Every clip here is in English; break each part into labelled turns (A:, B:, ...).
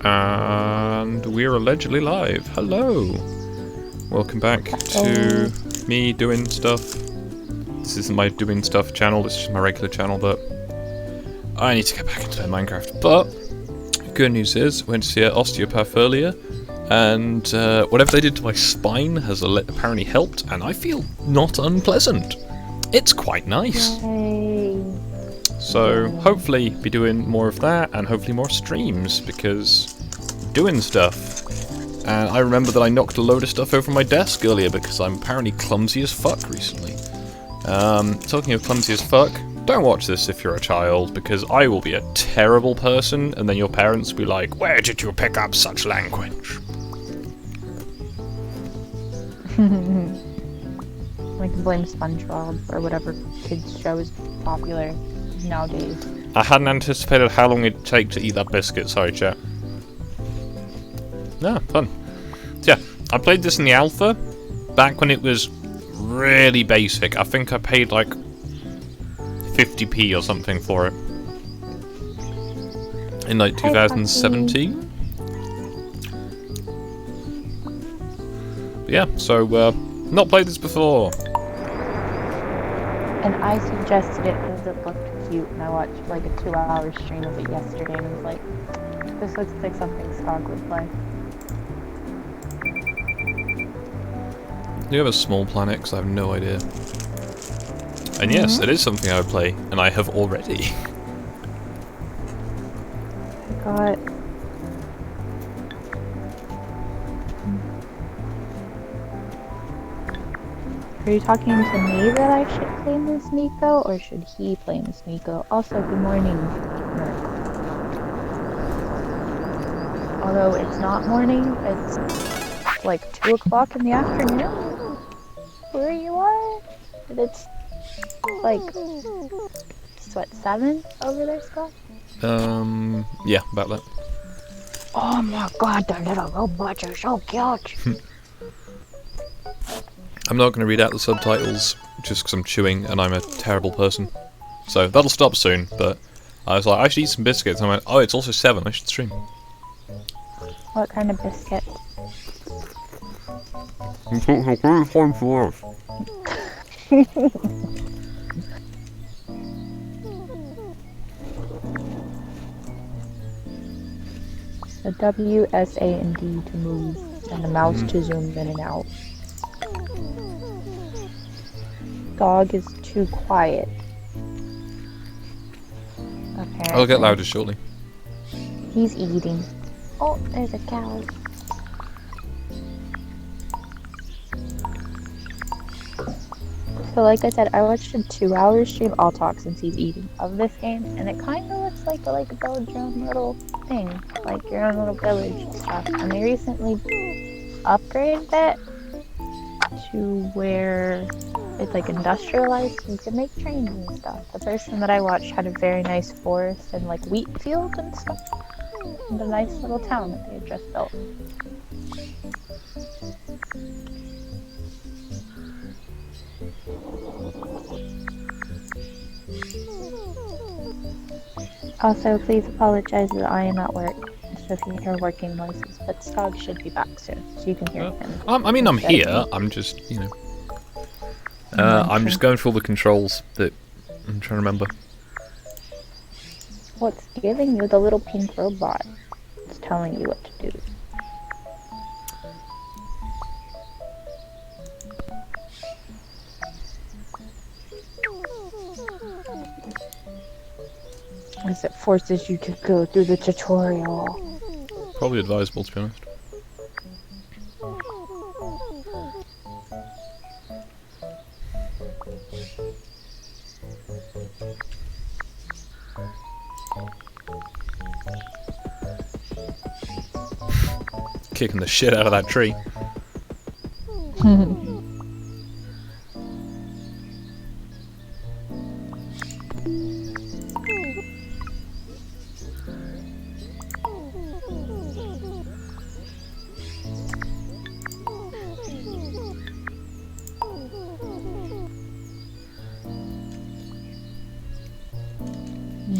A: And we're allegedly live. Hello! Welcome back to me doing stuff. This isn't my doing stuff channel, this is just my regular channel, but I need to get back into Minecraft. But, good news is, I went to see an osteopath earlier, and whatever they did to my spine has apparently helped, and I feel not unpleasant. It's quite nice.
B: Yay.
A: So, hopefully be doing more of that, and hopefully more streams, because doing stuff. And I remember that I knocked a load of stuff over my desk earlier, because I'm apparently clumsy as fuck recently. Talking of clumsy as fuck, don't watch this if you're a child, because I will be a terrible person, and then your parents will be like, where did you pick up such language?
B: I can blame SpongeBob or whatever kids show is popular nowadays.
A: I hadn't anticipated how long it'd take to eat that biscuit, sorry chat. No, fun. So, yeah, I played this in the alpha, back when it was really basic. I think I paid like 50p or something for it. In like 2017. But yeah, so, not played this before.
B: And I suggested it because it looked cute, and I watched like a 2-hour stream of it yesterday, and I was like, this looks like something Skog would play.
A: Do you have a small planet? Because I have no idea. And yes, it is something I would play, and I have already.
B: I got... Are you talking to me that I should play Miss Nico, or should he play Miss Nico? Also, good morning, Merc. Although it's not morning, it's like 2 o'clock in the afternoon where you are. And it's like, what, 7 over there, Scott?
A: Yeah, about that.
B: Oh my god, the little robots are so cute!
A: I'm not going to read out the subtitles, just because I'm chewing and I'm a terrible person. So, that'll stop soon, but I was like, I should eat some biscuits, and I went, oh, it's also 7, I should stream.
B: What kind of biscuit? The W, S, A, and D to move, and the mouse to zoom in and out. Dog is too quiet. Apparently.
A: I'll get louder shortly.
B: He's eating. Oh, there's a cow. So like I said, I watched a 2-hour stream, I'll talk since he's eating, of this game, and it kind of looks like build your own little thing, like your own little village and stuff. And they recently upgraded it to where it's like industrialized, so you can make trains and stuff. The person that I watched had a very nice forest and like wheat field and stuff, and a nice little town that they had just built. Also, please apologize that I am at work, so if you hear working noises, but Skog should be back soon, so you can hear him.
A: I mean, I'm here, I'm just, you know... I'm just going through all the controls that I'm trying to remember.
B: What's giving you the little pink robot? It's telling you what to do. As it forces you to go through the tutorial.
A: Probably advisable, to be honest. Kicking the shit out of that tree.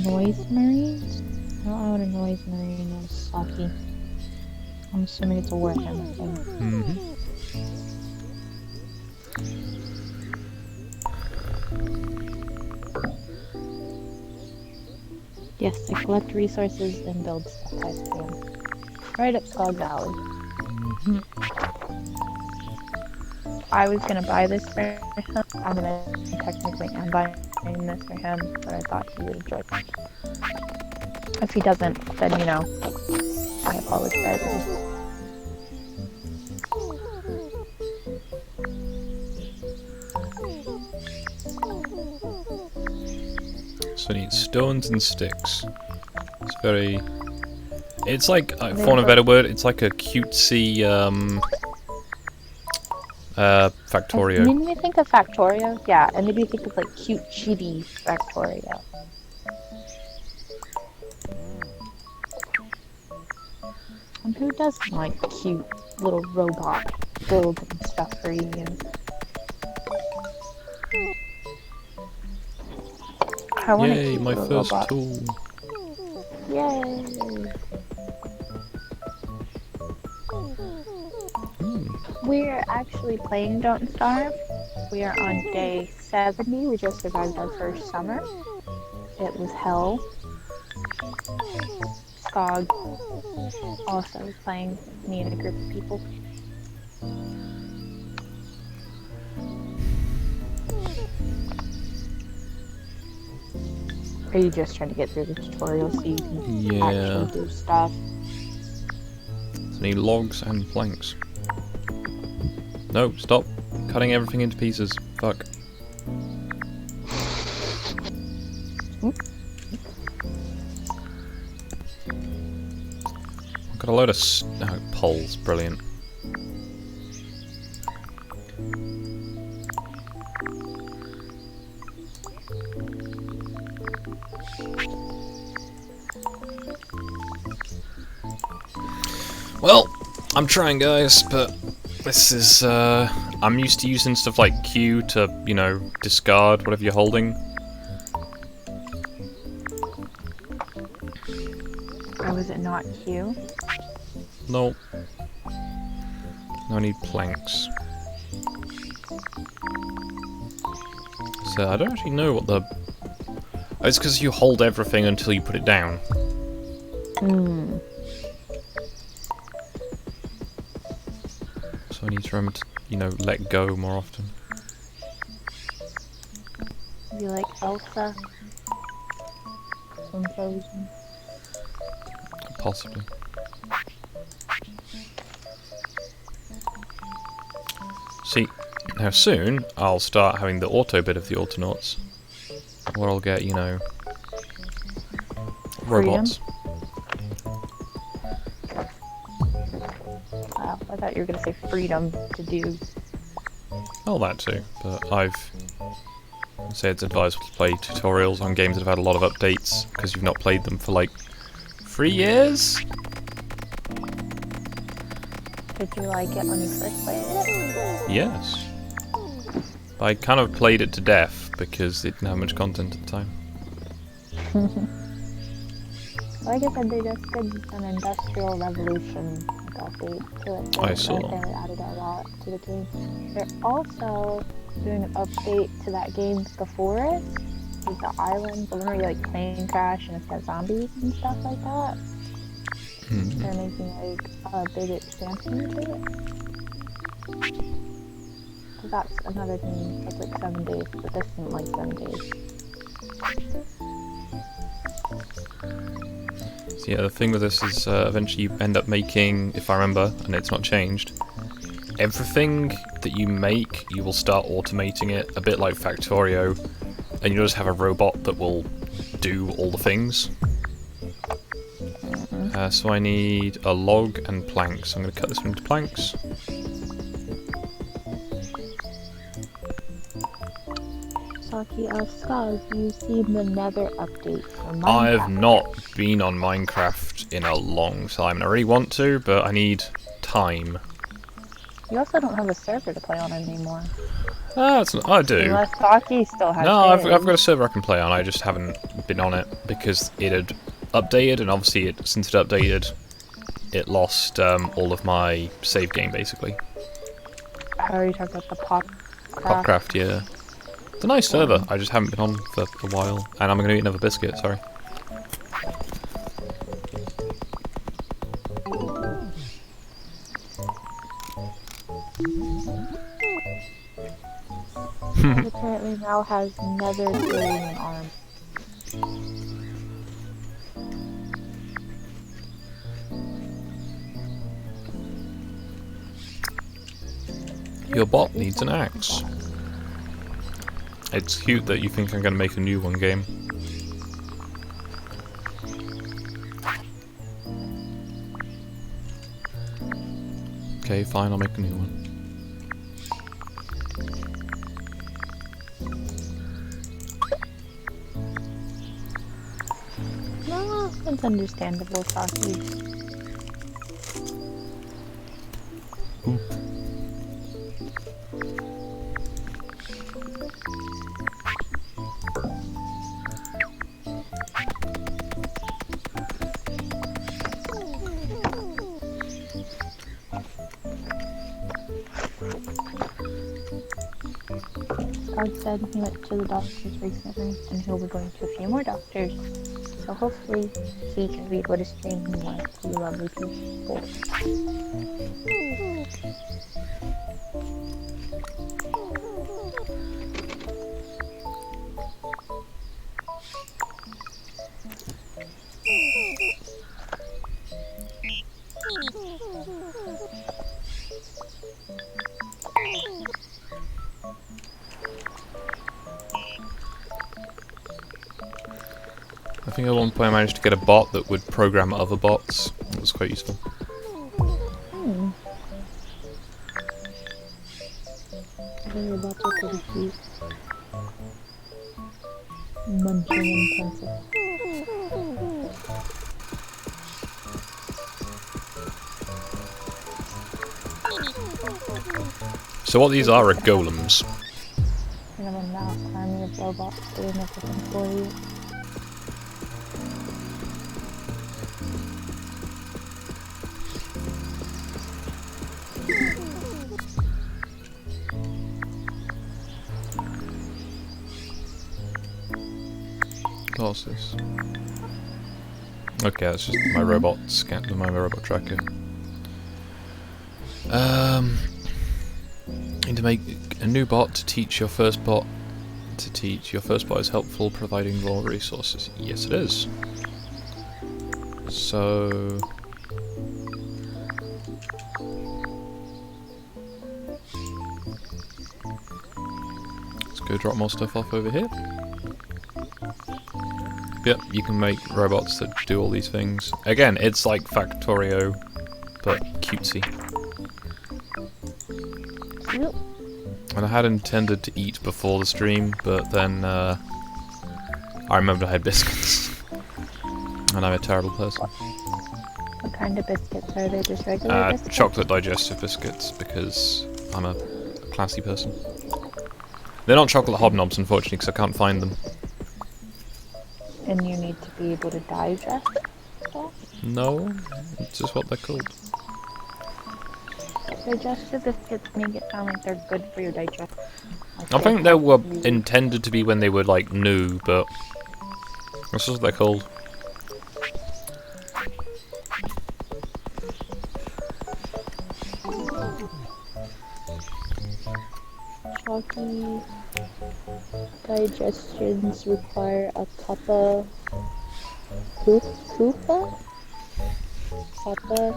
B: Noise marines? I don't know what annoys Marina Saki. I'm assuming it's a Warhammer thing.
A: Mm-hmm.
B: Yes, I collect resources and build stuff type thing. Right up Skog Valley.
A: Mm-hmm.
B: I was gonna buy this for him. I mean, I technically am buying this for him, but I thought he would enjoy it. If he doesn't, then you know, I apologize.
A: So I need stones and sticks. It's very... It's like, for want of a better word, it's like a cutesy, Factorio.
B: It made me think of Factorio. Yeah, it made me think of like cute, chibi Factorio. And who doesn't like cute little robot building stuff for you? I want a
A: Yay,
B: cute
A: my
B: little
A: first
B: robot.
A: tool.
B: Yay! We're actually playing Don't Starve. We are on day 70. We just survived our first summer. It was hell. Skog also was playing with me and a group of people. Are you just trying to get through the tutorial so you can actually do stuff?
A: So I need logs and planks. No, stop cutting everything into pieces. Fuck. I've got a load of poles. Brilliant. Well, I'm trying, guys, but this is, I'm used to using stuff like Q to, you know, discard whatever you're holding.
B: Or was it not Q?
A: No. I need planks. So, I don't actually know what the... Oh, it's because you hold everything until you put it down.
B: Hmm.
A: So I need to remember to, you know, let go more often.
B: You like Elsa from Frozen?
A: Possibly. See, now soon I'll start having the auto bit of the Autonaughts, where I'll get, you know, robots.
B: I thought you were gonna say freedom to do.
A: Oh, that too, but I've said it's advisable to play tutorials on games that have had a lot of updates, because you've not played them for like 3 years?
B: Did you like it when you first played it?
A: Yes. I kind of played it to death, because it didn't have much content at the time.
B: Like I said, they just did an Industrial Revolution update to it. So
A: I saw.
B: They added a lot to the game. They're also doing an update to that game before it, with the island, the one where you like plane crash and it's got zombies and stuff like that.
A: Mm-hmm.
B: They're making like a big expansion to it. So that's another thing. It's like 7 days, but this isn't like 7 days.
A: So yeah, the thing with this is eventually you end up making, if I remember, and it's not changed, everything that you make, you will start automating it, a bit like Factorio, and you'll just have a robot that will do all the things. So I need a log and planks. I'm going to cut this one into planks.
B: Saki Skog, you've seen the Nether update for Minecraft.
A: I've not been on Minecraft in a long time, and I really want to, but I need time.
B: You also don't have a server to play on anymore.
A: I do.
B: Unless Saki still has
A: No,
B: his.
A: I've got a server I can play on, I just haven't been on it, because it'd updated, and obviously since it updated, it lost all of my save game basically.
B: How are you talking about the pop?
A: Popcraft, yeah. It's a nice server. I just haven't been on for a while, and I'm gonna eat another biscuit. Sorry.
B: It apparently now has nether alien arm.
A: Your bot needs an axe. It's cute that you think I'm gonna make a new one game. Okay, fine, I'll make a new one.
B: No, it's understandable, Taki. God said he went to the doctors recently, and he'll be going to a few more doctors. So hopefully he can read what his dream he wants to you lovely people.
A: I think at one point I managed to get a bot that would program other bots. It was quite useful.
B: I think your bots are pretty cute. Munching intensive.
A: So what these are golems.
B: And I'm a mass army of robots doing everything for you.
A: What's this? Okay, that's just my robot scan, my robot tracker. Need to make a new bot to teach your first bot. Your first bot is helpful, providing raw resources. Yes, it is. So let's go drop more stuff off over here. Yep, you can make robots that do all these things. Again, it's like Factorio, but cutesy.
B: Yep.
A: And I had intended to eat before the stream, but then I remembered I had biscuits. And I'm a terrible person.
B: What kind of biscuits are they? Just regular biscuits?
A: Chocolate digestive biscuits, because I'm a classy person. They're not chocolate hobnobs, unfortunately, because I can't find them.
B: And you need to be able to digest that?
A: No, it's just what they're called.
B: Digestive biscuits make it sound like they're good for your digestion. Like
A: I think they were intended to be when they were like new, but that's just what they're called.
B: Chalky digestions require a cuppa cuppa?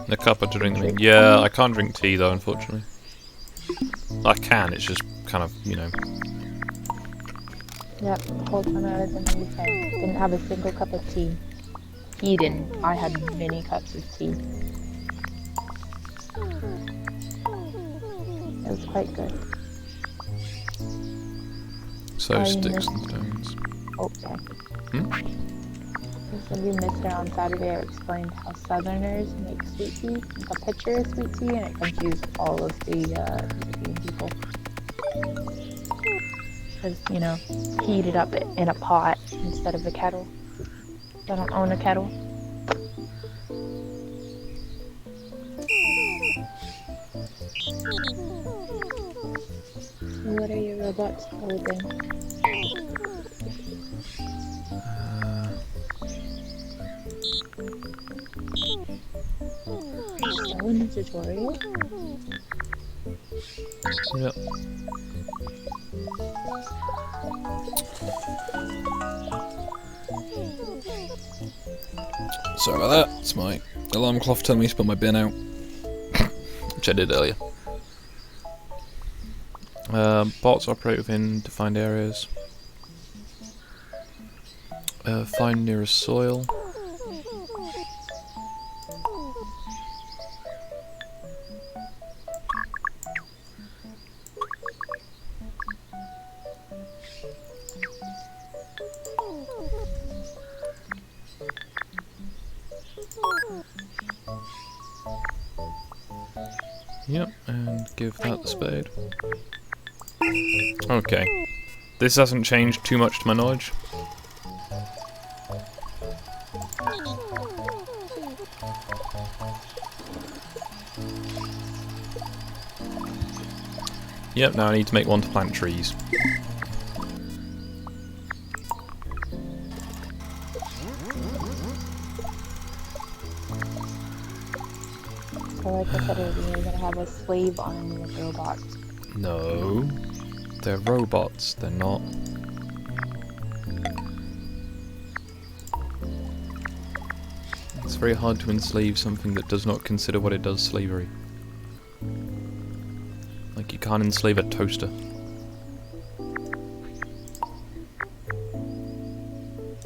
A: A cup of drink. Yeah, I can't drink tea though, unfortunately. I can, it's just kind of, you know.
B: Yep, the whole time I was in the UK, didn't have a single cup of tea. He didn't. I had many cups of tea. It was quite good.
A: So sticks and stones.
B: Oh, sorry. So you missed it on Saturday. I explained how Southerners make sweet tea. The pitcher is sweet tea, and it confused all of the European people. Because, you know, heat it up in a pot instead of a kettle. I don't own a kettle. What are your robots called then? Still in the tutorial?
A: Yep. Sorry about that. It's my alarm clock telling me to put my bin out, which I did earlier. Bots operate within defined areas. Find nearest soil. Yep, and give that the spade. Okay. This hasn't changed too much to my knowledge. Yep, now I need to make one to plant trees.
B: So like I said earlier, you're gonna have a slave army of robots.
A: No. They're robots, they're not. It's very hard to enslave something that does not consider what it does slavery. Like, you can't enslave a toaster.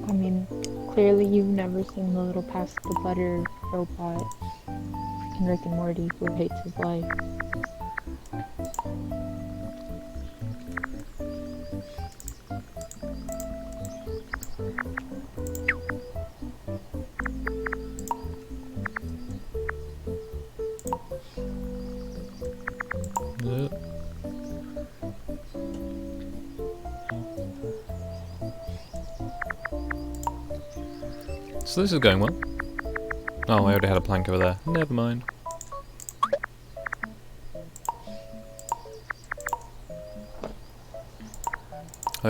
B: I mean, clearly you've never seen the little pass the butter robot in Rick and Morty who hates his life.
A: Yep. So this is going well. Oh, I already had a plank over there. Never mind.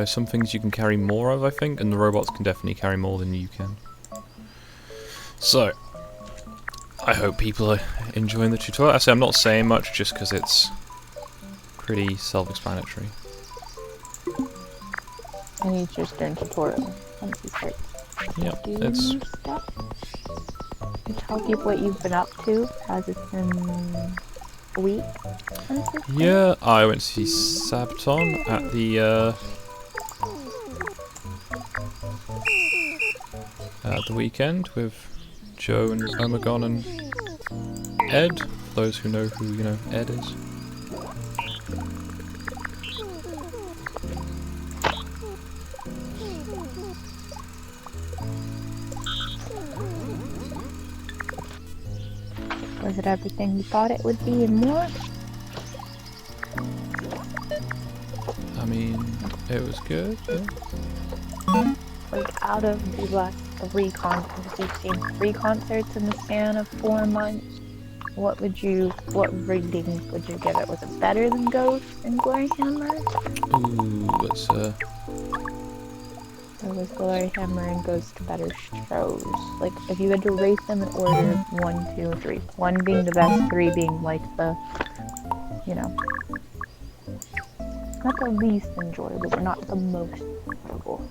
A: Some things you can carry more of, I think, and the robots can definitely carry more than you can. So, I hope people are enjoying the tutorial. Actually, I'm not saying much just because it's pretty self-explanatory.
B: And he's just doing tutorial once he starts.
A: Yep,
B: Doing
A: it's...
B: stuff. You tell people what you've been up to. Has it been a week?
A: Yeah, I went to see Sabaton at the weekend with Joe and Omegon and Ed, for those who know who, you know, Ed is.
B: Was it everything you thought it would be and more?
A: I mean, it was good, yeah.
B: Like, out of the last 3 concerts, you've seen 3 concerts in the span of 4 months, what rating would you give it? Was it better than Ghost and Glory Hammer?
A: Ooh, let's
B: Or was Glory Hammer and Ghost better shows? Like, if you had to rate them in order, 1, 2, 3. 1 being the best, 3 being like the, you know, not the least enjoyable, but not the most enjoyable.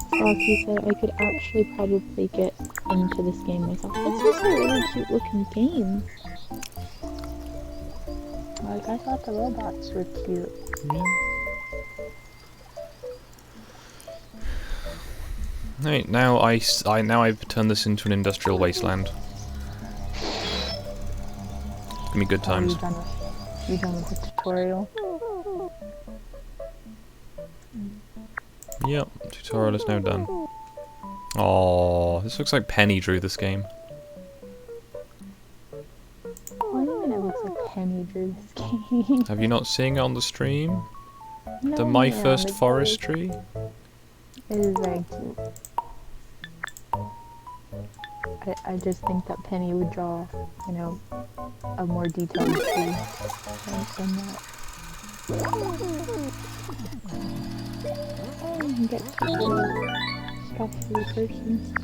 B: So like you said, I could actually probably get into this game myself. It's just a really cute looking game. Like, I thought the robots were cute.
A: yeah. Right, now I've turned this into an industrial wasteland. Give me good times.
B: You done with the tutorial?
A: Yep, tutorial is now done. Oh, this looks like Penny drew this game.
B: What do you mean it looks like Penny drew this game?
A: Have you not seen it on the stream? The
B: No,
A: My
B: yeah,
A: First
B: the
A: Forest
B: village.
A: tree?
B: It is very cute. I just think that Penny would draw, you know, a more detailed tree than that. Oh, you can get cute little stuff for your person.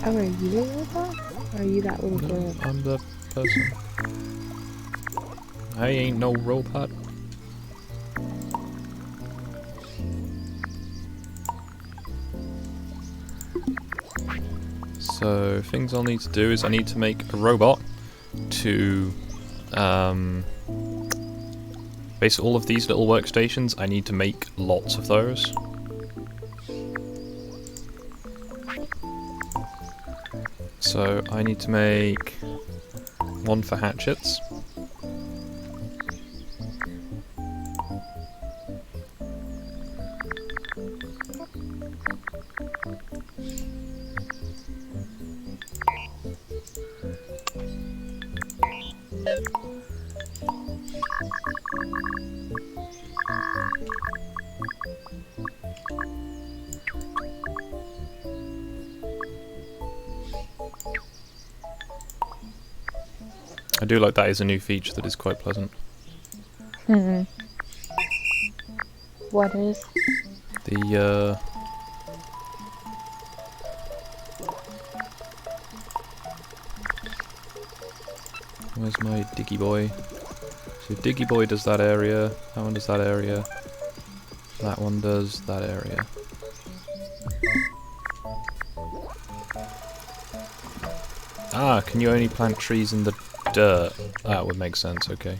B: Oh, are you the robot? Or are you that little
A: No,
B: girl?
A: I'm the person. I ain't no robot. So, things I'll need to do is I need to make a robot to, basically all of these little workstations, I need to make lots of those. So, I need to make one for hatchets. I do like that is a new feature that is quite pleasant.
B: Hmm. What is?
A: The, where's my Diggy Boy? So Diggy Boy does that area, that one does that area, that one does that area. Ah, can you only plant trees in the dirt? That would make sense, okay.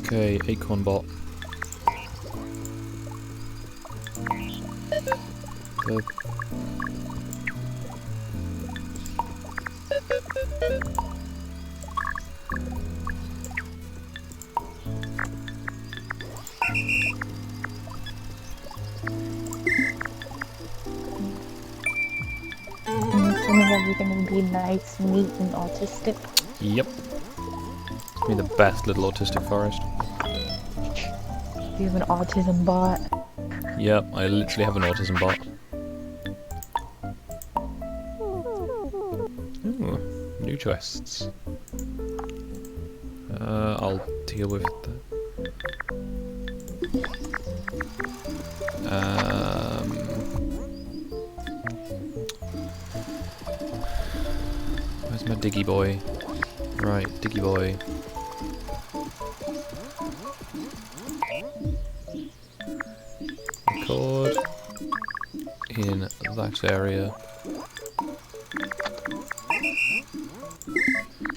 A: Okay, acorn bot. The
B: I'm assuming everything will be nice, neat, and autistic.
A: Yep. It's gonna be the best little autistic forest.
B: You have an autism bot.
A: Yep, I literally have an autism bot. Ooh, new chests. I'll deal with that. Where's my Diggy Boy? Right, Diggy Boy. Record in that area.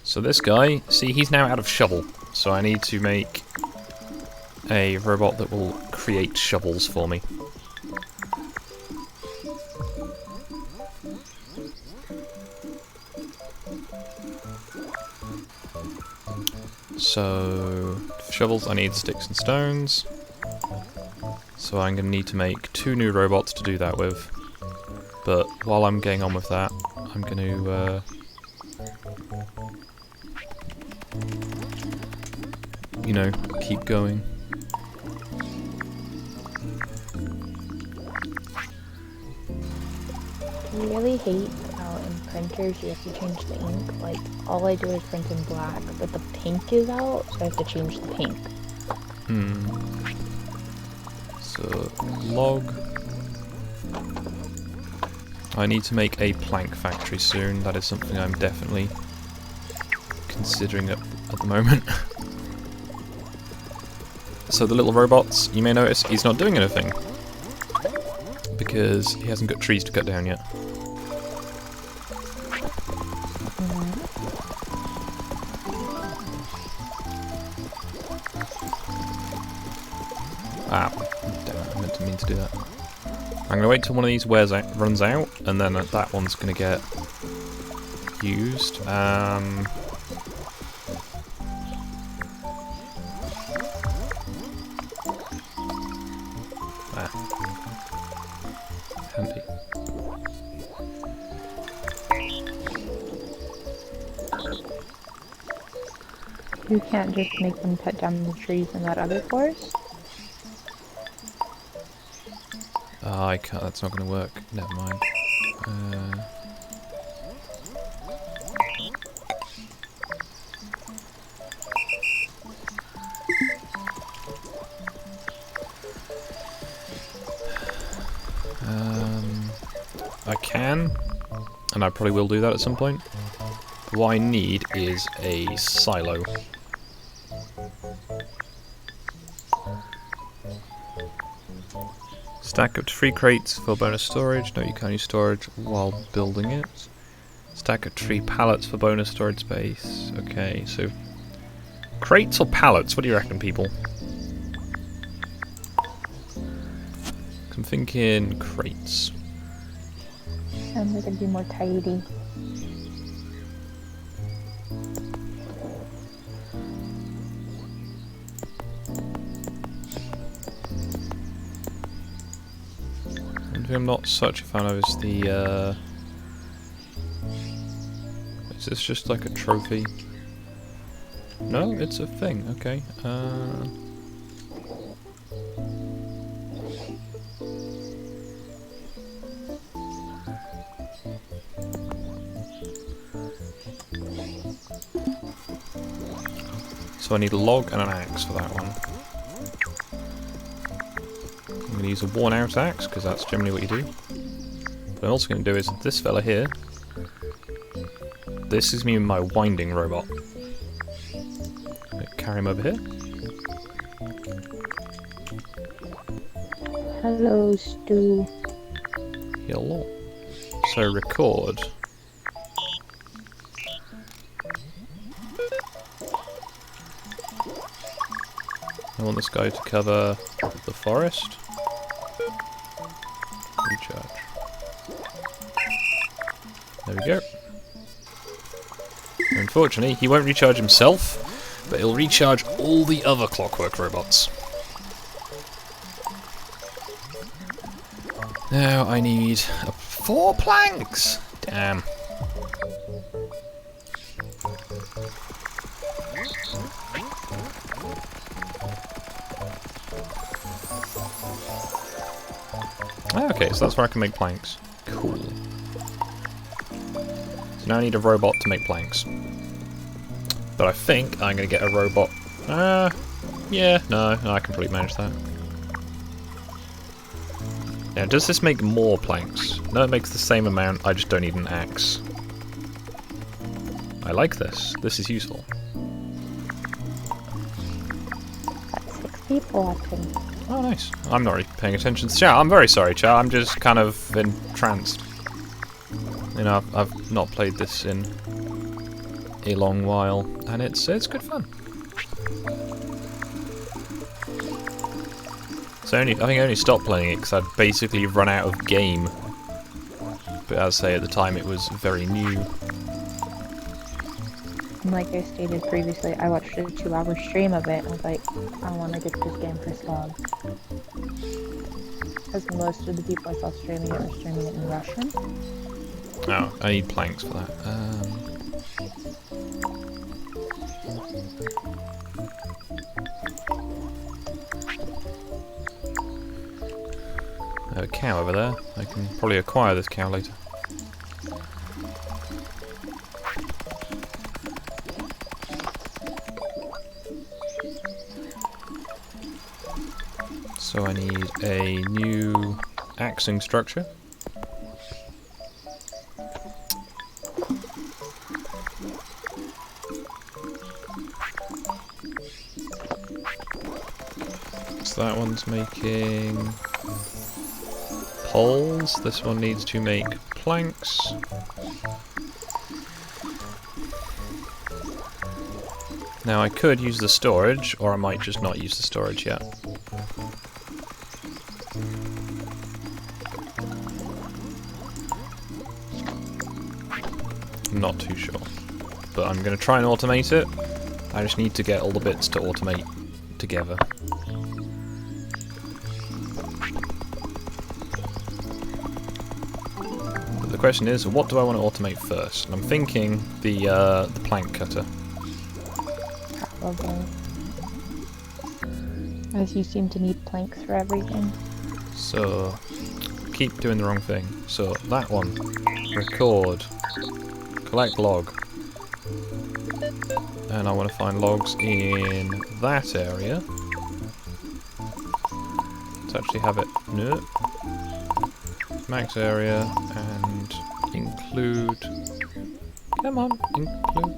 A: So this guy, see, he's now out of shovel. So I need to make a robot that will create shovels for me. So, for shovels I need sticks and stones. So I'm going to need to make 2 new robots to do that with. But while I'm getting on with that, I'm going to, you know, keep going.
B: I really hate how in printers you have to change the ink. Like, all I do is print in black, but the pink is out, so I have to change the pink.
A: So, log. I need to make a plank factory soon. That is something I'm definitely considering at the moment. So the little robots, you may notice, he's not doing anything. Because he hasn't got trees to cut down yet. Ah, damn it, I meant to do that. I'm gonna wait till one of these runs out, and then that one's gonna get used. Handy.
B: You can't just make them cut down the trees in that other forest?
A: Oh, I can't. That's not going to work. Never mind. I can, and I probably will do that at some point. But what I need is a silo. Stack up to 3 crates for bonus storage. No, you can't use storage while building it. Stack up 3 pallets for bonus storage space. Okay, so crates or pallets? What do you reckon, people? I'm thinking crates.
B: Sounds like it'd be more tidy.
A: One thing I'm not such a fan of is the, is this just like a trophy? No, it's a thing, okay. So I need a log and an axe for that one. I'm going to use a worn out axe, because that's generally what you do. What I'm also going to do is this fella here. This is me and my winding robot. Carry him over here.
B: Hello, Stu.
A: Hello. So record. I want this guy to cover the forest. Recharge. There we go. Unfortunately, he won't recharge himself, but he'll recharge all the other clockwork robots. Now I need 4 planks! Damn. Okay, so that's where I can make planks. Cool. So now I need a robot to make planks. But I think I'm going to get a robot... yeah, no, I can probably manage that. Now, does this make more planks? No, it makes the same amount, I just don't need an axe. I like this. This is useful.
B: Got 6 people watching.
A: Oh, nice. I'm not really paying attention to chat. I'm very sorry, chat. I'm just kind of entranced. You know, I've not played this in a long while, and it's good fun. So I think I only stopped playing it because I'd basically run out of game. But as I say, at the time it was very new.
B: Like I stated previously, I watched a 2-hour stream of it and I was like, I want to get this game for Slog. Because most of the people I saw streaming it were streaming it in Russian.
A: Oh, I need planks for that. I have a cow over there. I can probably acquire this cow later. So I need a new axing structure. So that one's making poles. This one needs to make planks. Now I could use the storage, or I might just not use the storage yet. Not too sure. But I'm going to try and automate it. I just need to get all the bits to automate together. But the question is, what do I want to automate first? And I'm thinking the plank cutter.
B: Probably. As you seem to need planks for everything.
A: So, keep doing the wrong thing. So, that one. Record. Collect log. And I want to find logs in that area. Let's actually have it. No. Max area and include. Come on, include.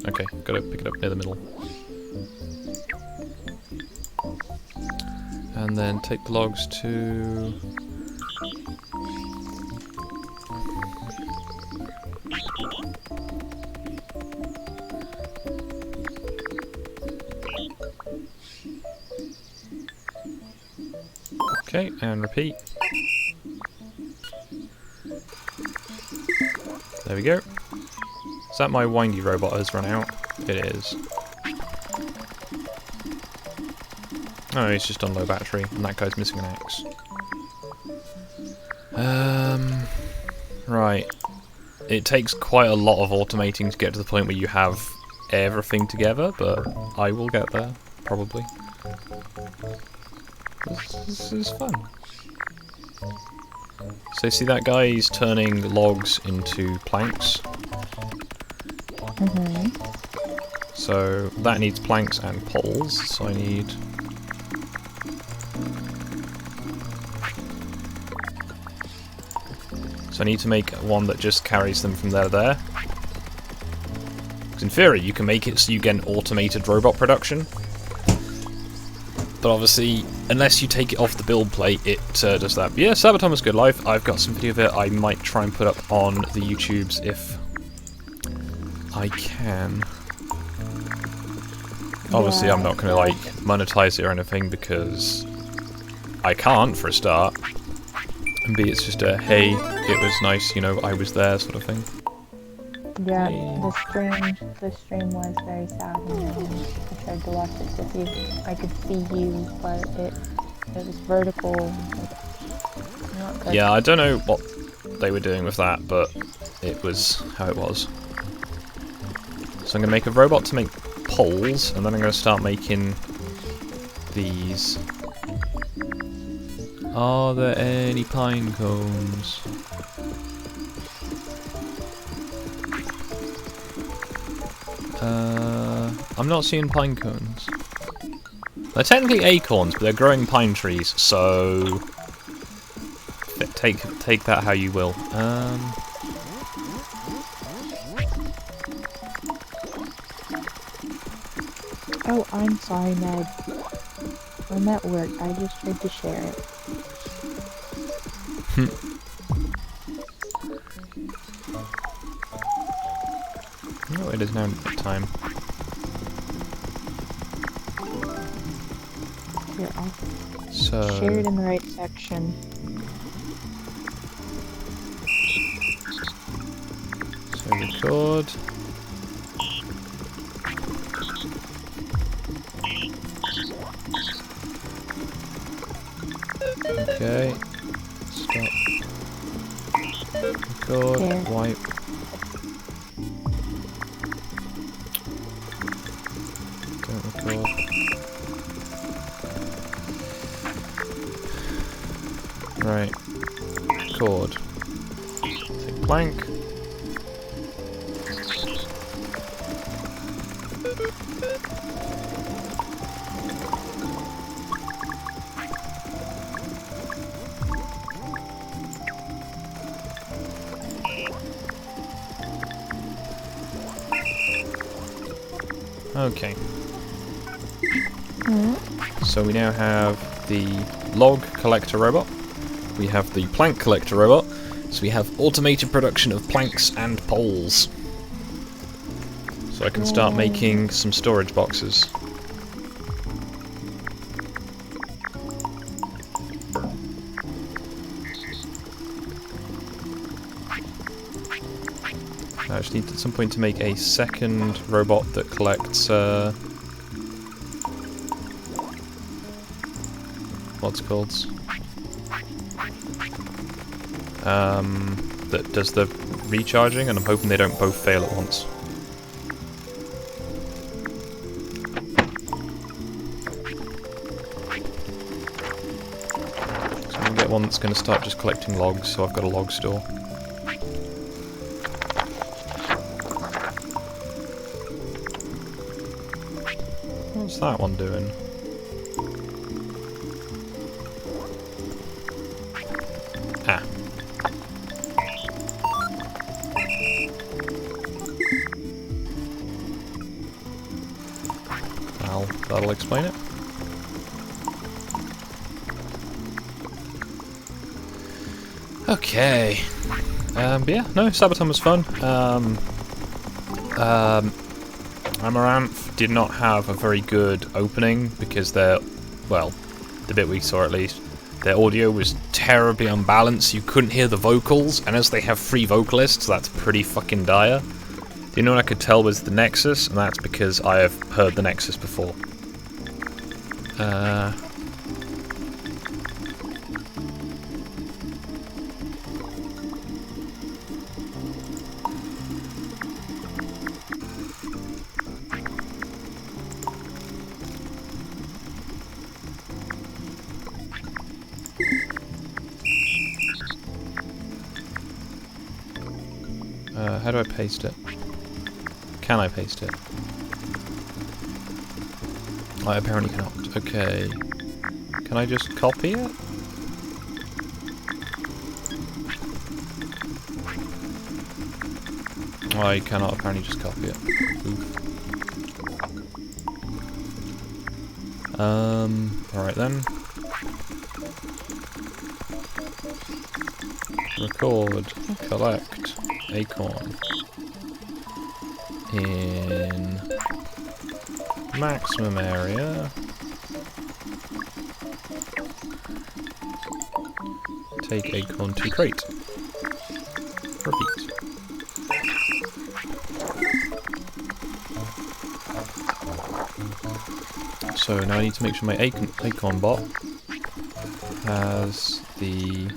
A: Okay, gotta pick it up near the middle. And then take the logs to. Okay, and repeat. There we go. Is that my windy robot has run out? It is. Oh, he's just on low battery, and that guy's missing an axe. Right. It takes quite a lot of automating to get to the point where you have everything together, but I will get there, probably. This is fun. So see that guy, he's turning logs into planks. So that needs planks and poles, so I need... So I need to make one that just carries them from there to there. Because in theory you can make it so you get an automated robot production. But obviously, unless you take it off the build plate, it does that. But yeah, Sabaton was good live. I've got some video of it I might try and put up on the YouTubes if I can. Obviously, I'm not going to like monetize it or anything because I can't for a start. And B, it's just a, hey, it was nice, you know, I was there sort of thing.
B: Yeah, the stream was very sad. I tried to watch it to see if I could see you, but it was vertical. Not good.
A: Yeah, I don't know what they were doing with that, but it was how it was. So I'm going to make a robot to make poles, and then I'm going to start making these. Are there any pine cones? I'm not seeing pine cones. They're technically acorns, but they're growing pine trees, so take that how you will.
B: Oh, I'm sorry, Ned. I'm at work. I just tried to share it.
A: Oh, it is now time.
B: Here, I'll
A: So
B: share it in the right section.
A: So record. Okay. Stop. Record.
B: There.
A: Wipe. Don't record. Right. Record. Take blank. Okay. So we now have the log collector robot. We have the plank collector robot. So we have automated production of planks and poles. So I can start making some storage boxes. I just need at some point to make a second robot that collects, what's it called? That does the recharging, and I'm hoping they don't both fail at once. So I'm gonna get one that's gonna start just collecting logs, so I've got a log store. What's that one doing? Ah. Well, that'll explain it. Okay. But yeah, no, Sabaton was fun. Amaranth did not have a very good opening because their, well, the bit we saw at least, their audio was terribly unbalanced. You couldn't hear the vocals, and as they have 3 vocalists, that's pretty fucking dire. The only one I could tell was the Nexus, and that's because I have heard the Nexus before. How do I paste it? Can I paste it? I apparently cannot. Okay. Can I just copy it? I cannot apparently just copy it. Oof. Alright then. Record, collect, acorn. In maximum area. Take acorn to crate. Repeat. So now I need to make sure my acorn bot has the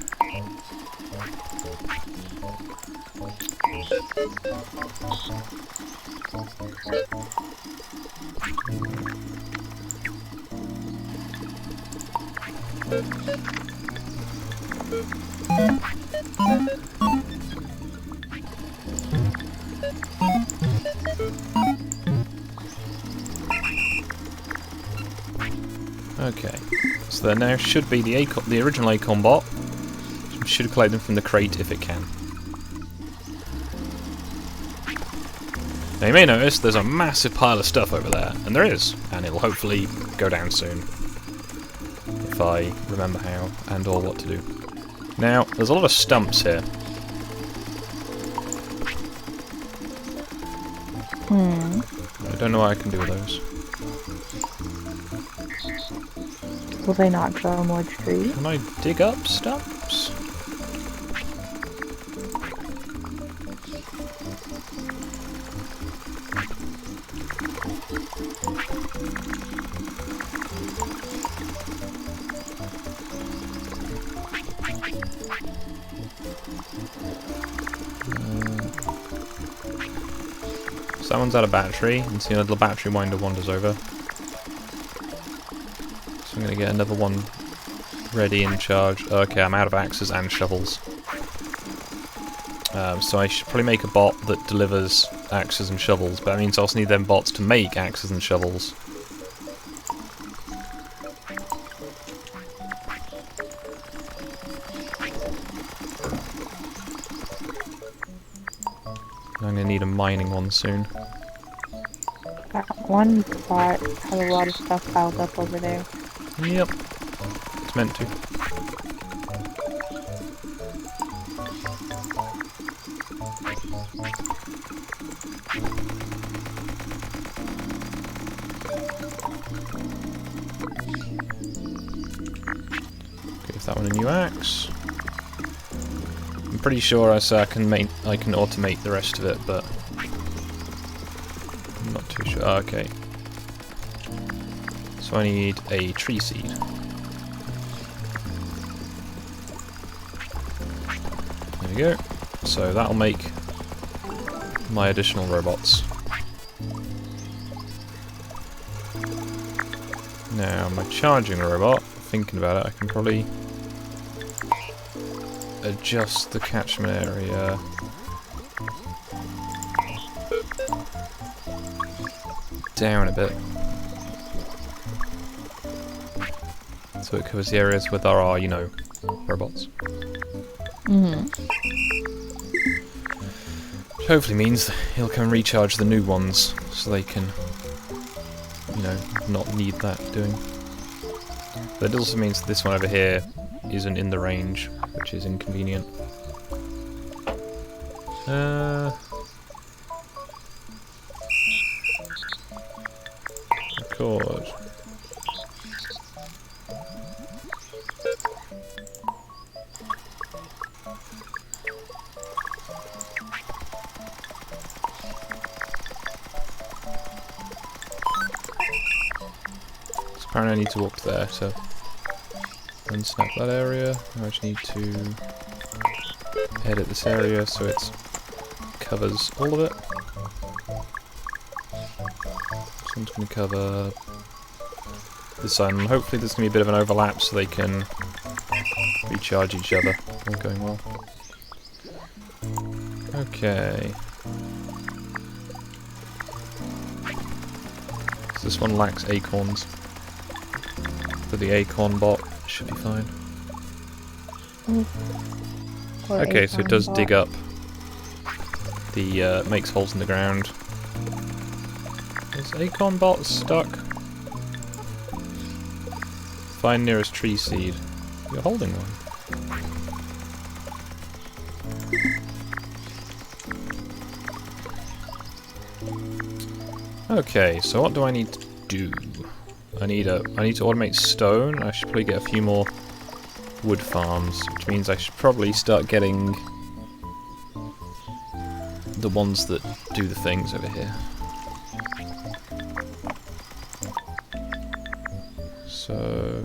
A: okay, so there now should be the original acorn bot. Should collect them from the crate if it can. Now you may notice there's a massive pile of stuff over there, and there is, and it'll hopefully go down soon. If I remember how and or what to do. Now, there's a lot of stumps here. I don't know what I can do with those.
B: Will they not grow more trees?
A: Can I dig up stumps? So that one's out of battery, and see a little battery winder wanders over. So I'm going to get another one ready and charged. Okay, I'm out of axes and shovels. So I should probably make a bot that delivers axes and shovels, but that means I also need them bots to make axes and shovels. I'm going to need a mining one soon.
B: That one spot has a lot of stuff piled up over there.
A: Yep. It's meant to. Give that one a new axe. pretty sure I can automate the rest of it, but I'm not too sure. Okay. So I need a tree seed. There we go. So that'll make my additional robots. Now, my charging robot, thinking about it, I can probably adjust the catchment area. Down a bit. So it covers the areas where there are, you know, robots. Which hopefully means he'll come and recharge the new ones, so they can, you know, not need that doing. But it also means this one over here isn't in the range, which is inconvenient. Record. Apparently I need to walk there to unsnap that area. I just need to edit this area so it covers all of it. This one's going to cover this side, and hopefully there's going to be a bit of an overlap so they can recharge each other. All going well. Okay. So this one lacks acorns. But the acorn bot should be fine. Okay, so it does dig up the, makes holes in the ground. Is acorn bot stuck? Find nearest tree seed. You're holding one. Okay, so what do I need to do? I need to automate stone. I should probably get a few more wood farms, which means I should probably start getting the ones that do the things over here. So,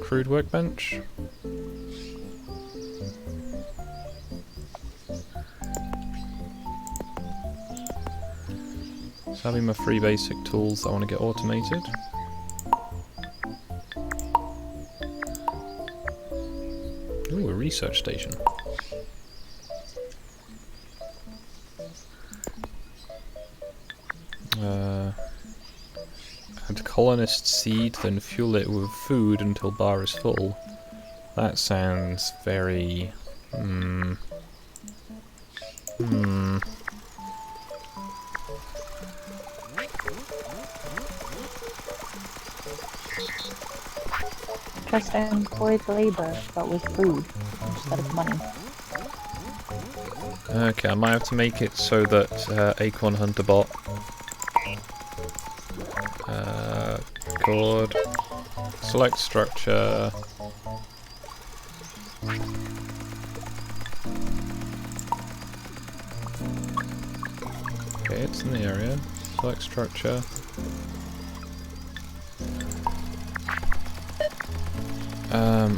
A: crude workbench. So that'll be my 3 basic tools that I want to get automated. Ooh, a research station. Add colonist seed, then fuel it with food until bar is full. That sounds very...
B: Just employed labor, but with food instead of money.
A: Okay, I might have to make it so that Acorn Hunter bot record, select structure, okay, it's in the area, select structure.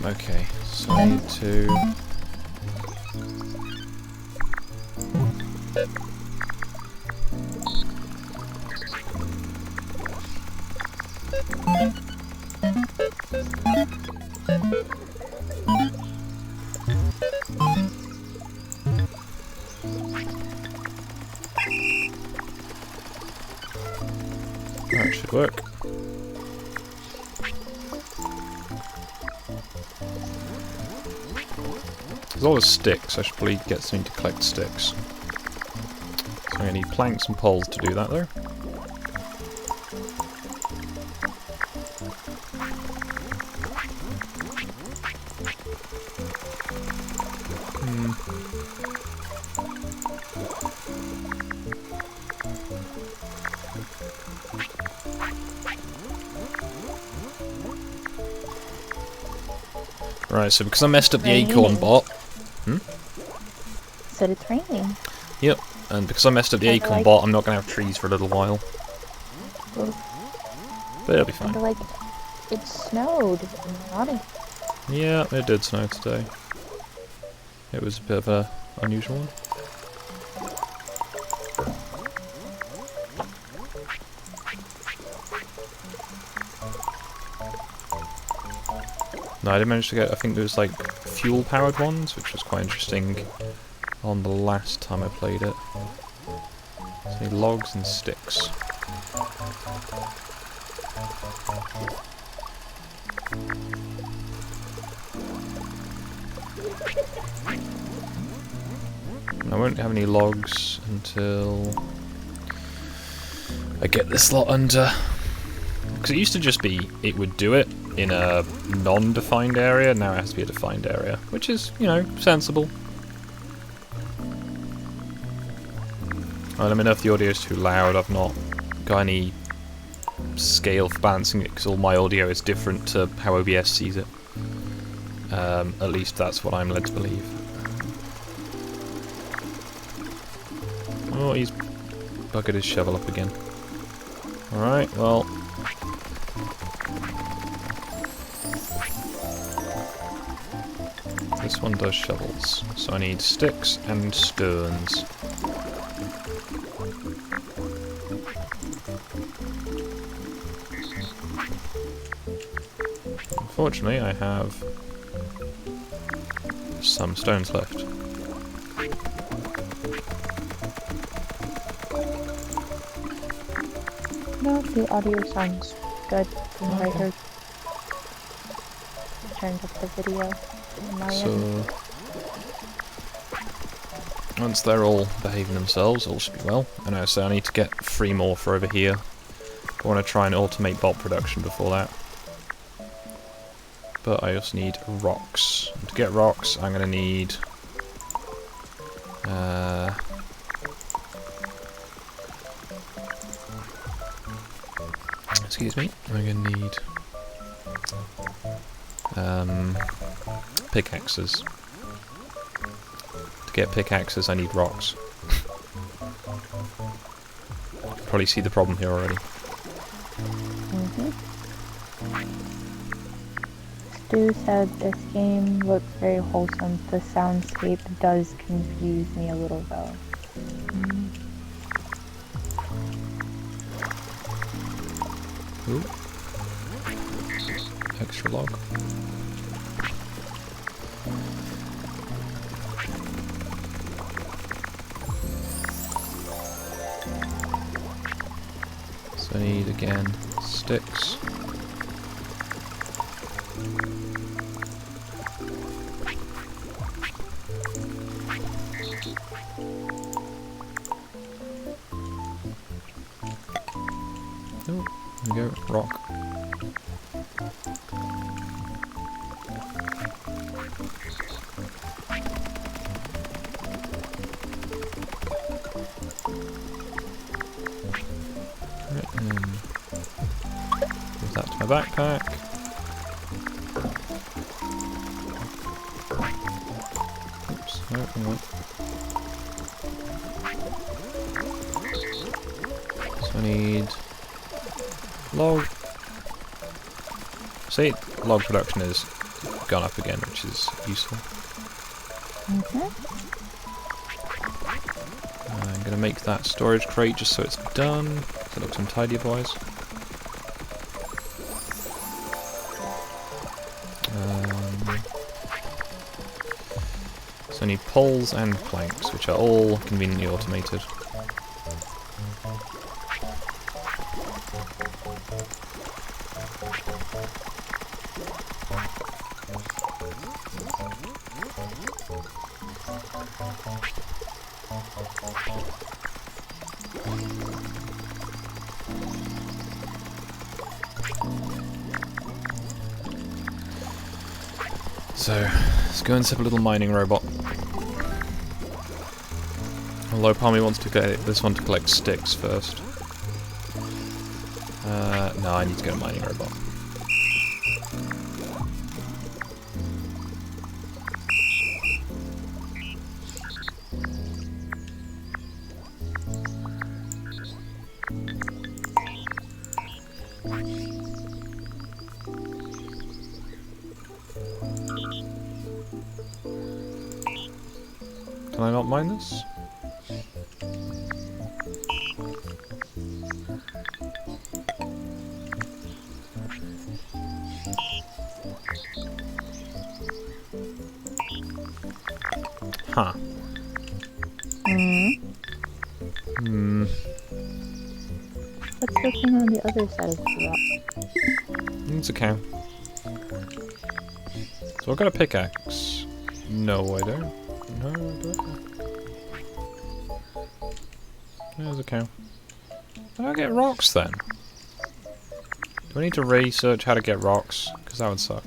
A: Okay, so I need to... That should work. There's all the sticks, I should probably get something to collect sticks. So I'm going to need planks and poles to do that though. Right, so because I messed up the acorn bot...
B: said it's raining.
A: Yep, and because I messed up the
B: Kinda
A: acorn
B: like-
A: bot, I'm not going to have trees for a little while. But it'll be fine.
B: Kinda like it snowed in Nottingham.
A: Yeah, it did snow today. It was a bit of a unusual one. No, I did manage to get, I think there was like fuel-powered ones, which was quite interesting on the last time I played it. So I need logs and sticks. And I won't have any logs until I get this lot under. Because it used to just be, it would do it in a non-defined area, now it has to be a defined area, which is, you know, sensible. Let me know if the audio is too loud. I've not got any scale for balancing it, because all my audio is different to how OBS sees it. At least that's what I'm led to believe. Oh, he's buggered his shovel up again. Alright, well... this one does shovels, so I need sticks and stones. Unfortunately, I have some stones left.
B: No, the audio sounds good from what I heard. I turned up the video on my end.
A: Once they're all behaving themselves, all should be well. I know, so I need to get 3 more for over here. I want to try and automate bot production before that. But I also need rocks. And to get rocks, I'm going to need... excuse me. I'm going to need... pickaxes. To get pickaxes, I need rocks. You can probably see the problem here already.
B: Stu said this game looks very wholesome. The soundscape does confuse me a little though.
A: Ooh. Extra log. So I need again sticks. Oh, there we go, rock. Right, give that to my backpack. Oops, no, hang on. So I need log. See, log production has gone up again, which is useful. I'm going to make that storage crate just so it's done, so it looks untidy otherwise. So I need poles and planks, which are all conveniently automated. So, let's go and set up a little mining robot. Although part of me wants to get this one to collect sticks first. No, I need to get a mining robot. Can I not mine this? Huh.
B: What's the thing on the other side of the rock?
A: It's a cow. So I've got a pickaxe. No, I don't. No, I don't. There's a cow. How do I get rocks then? Do I need to research how to get rocks? Because that would suck.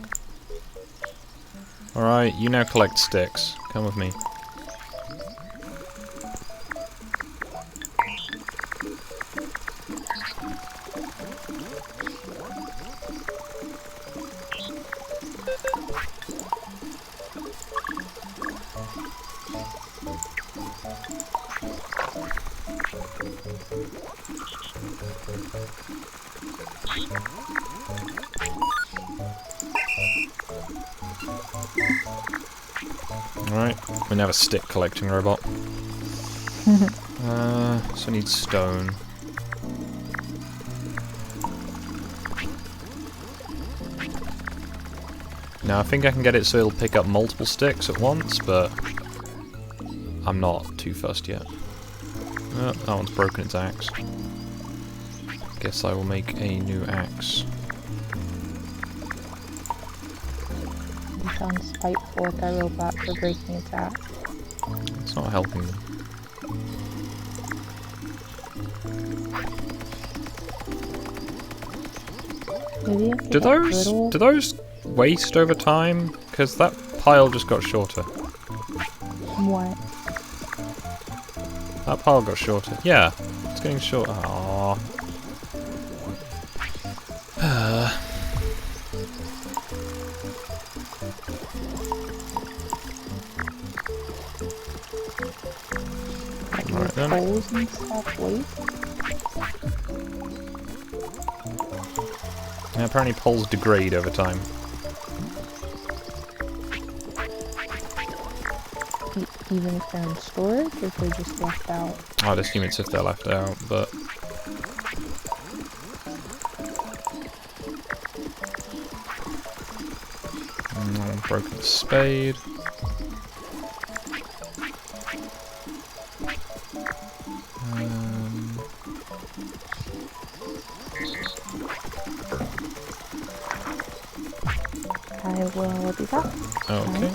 A: Alright, you now collect sticks. Come with me. Alright, we now have a stick collecting robot. So I need stone. Now I think I can get it so it'll pick up multiple sticks at once, but I'm not too fussed yet. Oh, that one's broken its axe. Guess I will make a new axe.
B: You sound spiteful at that robot for breaking its axe.
A: It's not helping me.
B: Maybe you have to
A: Do
B: get little.
A: those waste over time? Because that pile just got shorter.
B: What?
A: That pile got shorter. Yeah, it's getting shorter. Aww. Alright then.
B: Holes and stuff waste?
A: Yeah, apparently poles degrade over time.
B: Even if they're in storage, or if they're just left out?
A: I'd assume it's if they're left out, but... broken spade.
B: I will be back.
A: Okay.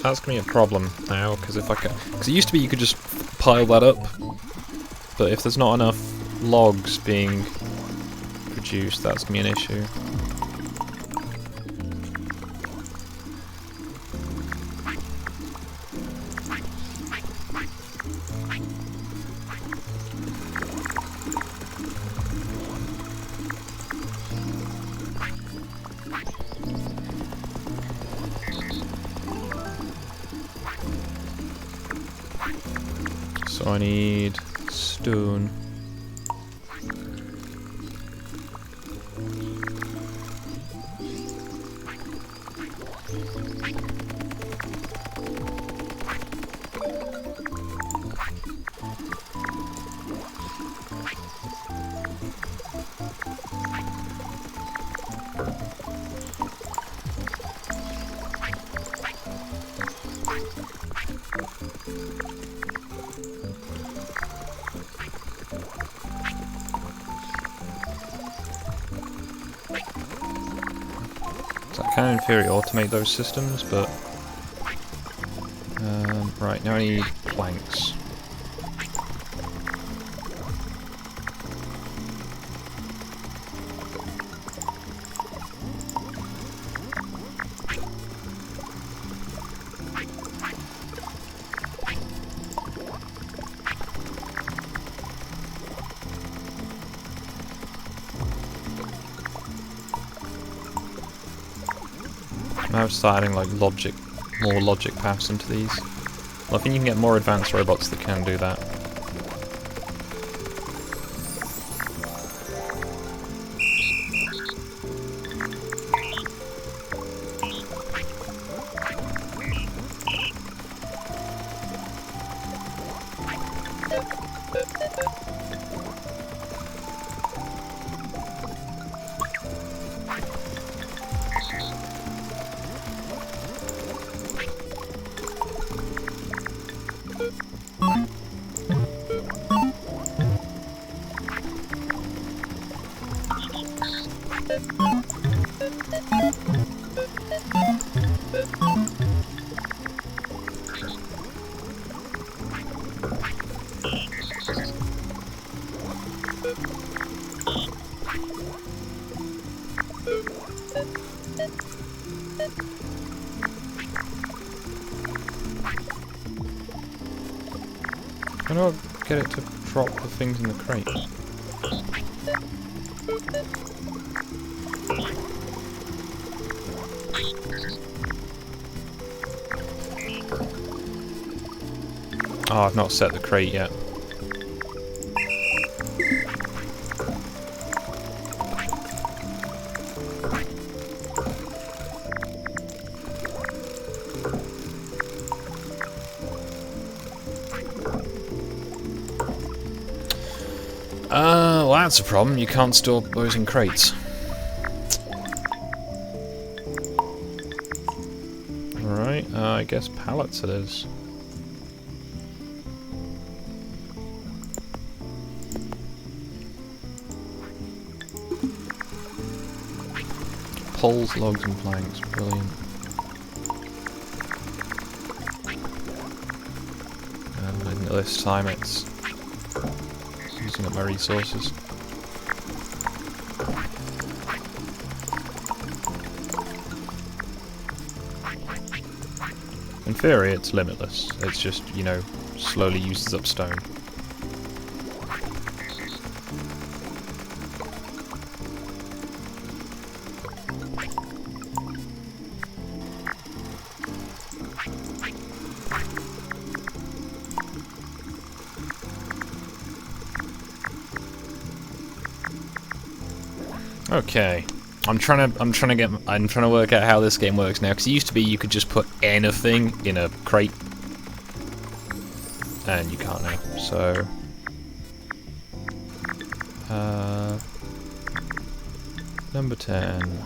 A: That's gonna be a problem now, because if I can... Because it used to be you could just pile that up, but if there's not enough logs being produced, that's gonna be an issue. So I need stone. So I can in theory automate those systems, but... right, now I need planks. Now just adding like more logic paths into these. Well, I think you can get more advanced robots that can do that. How do I get it to drop the things in the crate? Oh, I've not set the crate yet. Well, that's a problem. You can't store those in crates. Alright, I guess pallets it is. Poles, logs and planks. Brilliant. And this time it's using up my resources. In theory, it's limitless. It's just, you know, slowly uses up stone. Okay, I'm trying to work out how this game works now. Because it used to be you could just put anything in a crate, and you can't now. So, number 10.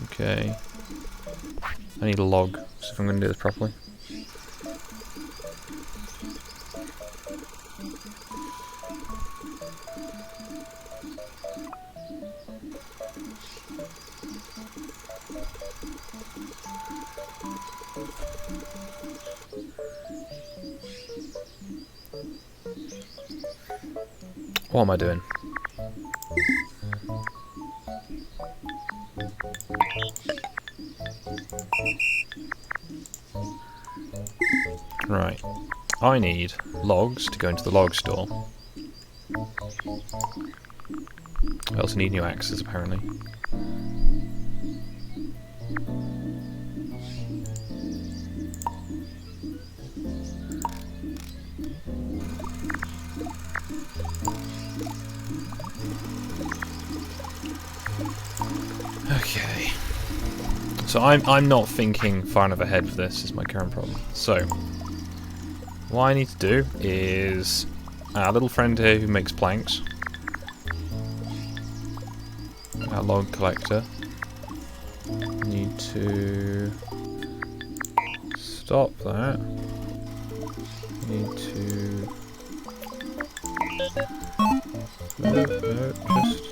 A: Okay, I need a log. So if I'm going to do this properly. What am I doing? Right. I need logs to go into the log store. I also need new axes, apparently. Okay. So I'm not thinking far enough ahead for this, is my current problem. So what I need to do is our little friend here who makes planks, our log collector, need to stop that. Need to no, just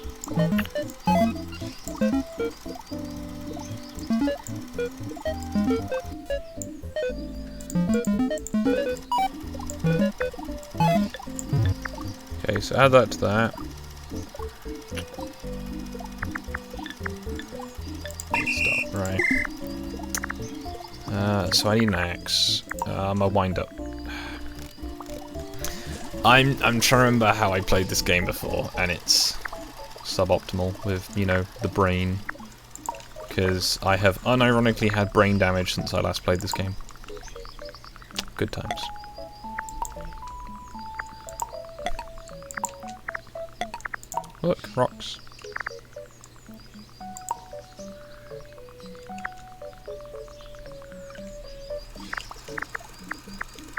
A: okay, so add that to that. Stop, right. So I need an axe. A wind up. I'm trying to remember how I played this game before, and it's suboptimal with, you know, the brain. Because I have unironically had brain damage since I last played this game. Good times. Look, rocks.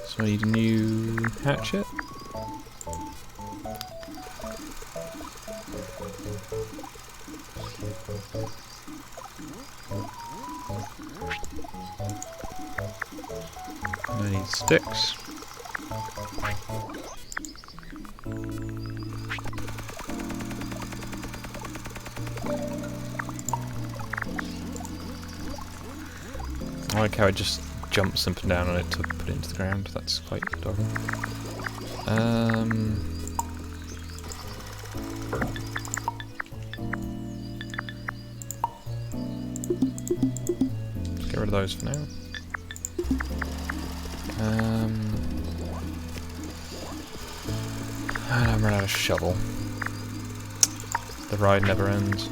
A: So I need a new hatchet. I need sticks. I like how it just jumps up and down on it to put it into the ground. That's quite adorable. Let's get rid of those for now. And I'm running out of shovel. The ride never ends.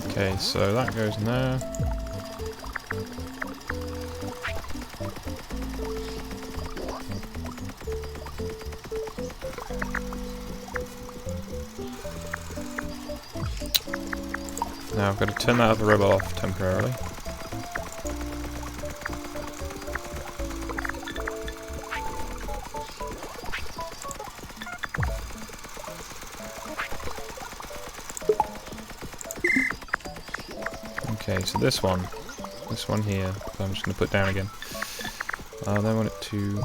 A: Okay, so that goes in there. Now I've got to turn that other robot off temporarily. Okay, so this one here, I'm just going to put down again. I want it to...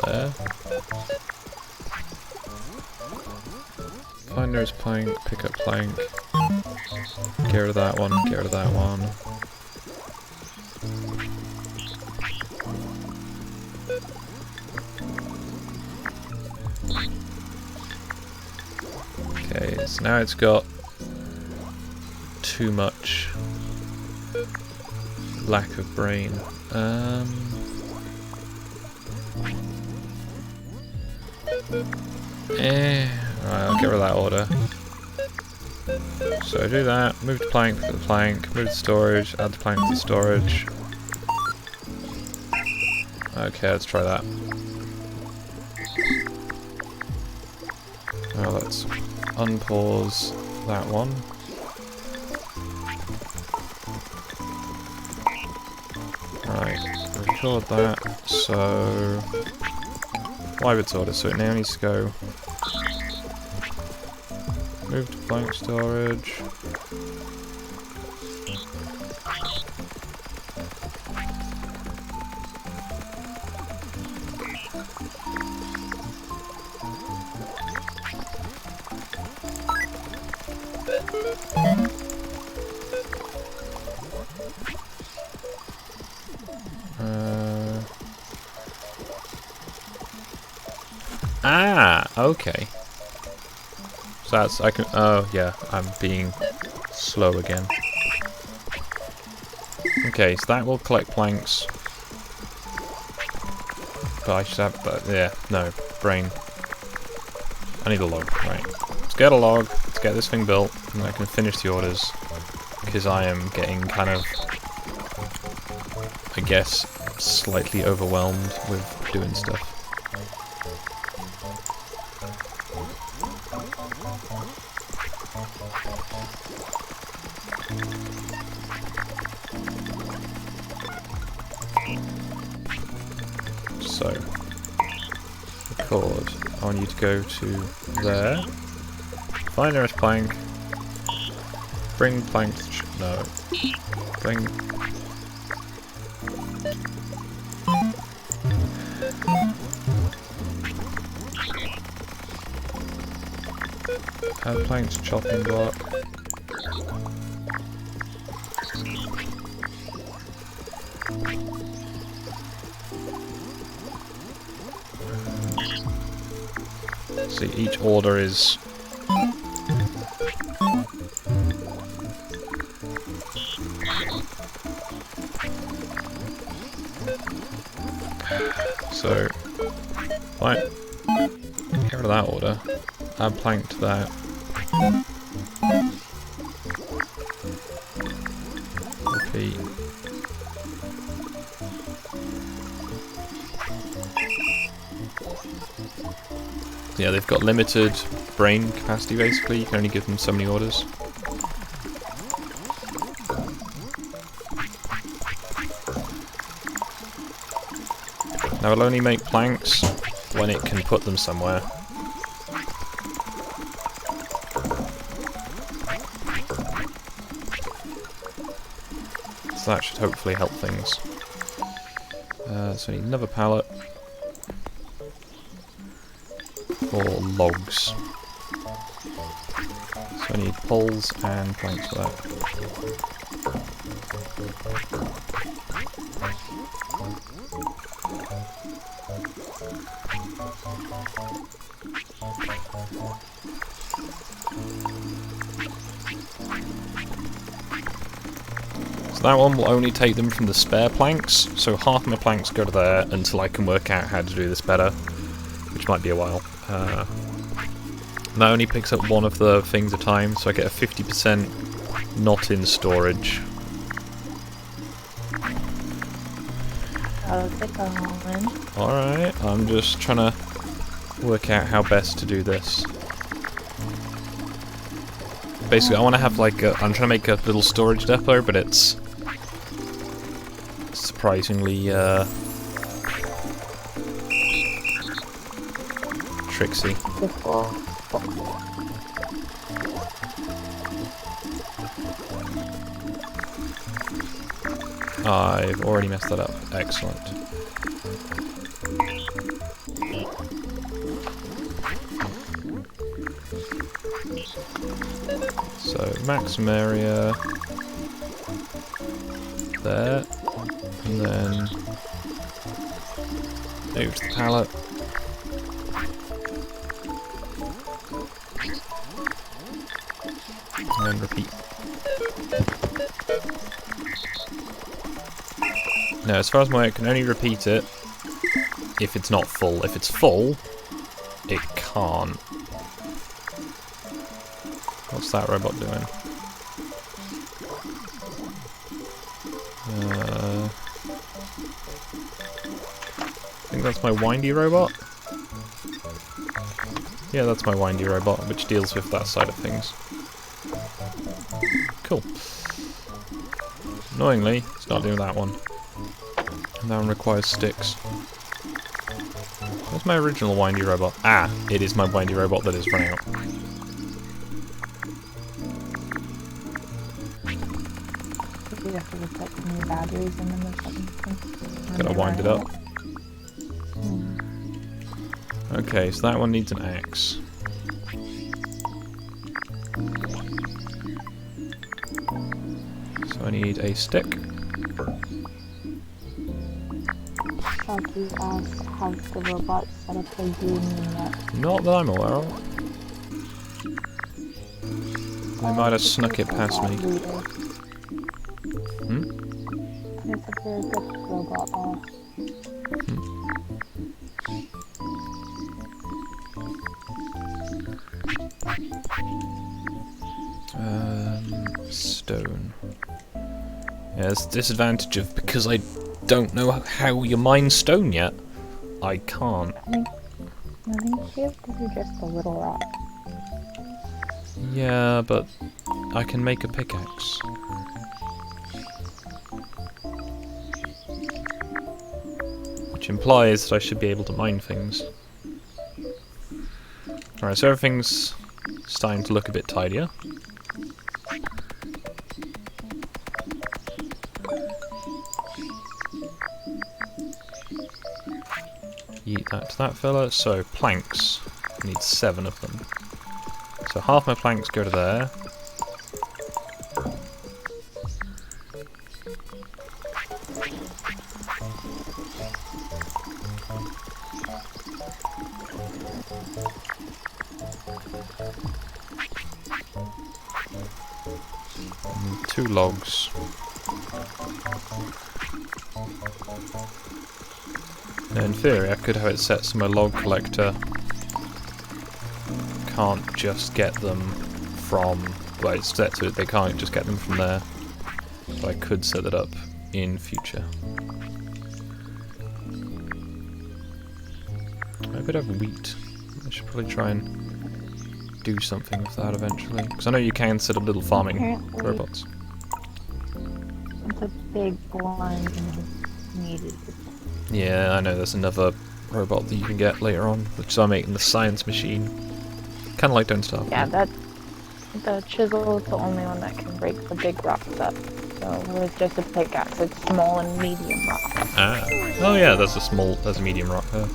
A: There. Find nearest plank, pick up plank. Get rid of that one, get rid of that one. Okay, so now it's got too much lack of brain. Alright, I'll get rid of that order. So do that, move the plank for the plank, move the storage, add the plank to the storage. Okay, let's try that. Now let's unpause that one. Right, record that, so... Live order, so it now needs to go... Move to plank storage. Okay. So that's, I can, oh yeah, I'm being slow again. Okay, so that will collect planks. But I should have, but yeah, no, brain. I need a log, right. Let's get a log, let's get this thing built, and I can finish the orders. Because I am getting kind of, I guess, slightly overwhelmed with doing stuff. So, record. I want you to go to there. Find nearest plank. Bring plank to no. Bring. Add plank to chopping block. See, each order is so right. Get rid of that order. Add plank to that. Repeat. Yeah, they've got limited brain capacity basically, you can only give them so many orders. Now it'll only make planks when it can put them somewhere. So that should hopefully help things. So I need another pallet for logs. So I need poles and planks for that. So that one will only take them from the spare planks, so half my planks go to there until I can work out how to do this better, which might be a while. That only picks up one of the things at a time, so I get a 50% not in storage.
B: How's it going?
A: Alright, I'm just trying to work out how best to do this. Basically, I want to have like a... I'm trying to make a little storage depot, but it's surprisingly tricksy. I've already messed that up. Excellent. So, maximum area there, and then move to the pallet. And repeat. Now, as far as I can only repeat it if it's not full. If it's full, it can't. What's that robot doing? I think that's my windy robot. Yeah, that's my windy robot, which deals with that side of things. Cool. Annoyingly, it's not doing that one. And that one requires sticks. Where's my original windy robot? Ah, it is my windy robot that is run out.
B: You have to put new batteries in them or something.
A: Gotta wind it up. Okay, so that one needs an axe. So I need a stick.
B: Sharky asked, has the robot set up a union yet?
A: Not that I'm aware of. They might have snuck it past me.
B: It's a very good robot boss.
A: Stone. Yeah, there's a disadvantage of because I don't know how you mine stone yet. I can't.
B: I think you have to do just a little rock.
A: Yeah, but I can make a pickaxe. Which implies that I should be able to mine things. Alright, so everything's starting to look a bit tidier. Eat that to that fella. So, planks. I need 7 of them. So half my planks go to there. And 2 logs. Now in theory I could have it set so my log collector can't just get them from... well, it's set so that they can't just get them from there. But I could set it up in future. I could have wheat. I should probably try and do something with that eventually. Because I know you can set up little farming
B: Apparently.
A: robots.
B: It's a big one needed.
A: Yeah, I know there's another robot that you can get later on, which I'm making the science machine. Kind of like Don't Starve.
B: Yeah, the chisel is the only one that can break the big rocks up. So with just a pickaxe, it's small and medium rocks.
A: Ah. Oh yeah, there's a medium rock there.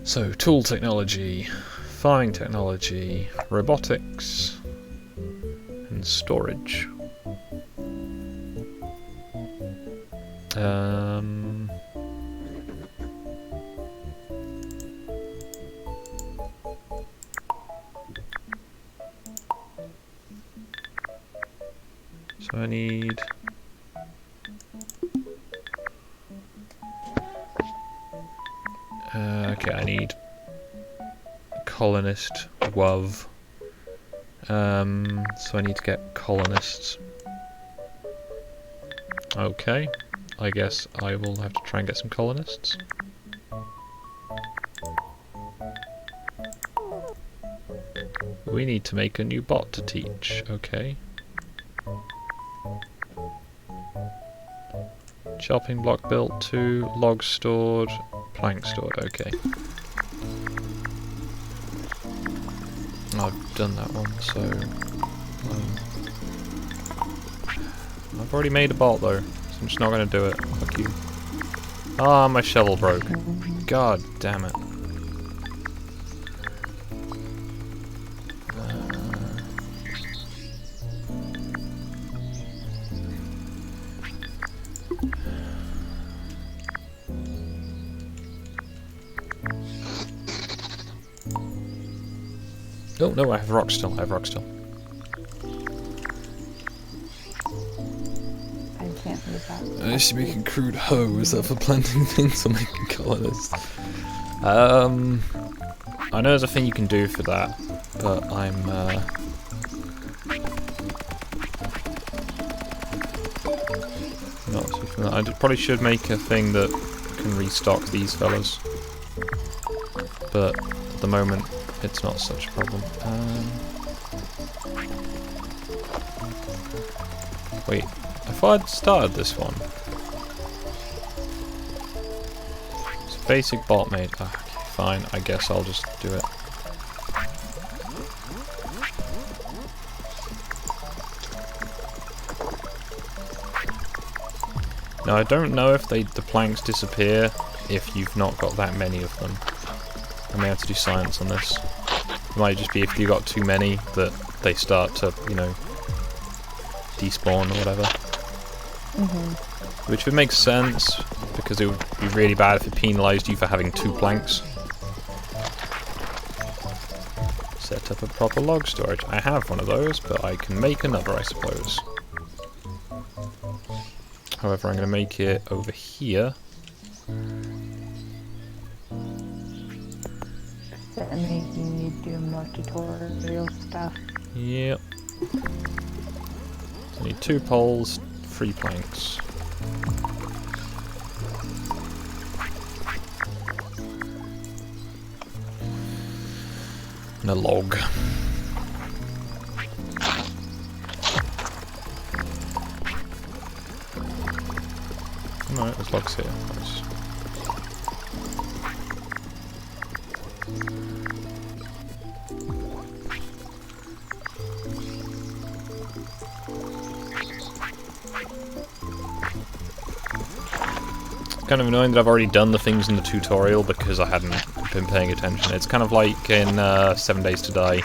A: So, tool technology, farming technology, robotics, and storage. So I need... okay, I need colonist WOV. So I need to get colonists. Okay, I guess I will have to try and get some colonists. We need to make a new bot to teach, okay. Chopping block built, 2, logs stored, plank stored, okay. I've done that one, so... I've already made a bot though, so I'm just not going to do it. Fuck you. Ah, my shovel broke. God damn it. Oh no, I have rock still,
B: I can't use that.
A: I should make a crude hoe. Is that for planting things or making colonists? I know there's a thing you can do for that, but I'm not too familiar. I probably should make a thing that can restock these fellas, but at the moment it's not such a problem. Wait, I thought I'd started this one. It's a basic bot made. Ah, okay, fine, I guess I'll just do it. Now I don't know if the planks disappear if you've not got that many of them. I may have to do science on this. It might just be if you got too many that they start to, you know, despawn or whatever. Which would make sense, because it would be really bad if it penalised you for having 2 planks. Set up a proper log storage. I have one of those, but I can make another, I suppose. However, I'm going to make it over here.
B: That making you do more tutorial stuff.
A: Yep. So I need 2 poles, 3 planks. And a log. Alright, there's logs here. Nice. Kind of annoying that I've already done the things in the tutorial because I hadn't been paying attention. It's kind of like in 7 Days to Die,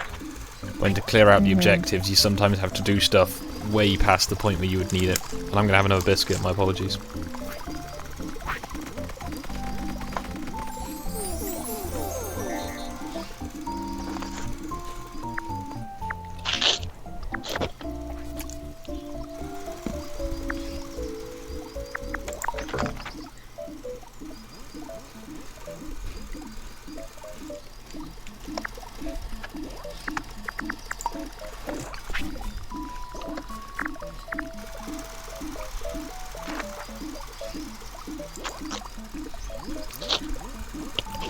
A: when to clear out the objectives you sometimes have to do stuff way past the point where you would need it. And I'm going to have another biscuit, my apologies.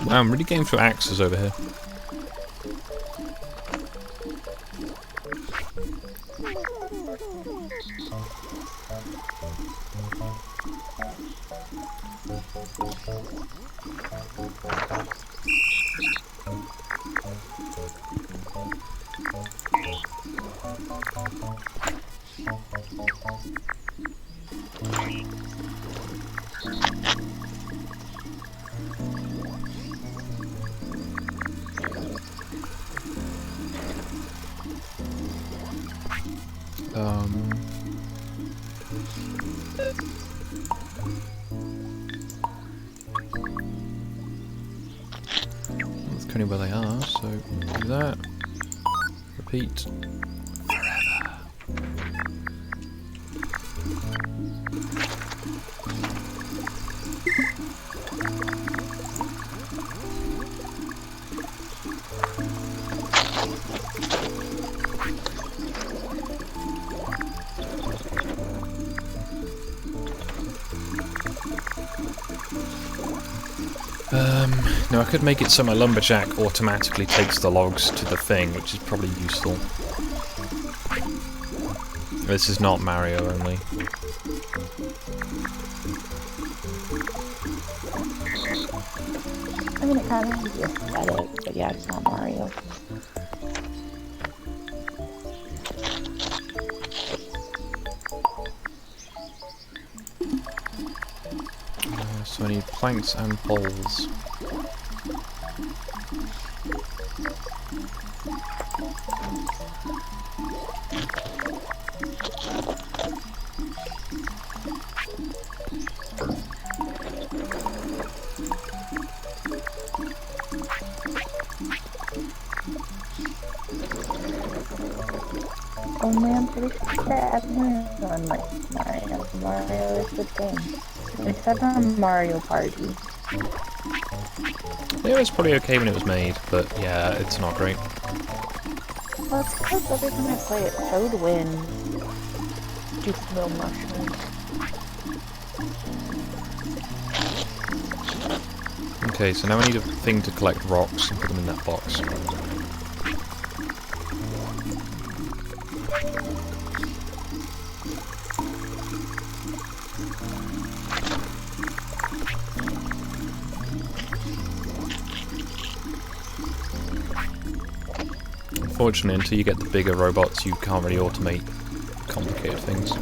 A: Wow, I'm really getting through axes over here. That's kind of where they are, so do that. Repeat. Now I could make it so my lumberjack automatically takes the logs to the thing, which is probably useful. This is not Mario only.
B: I mean, it kind of is the aesthetic, but yeah, it's not Mario.
A: So I need planks and poles.
B: Oh man, pretty sure everyone likes Mario. Mario is the thing. Except on Mario Party.
A: Yeah, it was probably okay when it was made, but yeah, it's not great.
B: Well, it's because every time I play it, so to win. Just little mushrooms.
A: Okay, so now I need a thing to collect rocks and put them in that box. Unfortunately, until you get the bigger robots, you can't really automate complicated things.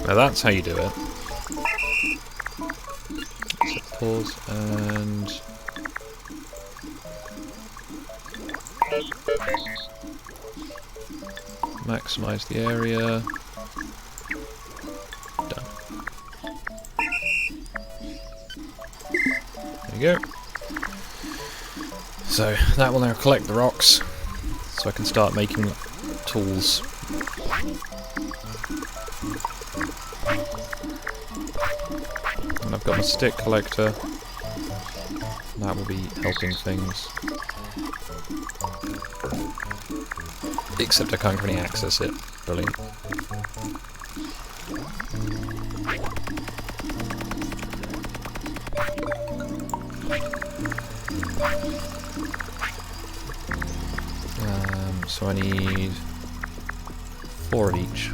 A: Now that's how you do it. So pause and... maximize the area. Done. There you go. So that will now collect the rocks, so I can start making tools. And I've got my stick collector. That will be helping things. Except I can't really access it. Brilliant. So I need 4 of each.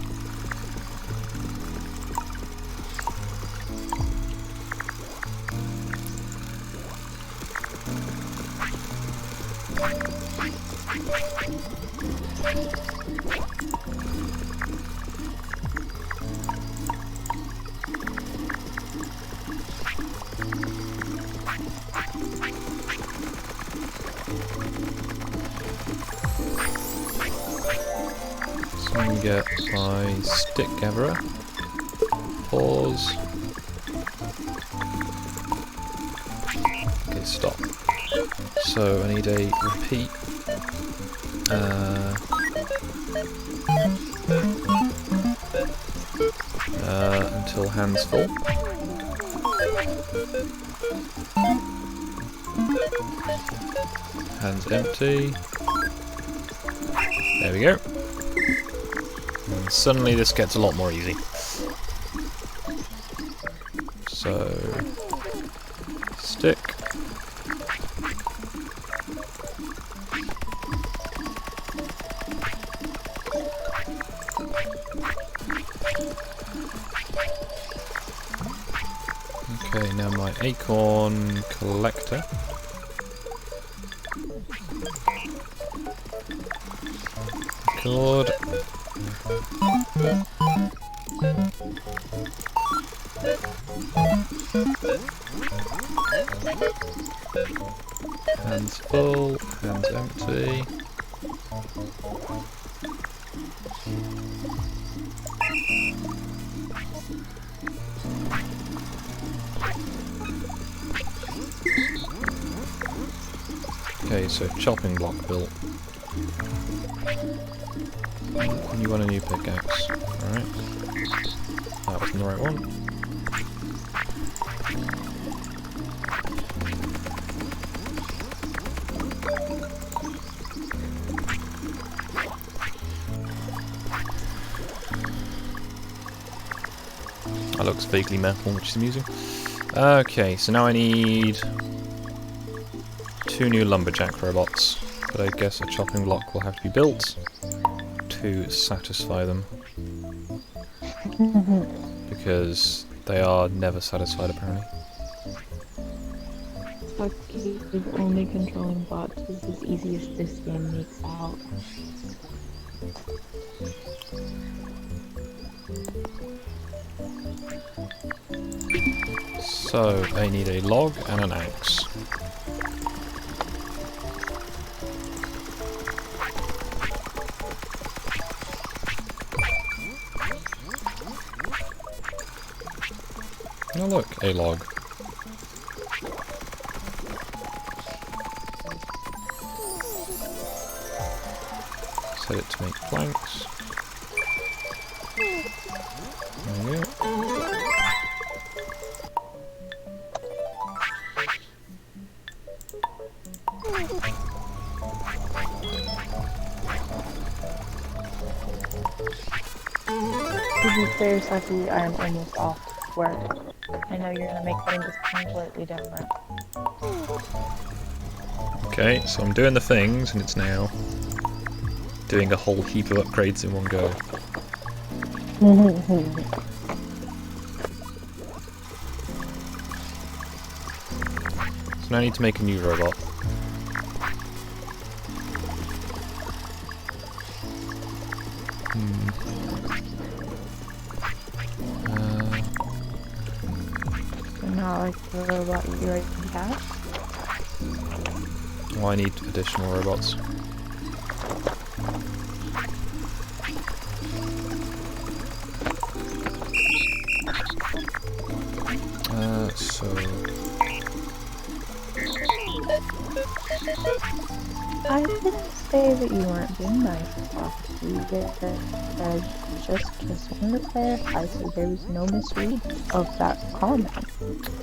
A: I'm gonna get my stick gatherer. Pause. Okay, stop. So I need a repeat. Until hands full. Hands empty. There we go. And suddenly this gets a lot more easy. So, stick. Okay, now my acorn collector. Record. Hands full, hands empty. Okay, so chopping block built. You want a new pickaxe. Alright. That wasn't the right one. That looks vaguely metal, which is amusing. Okay, so now I need 2 new lumberjack robots, but I guess a chopping block will have to be built to satisfy them. Because they are never satisfied apparently.
B: Okay, with only controlling bots is as easy as this game makes out.
A: So, I need a log and an axe. Oh look, a log. Set it to make planks. There we go.
B: To be fair, Saki, I am almost off work. I know you're gonna make things completely different.
A: Okay, so I'm doing the things, and it's now doing a whole heap of upgrades in one go. So now I need to make a new robot.
B: Not like the robot you already have.
A: Oh, I need additional robots. So...
B: I didn't say that you weren't being nice to Foxy. I just wanted to clarify so there was no misread of that comment.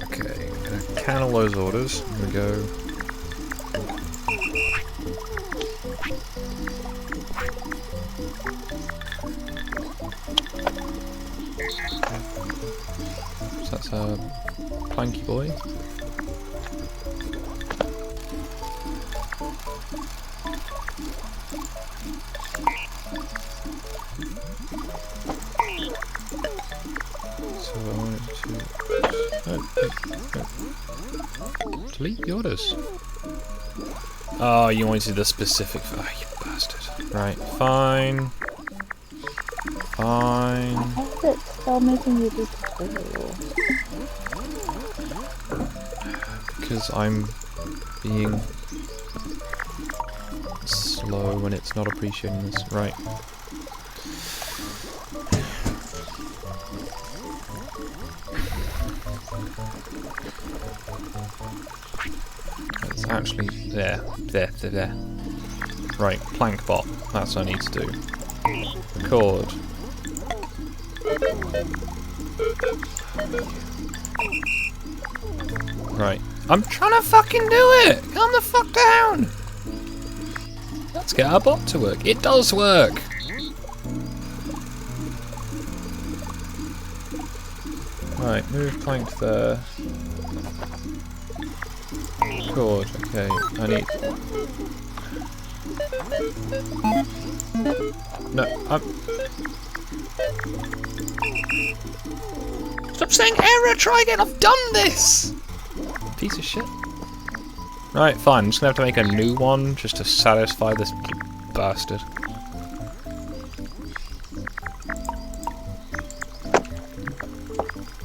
A: Okay, I'm gonna cancel those orders. Here we go. So that's a planky boy. So I want it to... delete the orders. Oh, you wanted the specific... Ah, you bastard. Right, fine. Fine.
B: Why is it still making you do tutorial?
A: Because I'm being slow when it's not appreciating this. Right. It's actually there. Right, plank bot. That's what I need to do. Record. Right. I'm trying to fucking do it! Calm the fuck down! Let's get our bot to work. It does work! Right, move plank there. Record, okay. I need... No, I'm... Stop saying error! Try again! I've done this! Piece of shit. Right, fine. I'm just gonna have to make a new one just to satisfy this bastard.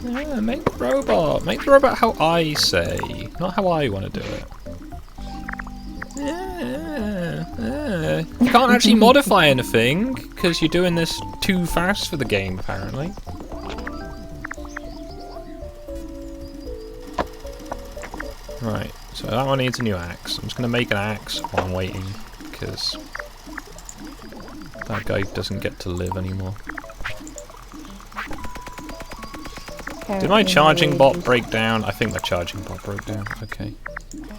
A: Yeah, make the robot. Make the robot how I say, not how I want to do it. You can't actually modify anything because you're doing this too fast for the game, apparently. Right, so that one needs a new axe. I'm just going to make an axe while I'm waiting, because that guy doesn't get to live anymore. Did my charging bot break down? I think my charging bot broke down. Okay.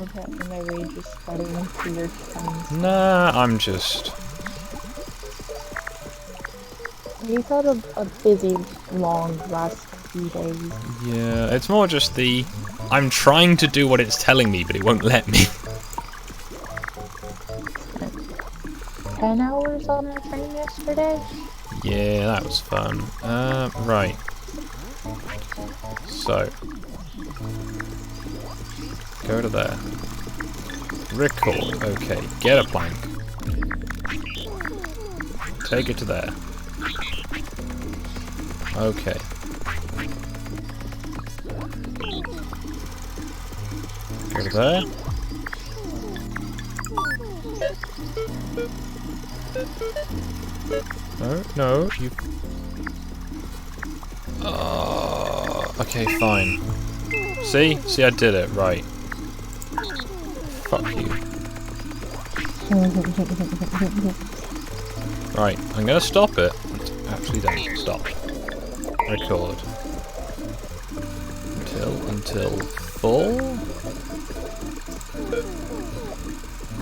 B: Apparently my rage is spreading into your tongues.
A: Nah, I'm just...
B: You've had a busy, long last few days.
A: Yeah, it's more just the... I'm trying to do what it's telling me, but it won't let me.
B: 10 hours on our train yesterday?
A: Yeah, that was fun. Right. So. Go to there. Record. Okay, get a plank. Take it to there. Okay. Go to there. No, you... okay, fine. See? See, I did it, right. Fuck you. Right, I'm gonna stop it. Actually, don't. Stop. Record. Until full.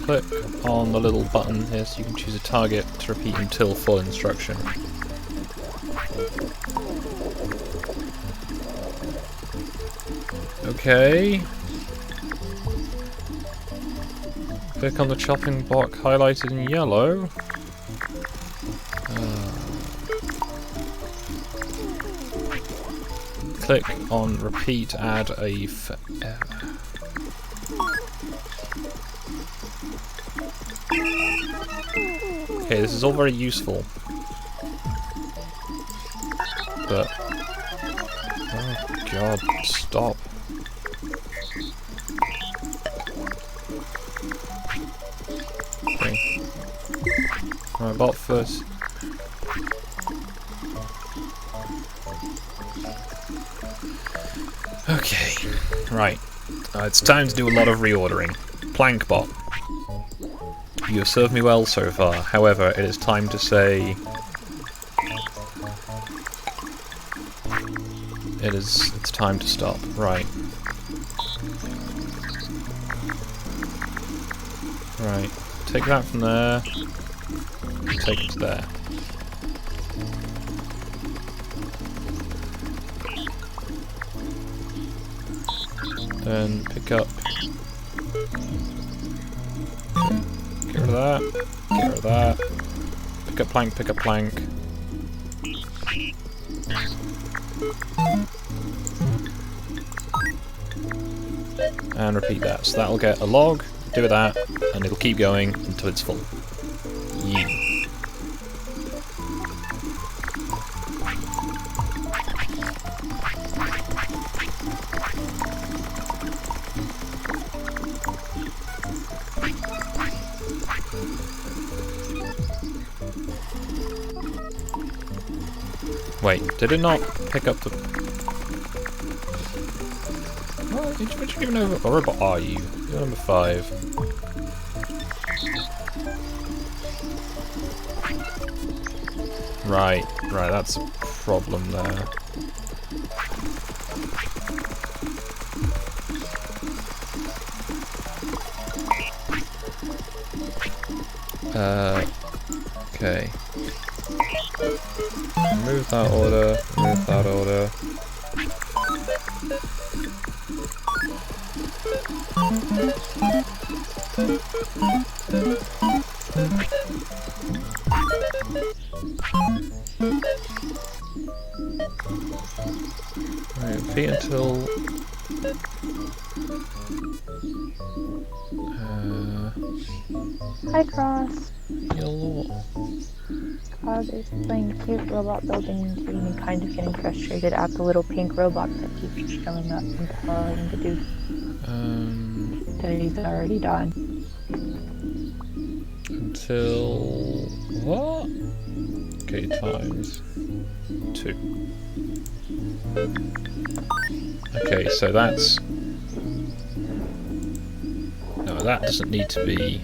A: Click on the little button here so you can choose a target to repeat until full instruction. Okay. Click on the chopping block highlighted in yellow. Click on repeat, add a Okay, this is all very useful. But... oh god, stop. Okay. Right, bot first. Okay, right. It's time to do a lot of reordering. Plank bot. You have served me well so far. However, it is time to say... it's time to stop. Right. Right. Take that from there. Take it to there. Then pick up. Get rid of that. Get rid of that. Pick up plank, pick up plank. And repeat that. So that'll get a log, do that, and it'll keep going until it's full. Yeah. Wait, did it not pick up the... What? Which even know what robot are you? You're number 5. Right, that's a problem there. Okay. Remove that order, remove that order. Right, feet until...
B: Hi, Cross.
A: Yellow.
B: Cog is playing cute robot building game and kind of getting frustrated at the little pink robot that keeps showing up and telling the dude that he's already done.
A: Until... what? Okay, times 2. Okay, so that's... no, that doesn't need to be...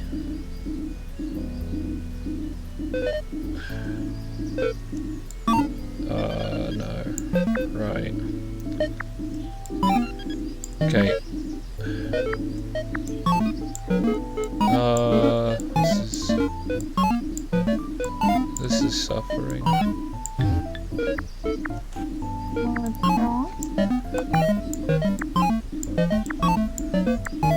A: no. Right. Okay. This is suffering.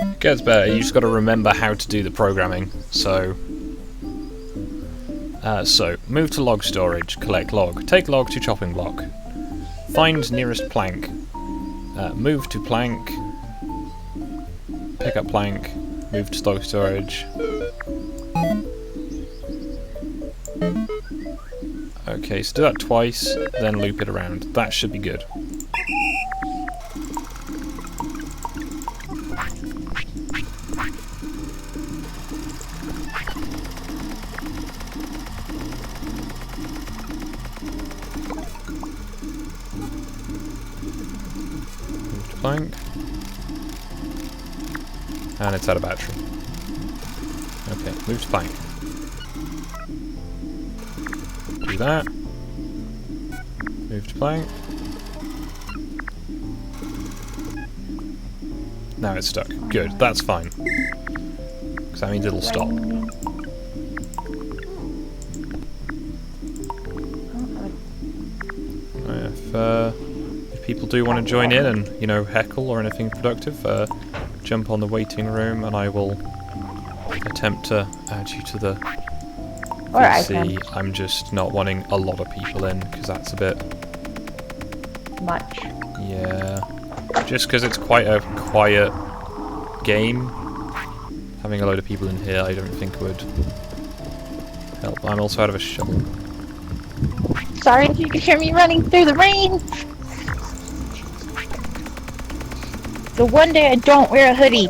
A: It gets better, you just got to remember how to do the programming. So move to log storage, collect log, take log to chopping block, find nearest plank, move to plank, pick up plank, move to log storage. Okay, so do that twice, then loop it around. That should be good. Move to plank. And it's out of battery. Okay, move to plank. Do that. Move to plank. Now it's stuck. Good, that's fine. Because that means it'll stop. If people do want to join in and, you know, heckle or anything productive, jump on the waiting room and I will attempt to add you to the
B: Or I
A: VC.
B: can.
A: I'm just not wanting a lot of people in because that's a bit
B: Much.
A: yeah. Just because it's quite a quiet game, having a load of people in here I don't think would help. I'm also out of a shovel.
B: Sorry if you could hear me running through the rain. The one day I don't wear a hoodie.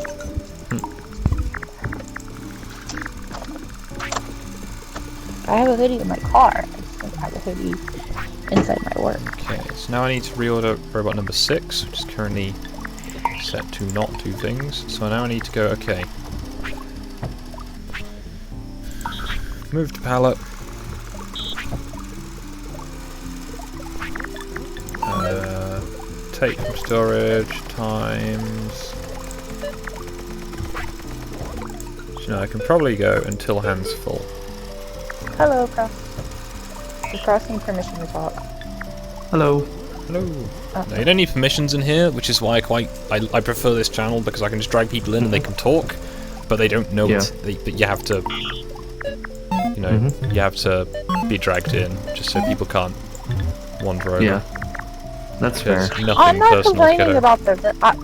B: I have a hoodie in my car. I just don't have a hoodie inside my work.
A: Okay, so now I need to reorder robot number 6, which is currently set to not do things. So now I need to go, okay. Move to pallet. Take from storage times... So now I can probably go until hands full.
B: Hello, Cross. Does Cross need permission to talk?
C: Hello.
A: Hello.
B: Oh.
A: No, you don't need permissions in here, which is why I prefer this channel because I can just drag people in and they can talk, but they don't know it. But you have to, you know, you have to be dragged in just so people can't wander over.
C: Yeah, that's fair.
A: Nothing
B: I'm not
A: personal,
B: complaining
A: kiddo.
B: about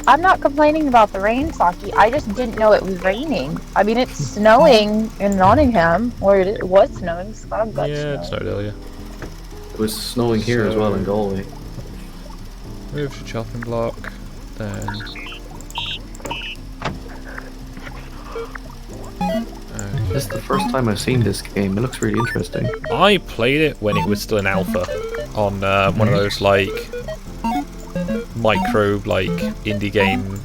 B: I'm not complaining about the rain, Saki. I just didn't know it was raining. I mean, it's snowing in Nottingham, or it was snowing. Scott got
A: Yeah, it snowed earlier.
C: It was snowing here as well in Galway.
A: Move to chopping block, then...
C: This is the first time I've seen this game. It looks really interesting.
A: I played it when it was still in alpha. on one of those like micro like indie game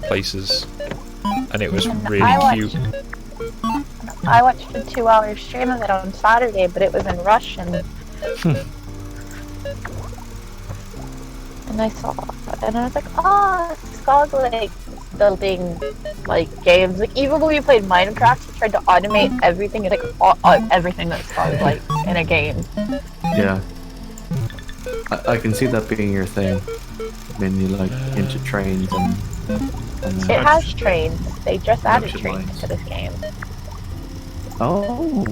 A: places, and it was really cute.
B: I watched a 2-hour stream of it on Saturday, but it was in Russian. And I saw it, and I was like, Skog like building like games. Like even when we played Minecraft, he tried to automate everything, like everything that Skog like in a game.
C: Yeah. I can see that being your thing. Mainly like into trains and
B: it has trains. They just added
C: Electric
B: trains
C: lines.
B: to this game.
C: Oh.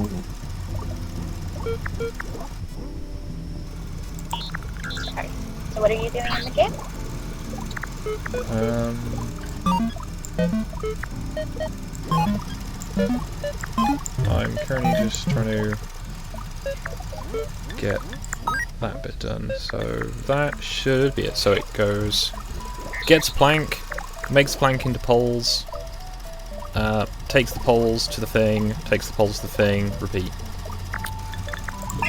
B: Alright, so what are you doing in the game?
A: I'm currently just trying to get that bit done, so that should be it. So it goes, gets a plank, makes the plank into poles, takes the poles to the thing, takes the poles to the thing, repeat.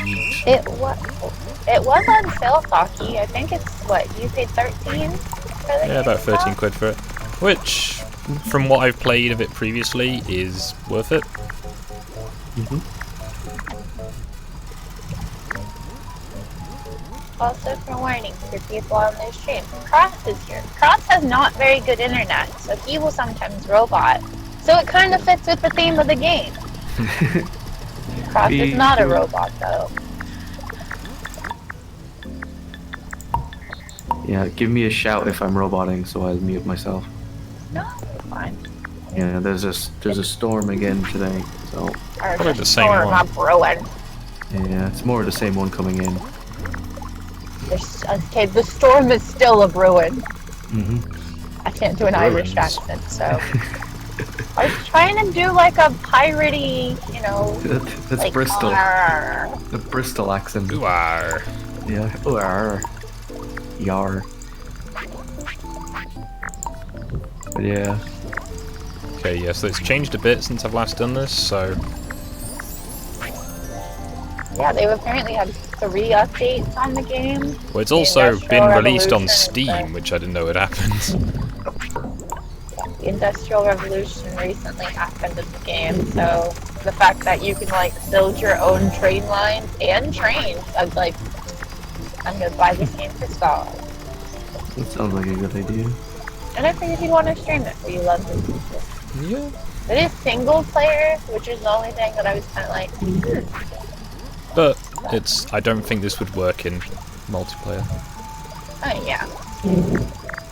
A: Yeet.
B: It was on sale, Saki. I think it's what, you paid 13 for the
A: Yeah, about 13
B: game?
A: quid for it, which, from what I've played of it previously, is worth it.
B: Also, for warning for people on this stream, Cross is here. Cross has not very good internet, so he will sometimes robot. So it kind of fits with the theme of the game. Cross is not a robot, though.
C: Yeah, give me a shout if I'm roboting, so I'll mute myself.
B: No, it's fine.
C: Yeah, there's a storm again today, so
B: Or
A: Probably
B: just
A: the same
B: storm,
A: one.
B: not brewing.
C: yeah, it's more of the same one coming in.
B: Okay, the storm is still a brewing.
C: Mm-hmm.
B: I can't do an
A: Bruins.
B: Irish accent, so. I was trying to do like a piratey, you know.
C: That's
B: like,
C: Bristol.
B: "Arr."
C: The Bristol accent.
A: Ooh, arr.
C: Yeah. Ooh, arr. Yar. But yeah.
A: Okay, yeah, so it's changed a bit since I've last done this, so
B: Yeah, they've apparently had 3 updates on the game.
A: well, it's
B: The
A: also
B: Industrial
A: been released on
B: Revolution
A: Steam,
B: and
A: which I didn't know had happened.
B: the Industrial Revolution recently happened in the game, so the fact that you can like build your own train lines and trains, I was like, I'm gonna buy this game for Scott.
C: That sounds like a good idea.
B: And I figured you'd want to stream it, so you love this.
A: Yeah.
B: It is single player, which is the only thing that I was kind of like,
A: But it's, I don't think this would work in multiplayer.
B: oh yeah.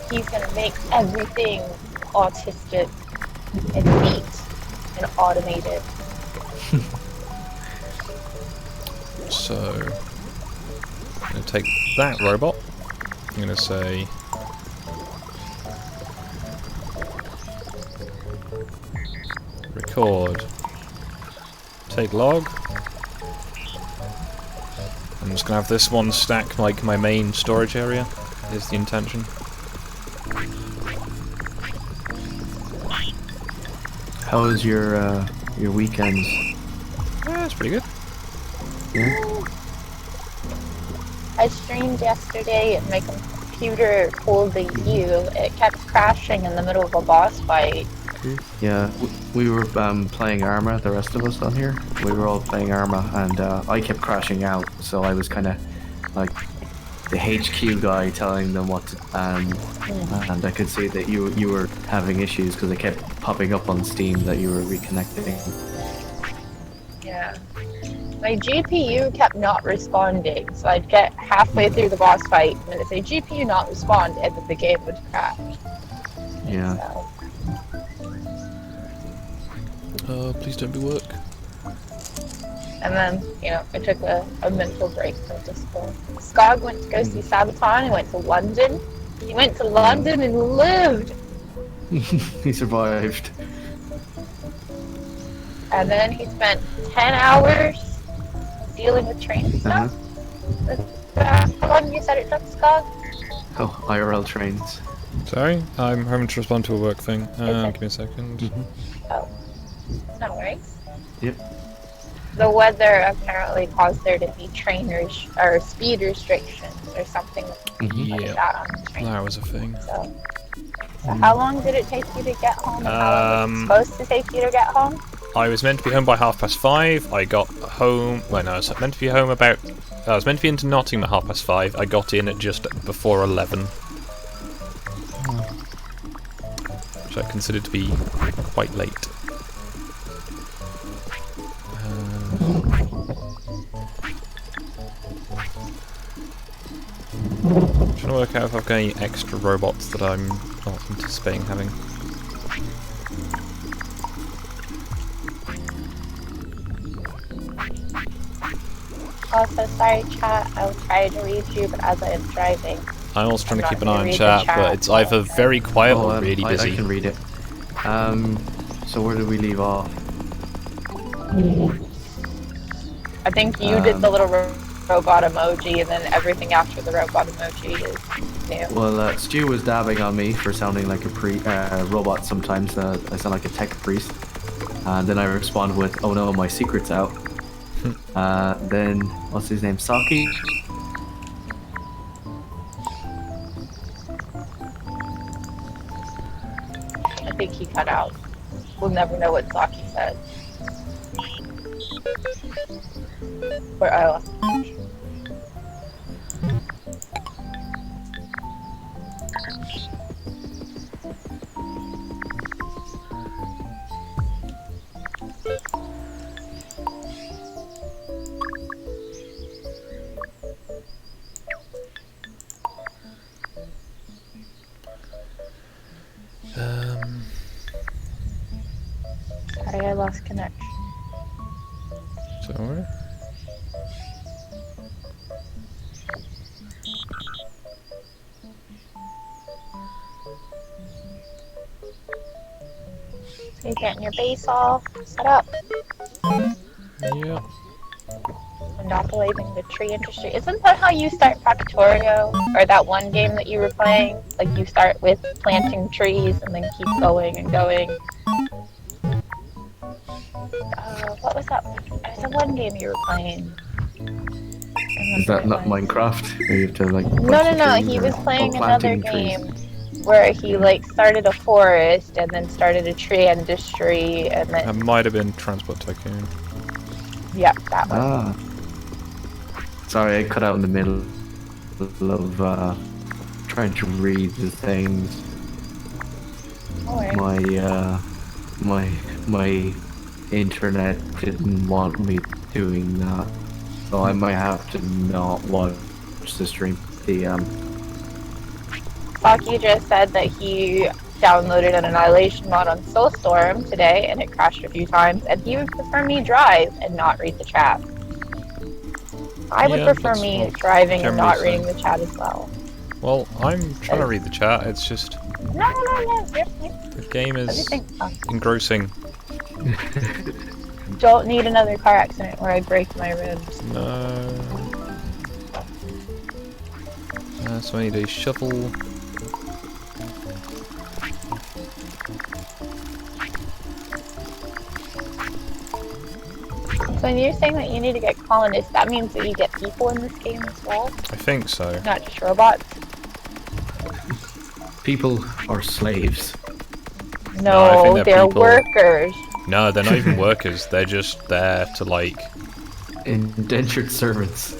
B: He's gonna make everything autistic and neat and automated.
A: So, I'm going to take that robot. I'm going to say record, take log. I'm just going to have this one stack like my main storage area, is the intention.
C: How was your weekends?
A: Yeah, it's pretty good.
C: Yeah.
B: I streamed yesterday and my computer pulled the U. It kept crashing in the middle of a boss fight.
C: Yeah, we were playing Arma, the rest of us on here. We were all playing Arma, and I kept crashing out, so I was kind of like the HQ guy telling them what to, and I could see that you were having issues because it kept popping up on Steam that you were reconnecting.
B: Yeah. My GPU kept not responding, so I'd get halfway through the boss fight and it'd say GPU not respond, and then the game would crash.
C: Yeah.
B: So,
A: Please don't be work.
B: and then, you know, I took a mental break from Discord. Skog went to go see Sabaton, he went to London. He went to London and lived!
C: He survived.
B: And then he spent 10 hours dealing with train stuff. How long you said it took, Skog?
C: Oh, IRL trains.
A: Sorry, I'm having to respond to a work thing.
B: Okay.
A: Give me a second.
B: Oh, no worries.
C: Yep.
B: the weather apparently caused there to be or speed restrictions or something like
A: Yeah,
B: that on the train.
A: that was a thing.
B: So how long did it take you to get home, and how long was it supposed to take you to get home?
A: I was meant to be home by 5:30. I got home. Well, no, I was meant to be home about. I was meant to be into Nottingham at 5:30. I got in at just before 11, which I considered to be quite late. I'm trying to work out if I've got any extra robots that I'm not anticipating having.
B: Also, sorry, chat. I was trying to read you, but as I am driving,
A: I'm also trying to keep an
B: not
A: eye on
B: gonna
A: chat,
B: read the
A: but it's either very quiet or really busy.
C: I can read it. So where did we leave off?
B: I think you did the little robot emoji, and then everything after the robot emoji is new.
C: Well, Stu was dabbing on me for sounding like a robot sometimes. I sound like a tech priest. And then I respond with, "Oh no, my secret's out." Then, what's his name? Saki?
B: I think he cut out. We'll never know what Saki said. Or I lost. Sorry, I lost connection.
A: So,
B: So you're getting your base all set up.
A: yeah.
B: Monopolizing the tree industry. Isn't that how you start Factorio? Or that one game that you were playing? Like you start with planting trees and then keep going and going. What was that? There's a one game you were playing.
C: Is that not Minecraft? Where you have to like
B: No. He was playing another game where he like started a forest and then started a tree industry and then.
A: That might have been Transport Tycoon.
B: Yep, that one.
C: Ah. Sorry, I cut out in the middle of trying to read the things. My internet didn't want me doing that, so I might have to not watch the stream.
B: Saki just said that he downloaded an Annihilation mod on Soulstorm today and it crashed a few times, and he would prefer me drive and not read the chat. I would prefer me driving and not reading the chat as well.
A: Well, I'm trying to read the chat, it's just...
B: No.
A: The game is engrossing.
B: Don't need another car accident where I break my ribs.
A: No. So I need a shovel.
B: So when you're saying that you need to get colonists, that means that you get people in this game as well?
A: I think so.
B: Not just robots?
C: People are slaves.
B: No, they're workers.
A: No, they're not even workers. They're just there to, like...
C: Indentured servants.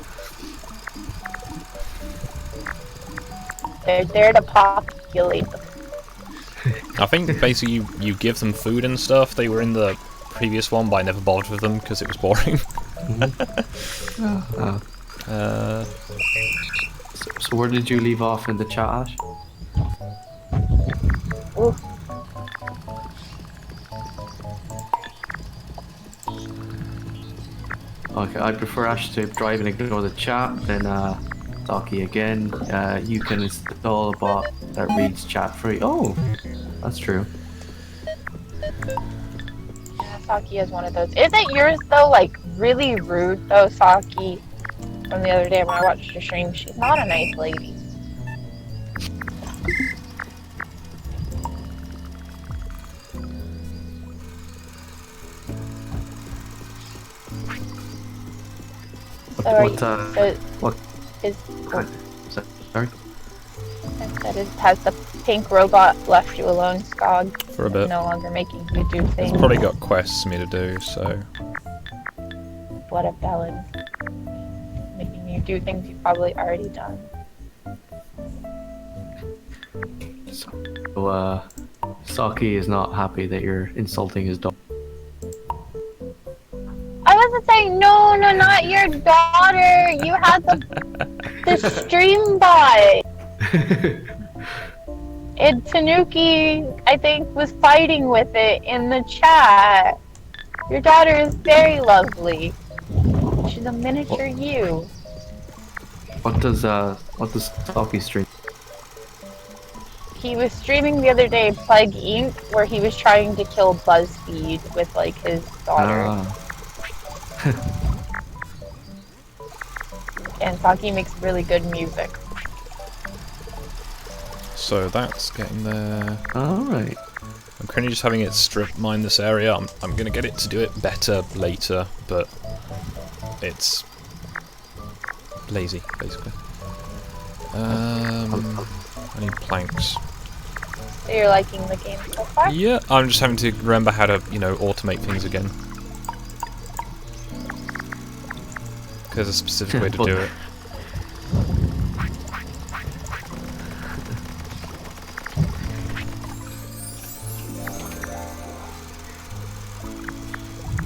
B: They're there to populate them.
A: I think basically you give them food and stuff. They were in the previous one, but I never bothered with them because it was boring.
C: So where did you leave off in the chat, Ash?
B: Ooh.
C: Okay, I prefer Ash to drive and ignore the chat, then Saki again. You can install a bot that reads chat free. Oh, that's true.
B: Yeah, Saki is one of those. Isn't yours though like really rude though, Saki? From the other day when I watched her stream, she's not a nice lady. So are you,
C: What,
B: so
C: what
B: is,
C: kind? Sorry?
B: that is, has the pink robot left you alone, Skog?
A: For a bit.
B: No longer making you do
A: It's
B: things.
A: probably got quests for me to do, so...
B: What if that was making you do things you've probably already done?
C: So, Saki is not happy that you're insulting his dog.
B: I wasn't saying no, not your daughter. You had the stream bot. And Tanuki, I think, was fighting with it in the chat. Your daughter is very lovely. She's a miniature you.
C: What does Saki stream?
B: He was streaming the other day Plague Inc., where he was trying to kill BuzzFeed with like his daughter. And Saki makes really good music.
A: So that's getting there.
C: Alright.
A: I'm currently just having it strip mine this area. I'm gonna get it to do it better later, but it's lazy, basically. I need planks.
B: So you're liking the game so far?
A: Yeah, I'm just having to remember how to, you know, automate things again. There's a specific way to do it.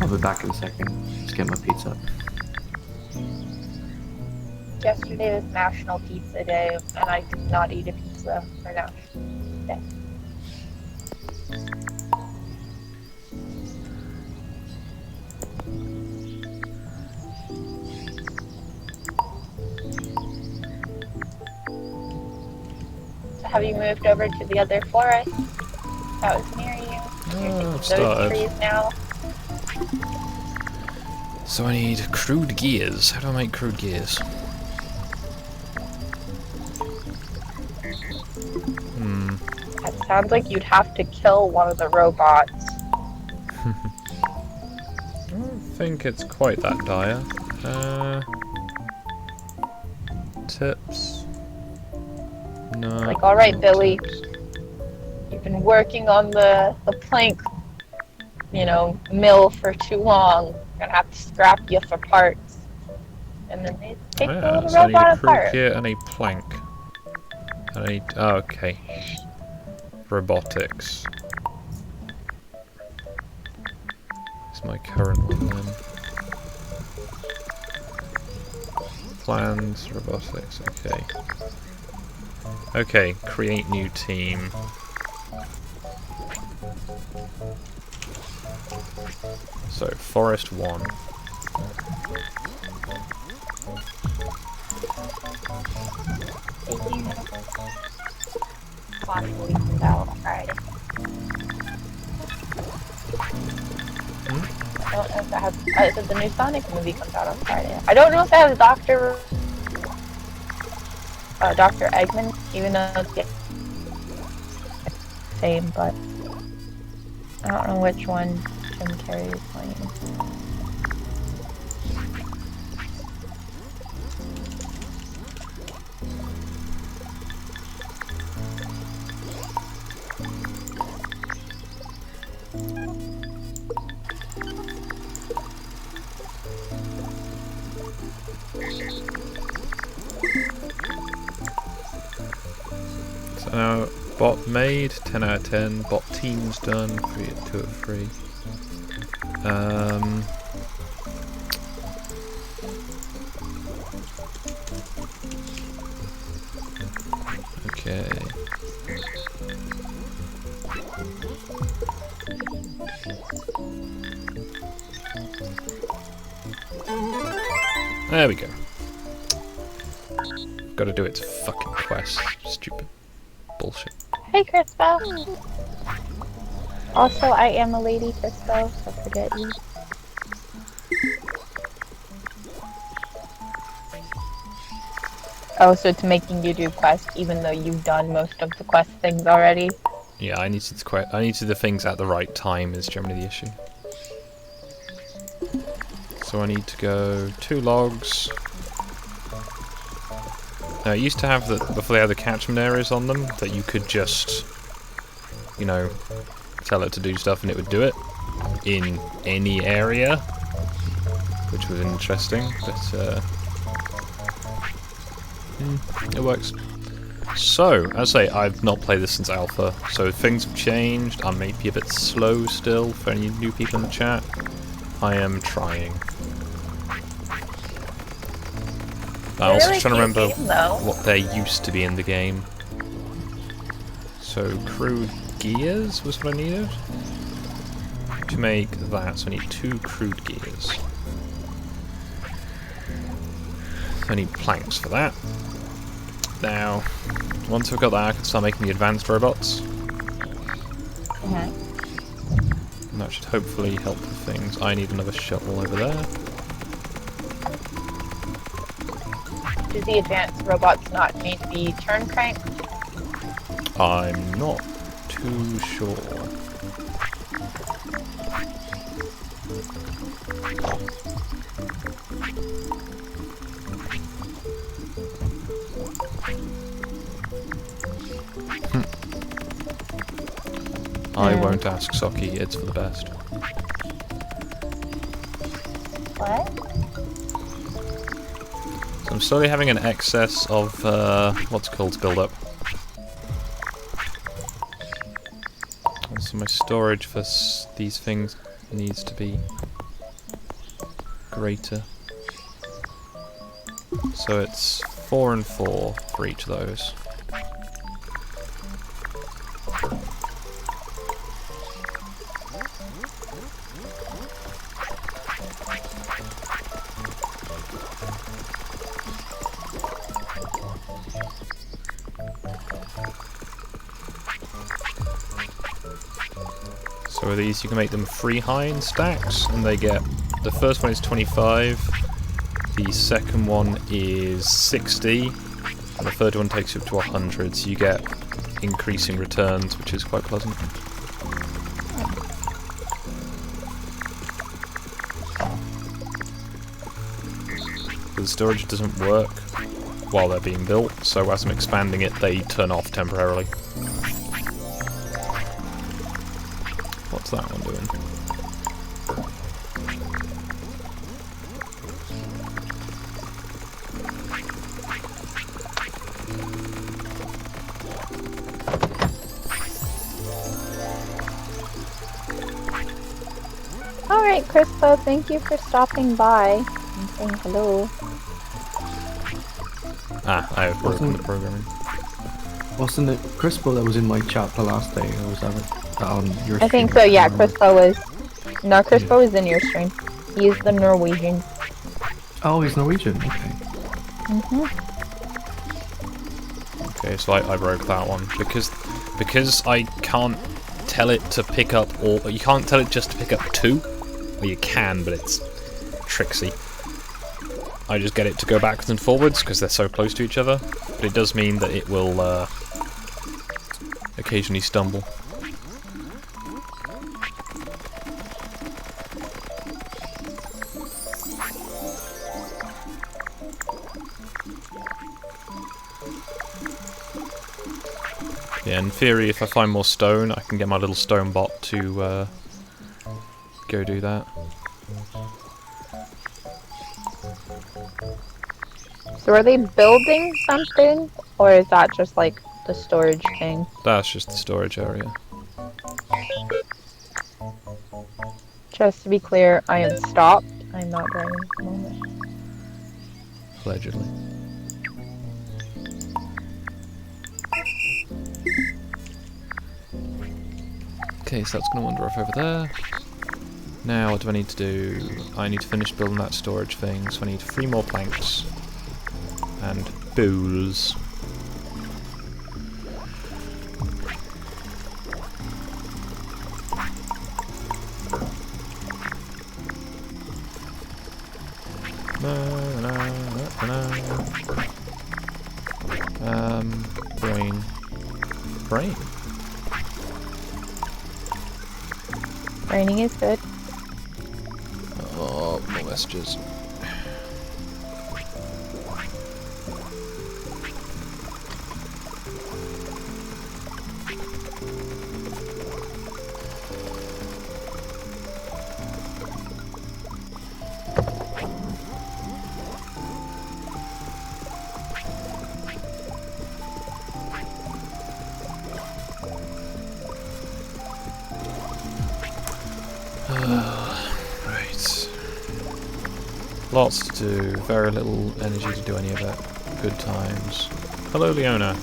C: I'll be back in a second. Just get my pizza.
B: Yesterday was National Pizza Day, and I did not eat a pizza for National Day. So have you moved over to the other forest that was near you? You're taking those
A: started.
B: trees now.
A: So I need crude gears. How do I make crude gears?
B: That sounds like you'd have to kill one of the robots.
A: I don't think it's quite that dire. Tips. No.
B: Like, alright, Billy,
A: tips.
B: you've been working on the plank, you know, mill for too long. We're gonna have to scrap you for parts. And then they take the
A: Yeah,
B: little
A: so I need
B: robot
A: a crude
B: apart.
A: gear and a plank. And I need, oh, okay. Robotics. It's my current one then. Plans, robotics, okay. Okay, create new team. So, Forest 1.
B: Thank you. Possibly comes out on Friday. I don't know if that has. I said the new Sonic movie comes out on Friday. I don't know if that has Dr. Eggman, even though it's the same, but I don't know which one Jim Carrey is playing.
A: So now, bot made, 10 out of 10. Bot team's done, 3 out of 2 out of 3. Okay. There we go. Gotta do its fucking quest. Stupid bullshit.
B: Hey, Crispo! Also, I am a lady, Crispo, so forget you. Oh, so it's making you do quests even though you've done most of the quest things already?
A: Yeah, I need to do the things at the right time is generally the issue. So I need to go 2 logs, Now, it used to have that before they had the catchment areas on them, that you could just, you know, tell it to do stuff and it would do it in any area, which was interesting, but it works. So, as I say, I've not played this since alpha, so things have changed. I may be a bit slow still for any new people in the chat. I am trying. I'm also trying to remember what there used to be in the game. So, crude gears was what I needed to make that, so I need 2 crude gears. I need planks for that. Now, once I've got that, I can start making the advanced robots.
B: Okay.
A: And that should hopefully help with things. I need another shuttle over there.
B: Do the advanced robots not need to be turn cranked?
A: I'm not too sure. I won't ask Socky, it's for the best.
B: What?
A: So I'm slowly having an excess of, what's it called to build up. So my storage for these things needs to be greater. So it's 4 and 4 for each of those. So with these you can make them 3 high in stacks, and they get, the first one is 25, the second one is 60, and the third one takes you up to 100, so you get increasing returns, which is quite pleasant. The storage doesn't work while they're being built, so as I'm expanding it they turn off temporarily. What's that one doing?
B: Alright, Crispo, thank you for stopping by and saying hello.
A: Ah, I have broken the programming.
C: Wasn't it Crispo that was in my chat the last day, or was that on your stream?
B: I think so, yeah, Crispo was. No, Crispo was in your stream. He's the Norwegian.
C: Oh, he's Norwegian, okay.
A: Okay, so I broke that one because I can't tell it to pick up all. You can't tell it just to pick up 2. Well, you can, but it's tricksy. I just get it to go backwards and forwards because they're so close to each other, but it does mean that it will occasionally stumble. Yeah, in theory, if I find more stone, I can get my little stone bot to go do that.
B: So are they building something, or is that just like the storage thing?
A: That's just the storage area.
B: Just to be clear, I am stopped. I'm not driving at the moment.
A: Allegedly. Okay, so that's going to wander off over there. Now, what do I need to do? I need to finish building that storage thing, so I need 3 more planks. And bowls. Brain. Brain.
B: Raining is good.
A: Oh, more messages. Lots to do, very little energy to do any of it. Good times. Hello, Leona.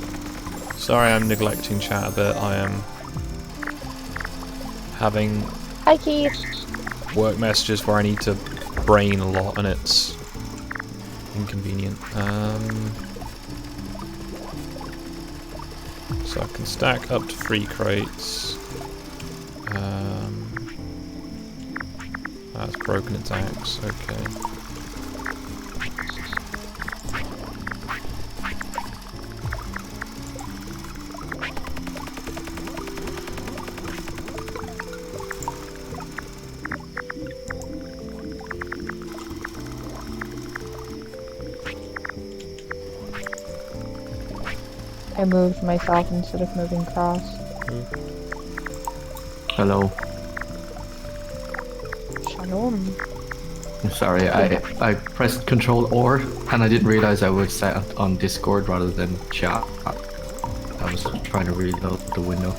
A: Sorry I'm neglecting chat a bit. I am having
B: Hi, Keith.
A: work messages where I need to brain a lot and it's inconvenient. So I can stack up to 3 crates. That's broken its axe, okay.
B: I moved myself instead of moving across.
C: Hello.
B: Shalom.
C: I'm sorry, I pressed Control or and I didn't realize I was set on Discord rather than chat. I was trying to reload the window.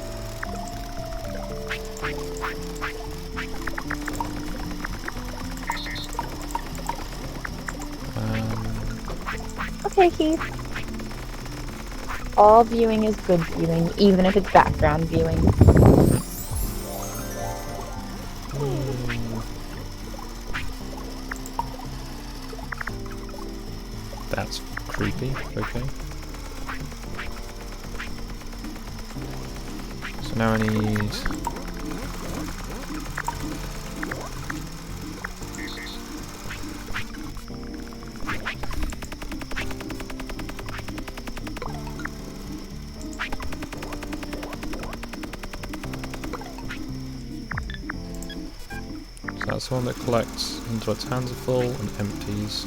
B: Okay, Keith. All viewing is good viewing, even if it's background viewing.
A: That's creepy, okay. So now I need... So that's the one that collects until its hands are full and empties.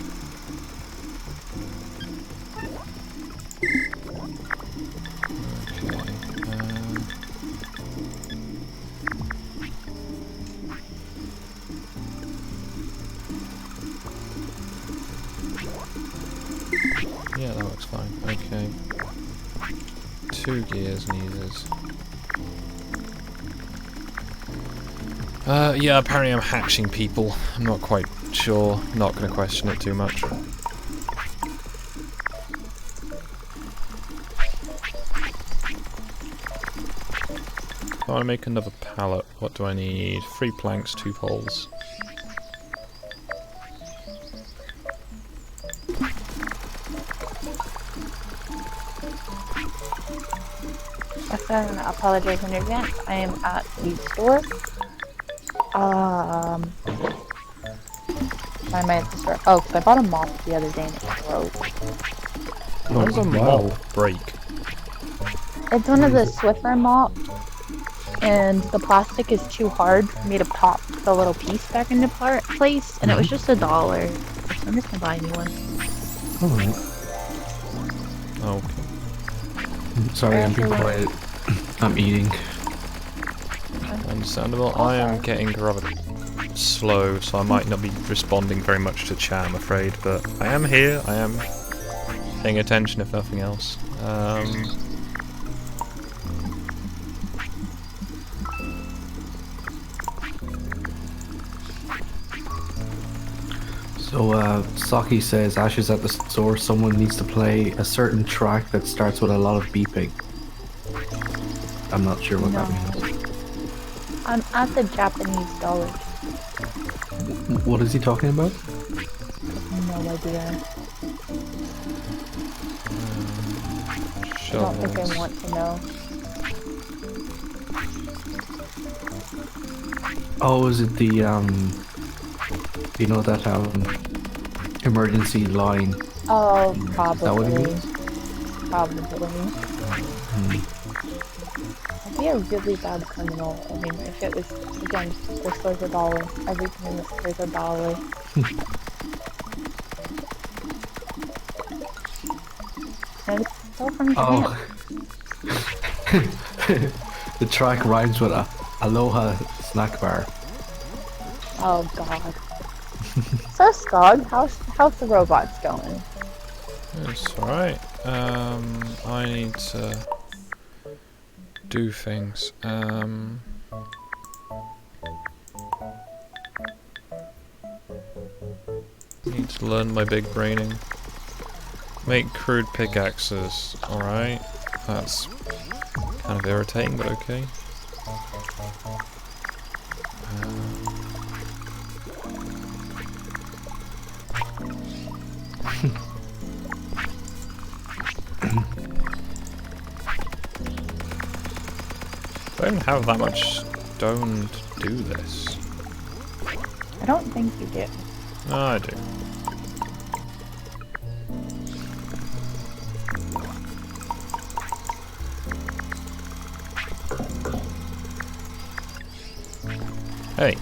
A: Yeah, that looks fine. Okay. 2 gears needed. Yeah, apparently I'm hatching people. I'm not quite sure. Not going to question it too much. I want to make another pallet. What do I need? 3 planks, 2 poles.
B: Yes, I apologize in advance. I am at the store. I might have to start. Oh, because I bought a mop the other day and it broke.
A: What does a mop break?
B: It's one of the Swiffer mop, and the plastic is too hard for me to pop the little piece back into place, and it was just $1. So I'm just gonna buy a new one.
C: Alright.
A: Okay.
C: Sorry, I'm being quiet. I'm eating.
A: Understandable. I am getting rather slow, so I might not be responding very much to chat, I'm afraid, but I am here. I am paying attention, if nothing else.
C: So, Saki says, Ash is at the store. Someone needs to play a certain track that starts with a lot of beeping. I'm not sure what that means.
B: I'm at the Japanese dollar.
C: What is he talking about?
B: No idea. I don't think I want to know.
C: Oh, is it the, you know that, emergency line?
B: Oh,
C: Is that what it
B: probably.
C: is?
B: Probably. I'd be a really bad criminal. I mean, if it was, again, the store's $1. Everything in the store's $1. And it's still from Japan.
C: Oh. The track rhymes with Aloha snack bar.
B: Oh god. So Skog, how's the robots going?
A: It's alright. I need to do things. Need to learn my big braining. Make crude pickaxes. Alright. That's kind of irritating, but okay. I don't have that much stone to do this.
B: I don't think you do.
A: No, I do. Hey.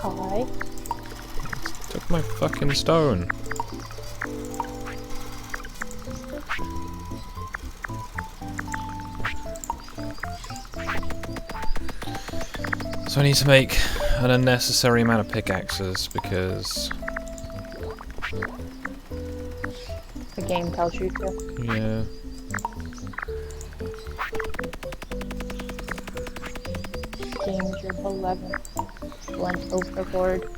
B: Hi.
A: Took my fucking stone. So I need to make an unnecessary amount of pickaxes because...
B: The game tells you to.
A: yeah.
B: Game's your beloved. Went overboard.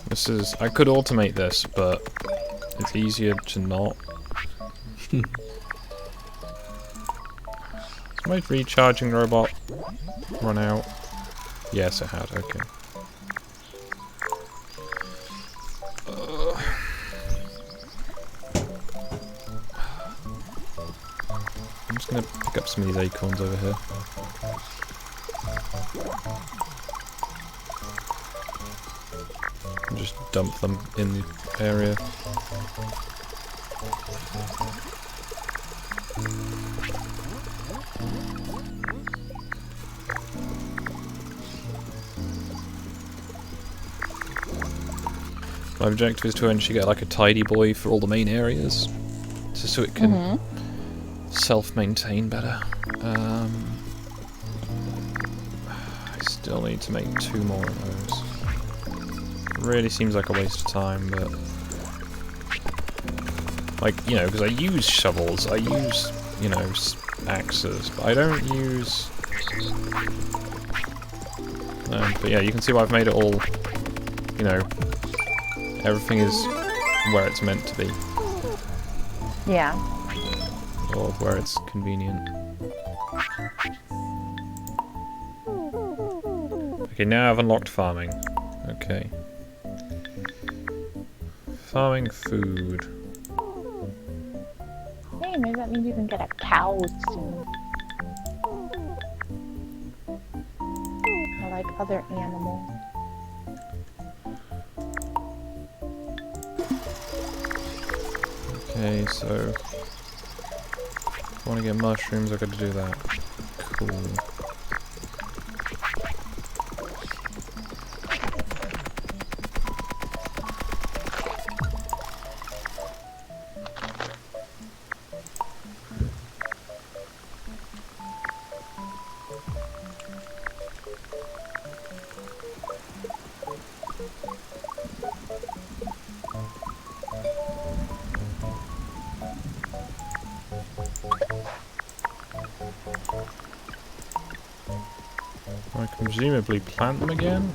A: This is... I could automate this, but it's easier to not. Is my recharging robot run out? Yes, it had, okay. I'm just gonna pick up some of these acorns over here. And just dump them in the area. My objective is to eventually get like a tidy boy for all the main areas, just so it can self-maintain better. I still need to make 2 more of those. Really seems like a waste of time, but like, you know, because I use shovels, I use, you know, axes, but I don't use. But yeah, you can see why I've made it all. You know, everything is where it's meant to be.
B: Yeah.
A: Or where it's convenient. Okay, now I've unlocked farming. Okay. Farming food.
B: Hey, maybe that means you can get a cow soon. Or like other animals.
A: Okay, so if I want to get mushrooms, I've got to do that. Cool. I can presumably plant them again?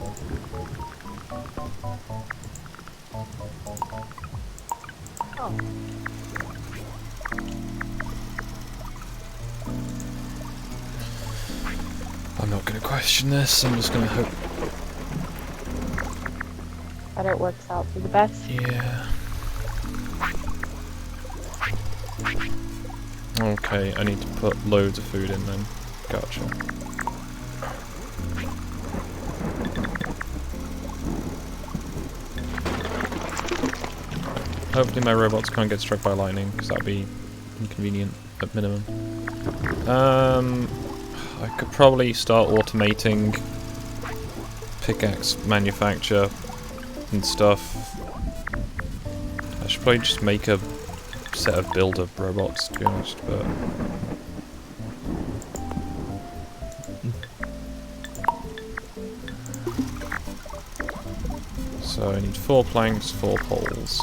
B: Oh.
A: I'm not going to question this, I'm just going to hope.
B: That it works out for the best.
A: Yeah. Okay, I need to put loads of food in then. Gotcha. Hopefully my robots can't get struck by lightning, because that'd be inconvenient at minimum. I could probably start automating pickaxe manufacture and stuff. I should probably just make a set of builder robots, to be honest, but... So I need 4 planks, 4 poles.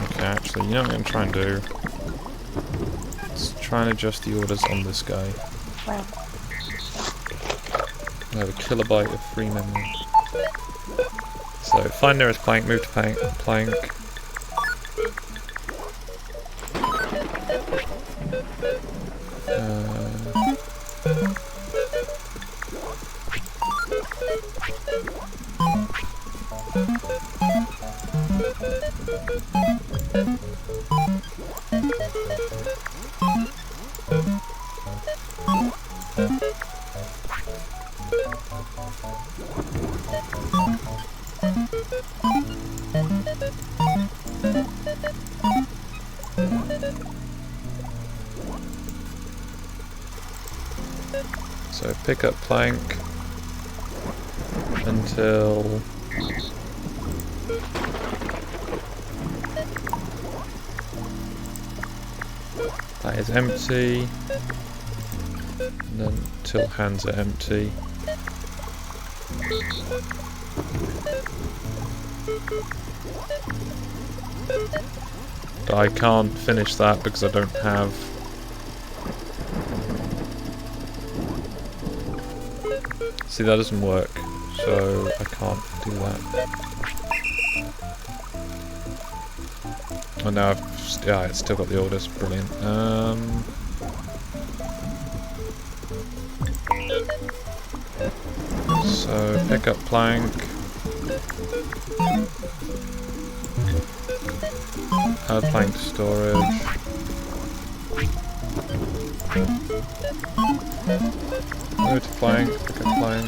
A: Okay, actually, you know what I'm going to try and do? Let's try and adjust the orders on this guy.
B: Wow.
A: I have a kilobyte of free memory. So find nearest plank, move to plank. So pick up plank until that is empty, and then till hands are empty. But I can't finish that because I don't have see, that doesn't work, so I can't do that. Oh, now yeah, it's still got the orders. Brilliant. So pick up plank. Add plank to storage. Go to plank, pick up plank.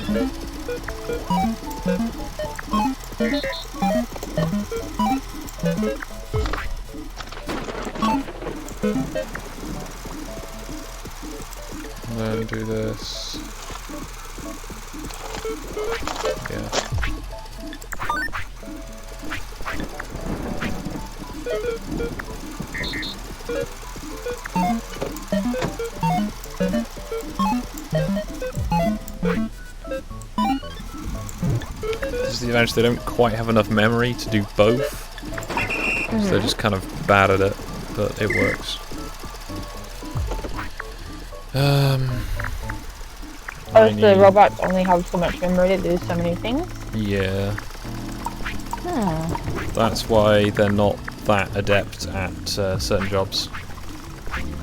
A: And then do this. Yeah. This is the advantage, they don't quite have enough memory to do both. So they're just kind of bad at it, but it works.
B: Oh, so the robots only have so much memory to do so many things?
A: Yeah.
B: Hmm.
A: That's why they're not that adept at certain jobs.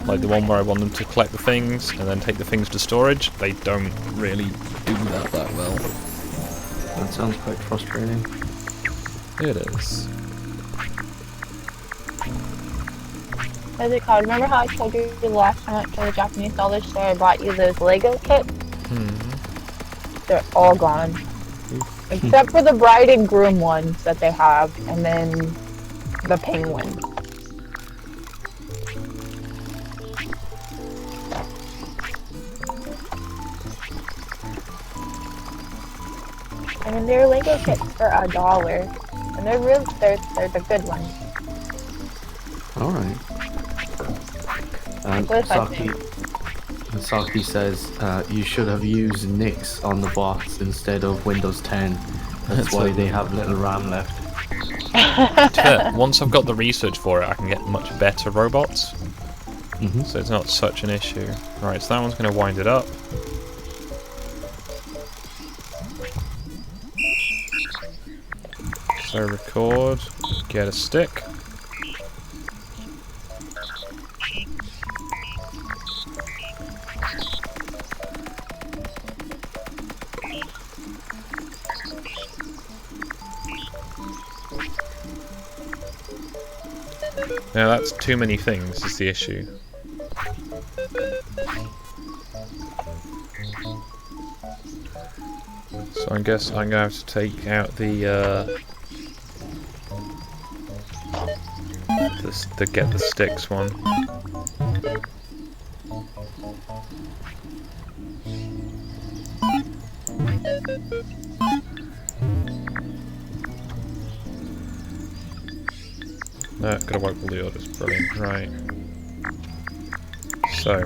A: Like the one where I want them to collect the things and then take the things to storage, they don't really do that well.
C: That sounds quite frustrating.
A: It is.
B: What's it called? Remember how I told you the last time I went to the Japanese dollar store I bought you those Lego kits? They're all gone. Except for the bride and groom ones that they have, and then the penguin. I mean, they're Lego kits for $1, and they're the good ones.
C: All right. And
B: What if I
C: Saki says you should have used Nix on the bots instead of Windows 10. That's why they have little RAM left.
A: Once I've got the research for it, I can get much better robots. So it's not such an issue. Right, so that one's going to wind it up. So record, get a stick. Now that's too many things is the issue. So I guess I'm going to have to take out the get the sticks one. No, gotta wipe all the orders. Brilliant. Right. So.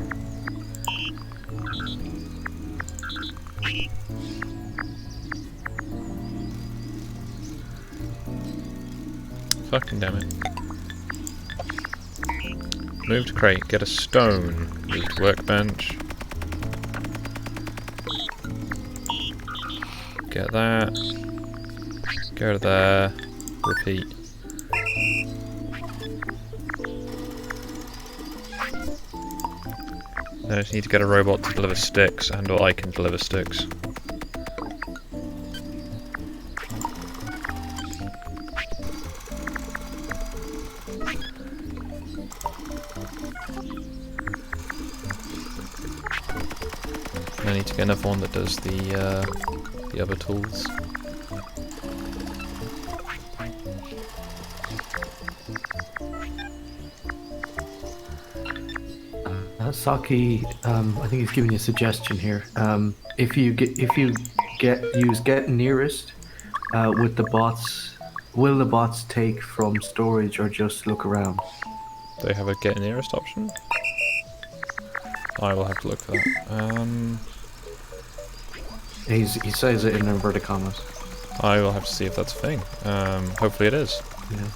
A: Fucking damn it. Move to crate, get a stone. Move to workbench. Get that. Go to there. Repeat. I just need to get a robot to deliver sticks, and or I can deliver sticks. And I need to get another one that does the other tools.
C: Saki, I think he's giving you a suggestion here. If you use get nearest with the bots, will the bots take from storage or just look around?
A: They have a get nearest option? I will have to look for that.
C: He says it in inverted commas.
A: I will have to see if that's a thing. Hopefully it is.
C: Yeah.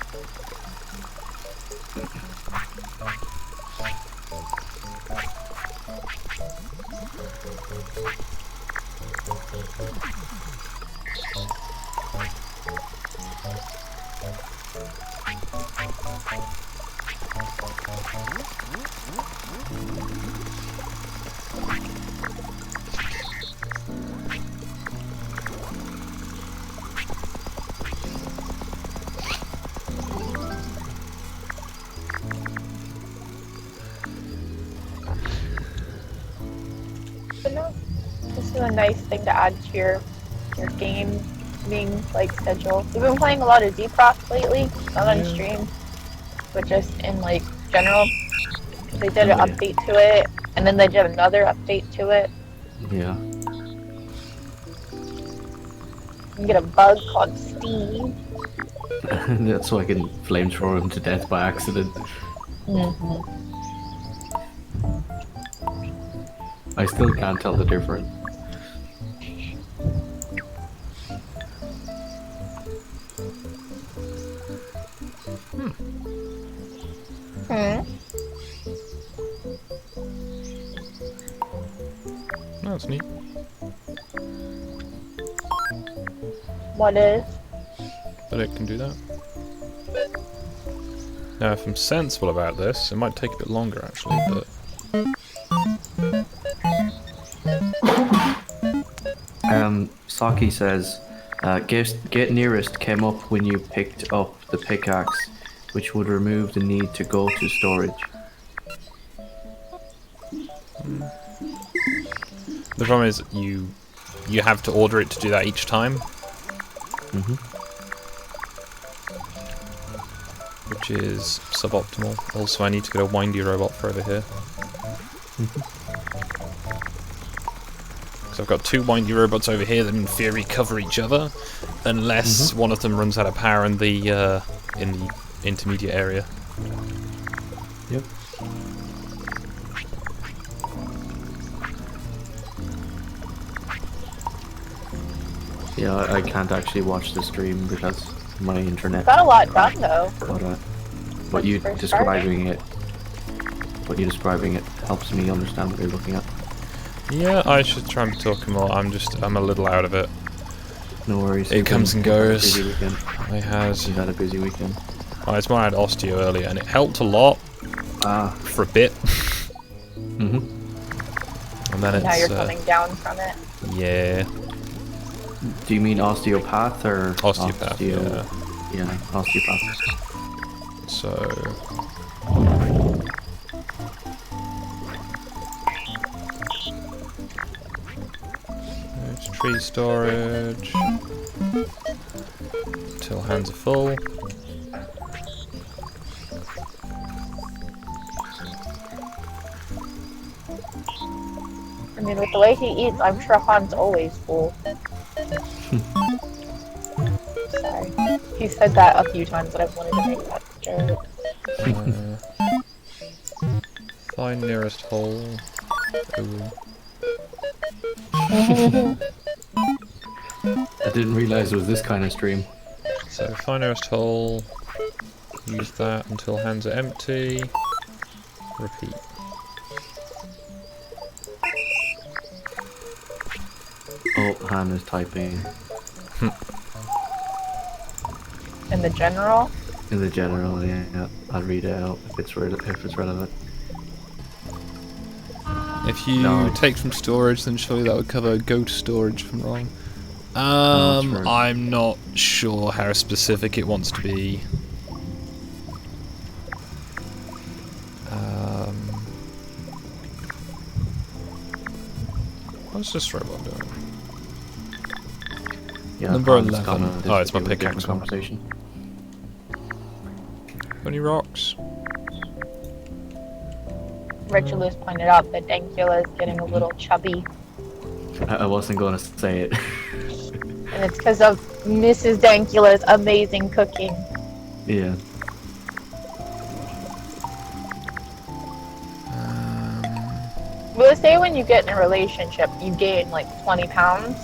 B: But no, this is a nice thing to add to your gaming like schedule. We've been playing a lot of Defrost lately, not on stream, but just in like general. They did an update to it, and then they did another update to it.
C: Yeah.
B: You can get a bug called Steve.
C: That's so I can flamethrower him to death by accident.
B: Mm-hmm.
C: I still can't tell the difference.
A: No, that's neat.
B: What is?
A: But it can do that. Now, if I'm sensible about this, it might take a bit longer actually, but...
C: Saki says, get nearest came up when you picked up the pickaxe, which would remove the need to go to storage.
A: The problem is you have to order it to do that each time. Which is suboptimal. Also, I need to get a windy robot for over here. Because I've got two windy robots over here that in theory cover each other, unless one of them runs out of power in the intermediate area.
C: Yep. Yeah, I can't actually watch the stream because my internet.
B: Got a lot done though.
C: But you describing it helps me understand what you're looking at.
A: Yeah, I should try and talk more. I'm a little out of it.
C: No worries.
A: It comes and goes.
C: Busy weekend.
A: I had.
C: You had a busy weekend.
A: Oh, it's more I had osteo earlier, and it helped a lot. For a bit. And then it's.
B: Now you're coming down from it.
A: Yeah.
C: Do you mean osteopath or
A: Osteopath?
C: Yeah, osteopath.
A: So. There's tree storage. Till hands are full.
B: I mean, with the way he eats, I'm sure Han's always full. Sorry. He said that a few times, but I've wanted to make that joke.
A: Find nearest hole. Ooh.
C: I didn't realize it was this kind of stream.
A: So find nearest hole. Use that until hands are empty. Repeat.
C: Oh, Han is typing
B: In the general.
C: in the general. Yeah. I'll read it out if it's relevant.
A: If you
C: No.
A: take from storage, then surely that would cover go to storage if I'm wrong.
C: true.
A: I'm not sure how specific it wants to be. What's this robot doing?
C: Yeah,
A: Number
C: Han's
A: 11.
C: gone on
A: Oh, it's my
C: a different
A: pickaxe one.
C: conversation.
A: Any rocks?
B: Richard Lewis pointed out that Dankula is getting a little chubby,
C: I wasn't going to say it.
B: and it's because of Mrs. Dankula's amazing cooking.
C: Yeah.
B: Well, they say when you get in a relationship, you gain like 20 pounds.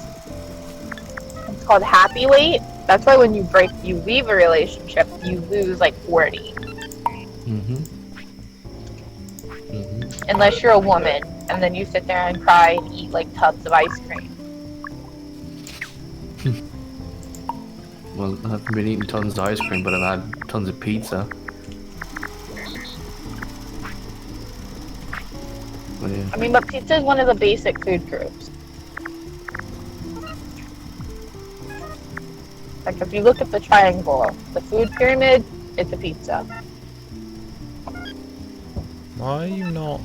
B: It's called happy weight. That's why when you leave a relationship, you lose like 40. Unless you're a woman, and then you sit there and cry and eat like tubs of ice cream.
C: Well, I haven't been eating tons of ice cream, but I've had tons of pizza. But yeah.
B: I mean, but pizza is one of the basic food groups. Like if you look at the triangle, the food pyramid, it's a pizza.
A: Why are you not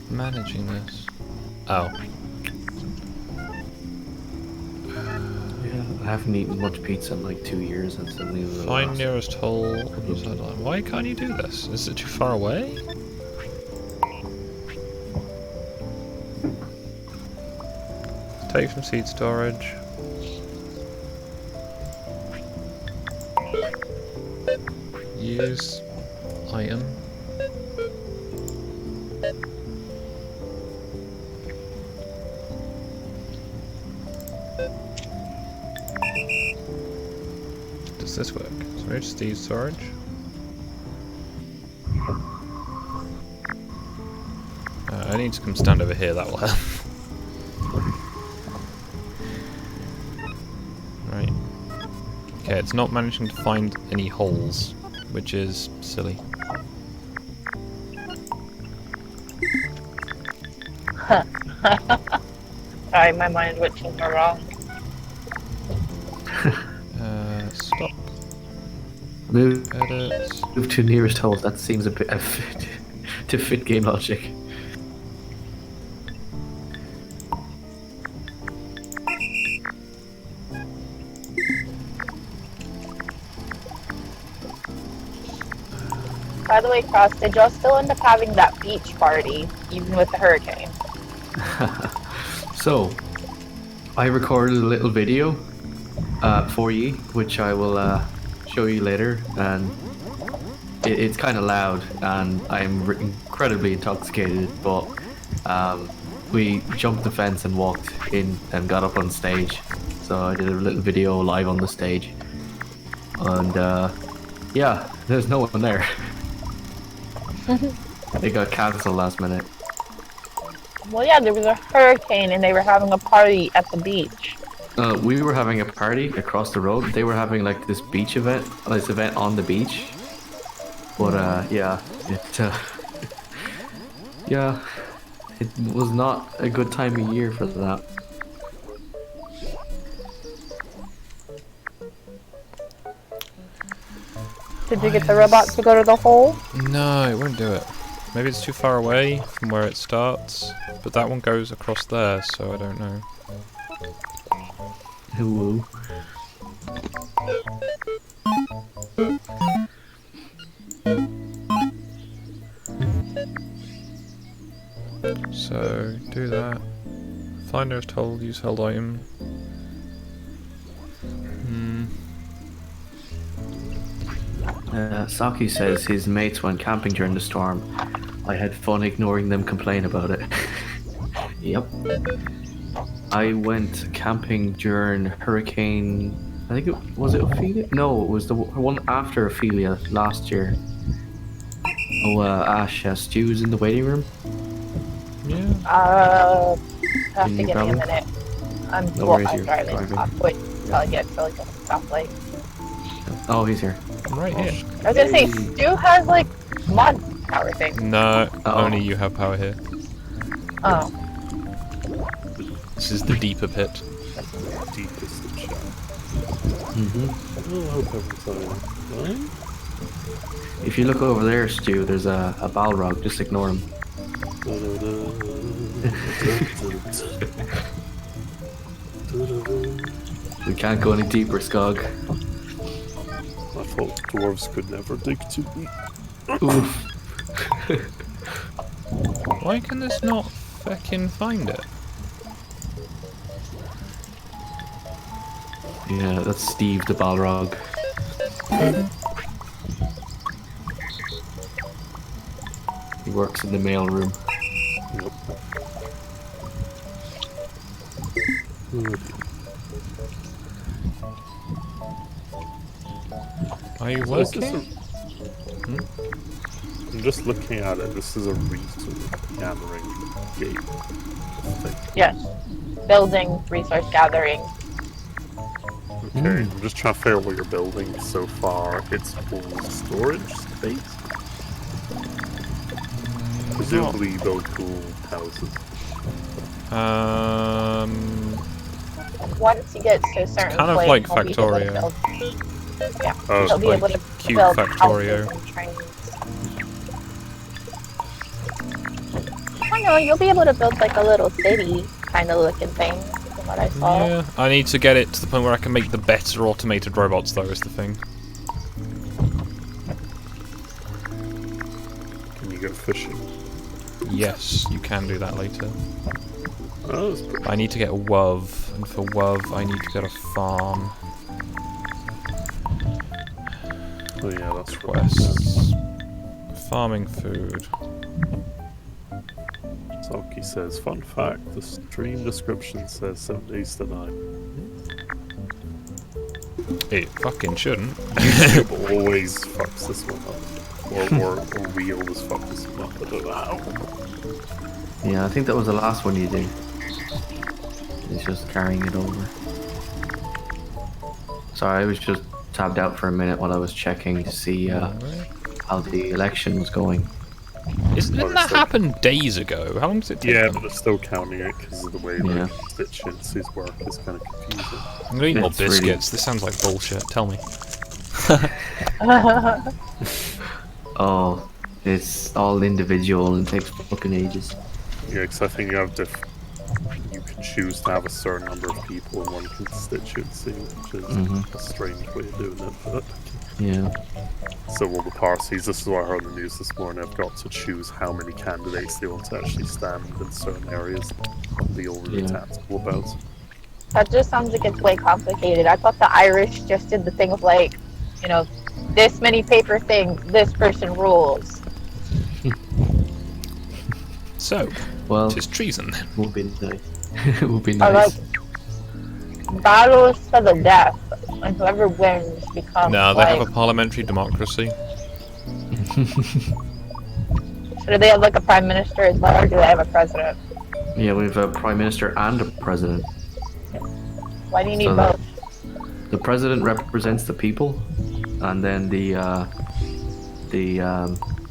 A: managing this? Oh.
C: Yeah, I haven't eaten much pizza in like 2 years and suddenly
A: Find nearest hole on the sideline. Why can't you do this? Is it too far away? Take from seed storage. Use item. Does this work? So move to seed storage. I need to come stand over here, that will help. Right. Okay, it's not managing to find any holes, which is silly.
B: Sorry, my mind went too far wrong.
A: Stop.
C: Move
A: Edit.
C: to nearest hole. That seems a bit to fit game logic.
B: By the way, Cross, did y'all still end up having that beach party, even with the hurricane?
C: So, I recorded a little video for you, which I will show you later, and it's kind of loud, and I'm incredibly intoxicated, but we jumped the fence and walked in and got up on stage. So I did a little video live on the stage, and yeah, there's no one there. It got cancelled last minute.
B: Well, yeah, there was a hurricane and they were having a party at the beach.
C: We were having a party across the road. They were having like this beach event, this event on the beach. But yeah, yeah, it was not a good time of year for that.
B: Did you get the robot to go to the hole?
A: No, it won't do it. Maybe it's too far away from where it starts, but that one goes across there, so I don't know.
C: Woo.
A: So, do that. Find nearest hole, use held item.
C: Saki says his mates went camping during the storm. I had fun ignoring them complain about it. Yep. I went camping during Hurricane. I think was it Ophelia? No, it was the one after Ophelia last year. Oh, Ash, Stu's in the waiting room.
A: Yeah.
B: Have to
C: you
B: give me a
C: grab him?
B: minute. I'm
C: No worries,
B: I'm
C: you're
B: driving.
C: driving.
B: I'll wait till I get to like a stoplight.
C: Oh, he's here.
A: I'm right here.
B: I was gonna say, Stu has like mod power thing.
A: No,
C: Uh-oh.
A: only you have power here.
B: Oh.
A: This is the deeper pit.
D: Deepest of shadow.
C: Mm-hmm.
D: Oh, I hope everyone's fine.
C: If you look over there, Stu, there's a Balrog. Just ignore him. We can't go any deeper, Skog.
D: I thought dwarves could never dig too deep.
C: Oof.
A: Why can this not fucking find it?
C: Yeah, that's Steve the Balrog. He works in the mail room.
D: Yep. Oh, dear.
A: Are you
D: So is this
A: working?
D: I'm just looking at it. This is a resource gathering gate thing.
B: Yes. Building, resource gathering.
D: Okay, I'm just trying to figure out what you're building so far. It's full storage space. Presumably you build cool houses.
B: Once you get to a certain
A: kind of
B: point,
A: like
B: you'll be able to
A: Factorio.
B: build- Yeah,
D: Oh,
B: you'll be
A: like
B: able to
A: cute
B: build
A: Factorio.
B: houses and trains. I know, you'll be able to build like a little city kind of looking thing, from what I saw.
A: Yeah, I need to get it to the point where I can make the better automated robots, though, is the thing.
D: can you go fishing?
A: Yes, you can do that later.
D: Oh, that's pretty.
A: I need to get a WUV, and for WUV I need to get a farm.
D: Oh yeah, that's right.
A: Quests. Farming food.
D: Saki says, fun fact, the stream description says 7 days to 9.
A: It fucking shouldn't.
D: YouTube always fucks this one up. Or we always fuck this one up, I don't know how.
C: Yeah, I think that was the last one you did. He's just carrying it over. Sorry, I was just tabbed out for a minute while I was checking to see how the election was going.
A: Didn't that happen days ago? How long does it take?
D: Yeah,
A: them?
D: but they're still counting it because of the way
C: Yeah.
D: the constituencies work is kind of confusing.
A: I'm gonna eat more
C: It's really-
A: biscuits. This sounds like bullshit. Tell me.
C: Oh, it's all individual and takes fucking ages.
D: Yeah, because I think you have you can choose to have a certain number of people in one constituency, which is a strange way of doing it. But
C: Yeah.
D: so all the parties, this is what I heard on the news this morning, have got to choose how many candidates they want to actually stand in certain areas and be all really
C: Yeah.
D: tactical about.
B: That just sounds like it's way complicated. I thought the Irish just did the thing of like, you know, this many paper things, this person rules.
A: So,
C: Well,
A: tis treason then.
C: would be nice. It would be
B: Or like
C: nice.
B: battles to the death, and whoever wins becomes
A: No, they
B: like.
A: have a parliamentary democracy.
B: So do they have like a prime minister as well, or do they have a president?
C: Yeah, we have a prime minister and a president.
B: Why do you need
C: So
B: both?
C: The president represents the people, and then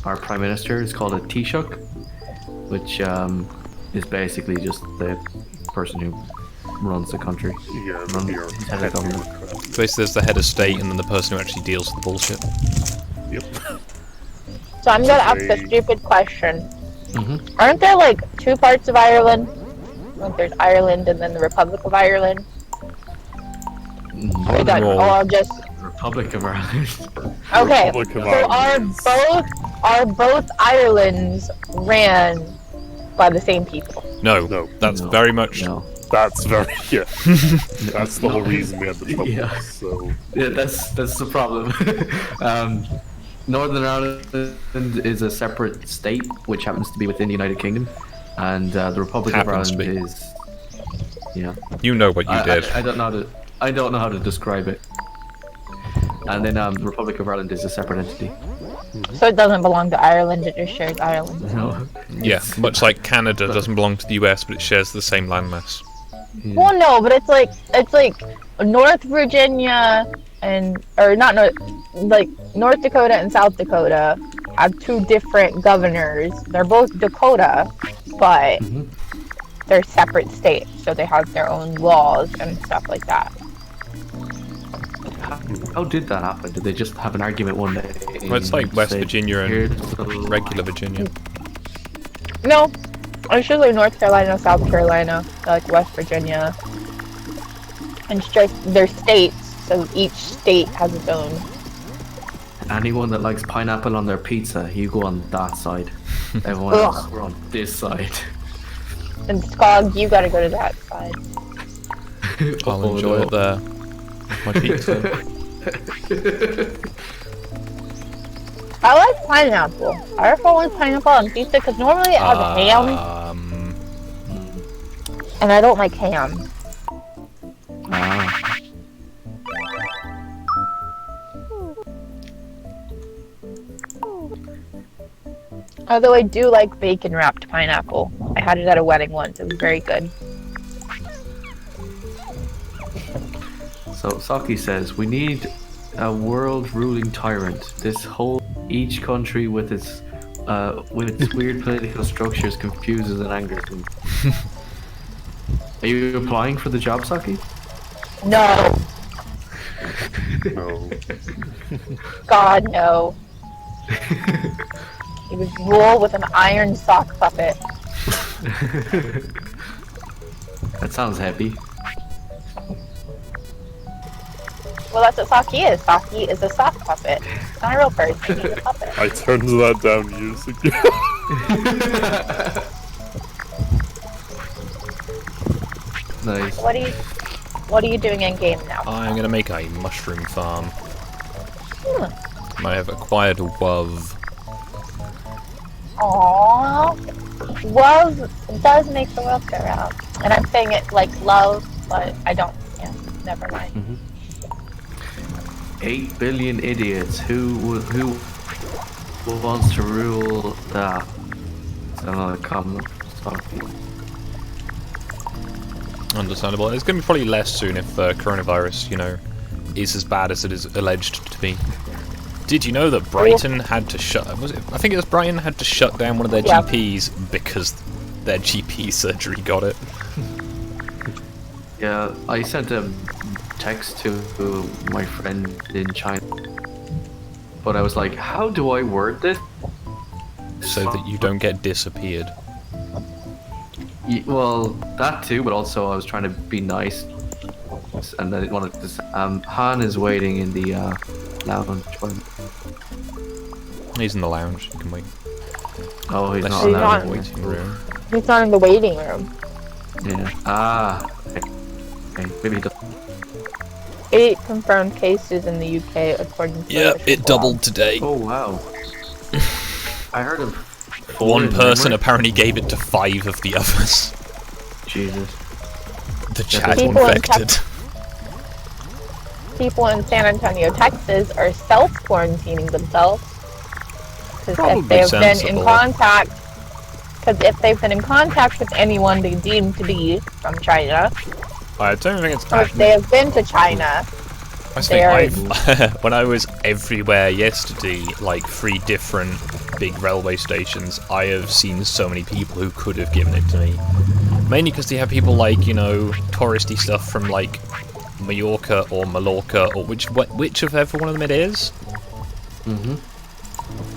C: our prime minister is called a Taoiseach, which is basically just the person who runs the country.
D: Yeah,
C: Run-
D: your
C: head of government.
D: bureaucrat.
A: Basically, there's the head of state and then the person who actually deals with the bullshit.
D: Yep.
B: So I'm gonna ask a
D: They-
B: stupid question.
C: Mhm.
B: Aren't there like two parts of Ireland? Like there's Ireland and then the Republic of Ireland. Or that
A: Well-
B: all just
C: Republic of Ireland.
B: okay.
D: Republic of
B: So
D: Ireland is-
B: are both Irelands ran by the same people?
A: No,
D: No.
A: that's
C: No,
A: very much.
C: No.
D: That's very yeah. That's the whole reason we had the trouble.
C: Yeah.
D: So
C: Yeah, that's the problem. Northern Ireland is a separate state, which happens to be within the United Kingdom, and the Republic of
A: Happens to
C: Ireland
A: be.
C: is. Yeah.
A: You know what you did.
C: I don't know how to. I don't know how to describe it. And then the Republic of Ireland is a separate entity.
B: So it doesn't belong to Ireland, it just shares Ireland.
C: No.
A: Yeah, much like Canada doesn't belong to the US, but it shares the same landmass.
B: Well, no, but it's like North Virginia or not North, like North Dakota and South Dakota have two different governors. They're both Dakota, but they're separate states, so they have their own laws and stuff like that.
C: How did that happen? Did they just have an argument one day?
A: Well, it's like West
C: say,
A: Virginia
C: "Here's
A: and
C: the law."
A: regular Virginia.
B: No, it's usually North Carolina, South Carolina, like West Virginia. And it's just they're states, so each state has its own.
C: Anyone that likes pineapple on their pizza, you go on that side. Everyone else, we're on this side.
B: And Skog, you gotta go to that side.
A: I'll enjoy it there. My pizza.
B: I like pineapple. I prefer with pineapple on pizza because normally it has ham, and I don't like ham.
C: Ah.
B: Although I do like bacon wrapped pineapple. I had it at a wedding once. It was very good.
C: So Saki says we need a world-ruling tyrant. Each country with its weird political structures confuses and angers them. Are you applying for the job, Saki?
B: No.
D: No.
B: God, no. He would rule with an iron sock puppet.
C: That sounds heavy.
B: Well, that's what Saki is. Saki is a sock puppet. It's not a real person, he's a puppet.
D: I turned that down years ago.
C: Nice.
B: What are you doing in game now?
A: I'm gonna make a mushroom farm. I have acquired a WUV.
B: Aww. Love does make the world go round. And I'm saying it like love, but I don't. Yeah, never mind.
C: 8 billion idiots. Who wants to rule that? It's another comment. Saki.
A: Understandable. It's gonna be probably less soon if coronavirus, is as bad as it is alleged to be. Did you know that Brighton had to shut? I think it was Brighton had to shut down one of their GPs because their GP surgery got it.
C: Yeah, I sent a text to my friend in China, but I was like, how do I word this?
A: So that you don't get disappeared.
C: Well, that too, but also I was trying to be nice, and I wanted to. Han is waiting in the lounge.
A: He's in the lounge. You can wait.
C: Oh, he's
A: Unless
C: not
A: you're
C: allowed
A: in
C: to
A: the
C: wait.
A: waiting room.
B: He's not in the waiting room.
C: Yeah. Ah. Okay. Maybe he does.
B: 8 confirmed cases in the UK according to
A: Yeah,
B: official
A: it
B: blog.
A: doubled today.
C: Oh wow. I heard of.
A: One person apparently gave it to 5 of the others.
C: Jesus.
A: The chat
B: People in
A: infected.
B: People in San Antonio, Texas are self-quarantining themselves. Because
A: Probably
B: if they've been in
A: sensible.
B: contact... Because if they've been in contact with anyone they deem to be from China,
A: I don't think it's.
B: or if they have been to China,
A: I
B: they are...
A: think when I was everywhere yesterday, like 3 different big railway stations, I have seen so many people who could have given it to me. Mainly because they have people like, touristy stuff from like Mallorca or Mallorca or which of every one of them it is.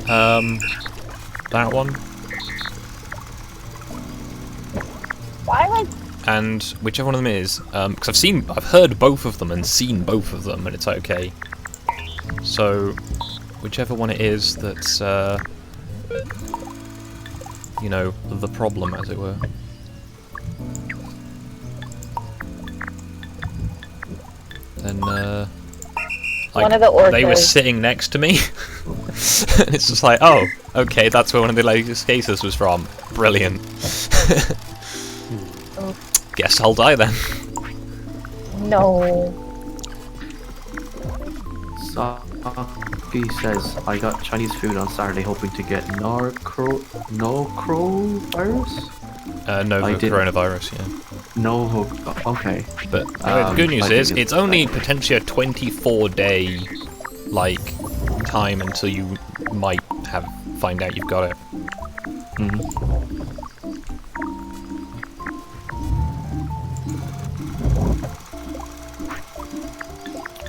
A: That one.
B: Why, like...
A: And whichever one of them is, because I've heard both of them and seen both of them, and it's okay. So, whichever one it is that's, the problem, as it were. Then,
B: One of the
A: they were
B: orcas.
A: sitting next to me. It's just like, oh, okay, that's where one of the latest cases was from. Brilliant. Guess I'll die then.
B: No.
C: Saki says, I got Chinese food on Saturday hoping to get norovirus?
A: Novo
C: I didn't.
A: coronavirus, yeah.
C: Novo, okay.
A: But the good news
C: I
A: is,
C: think
A: it's only potentially a 24-day, like, time until you might find out you've got it.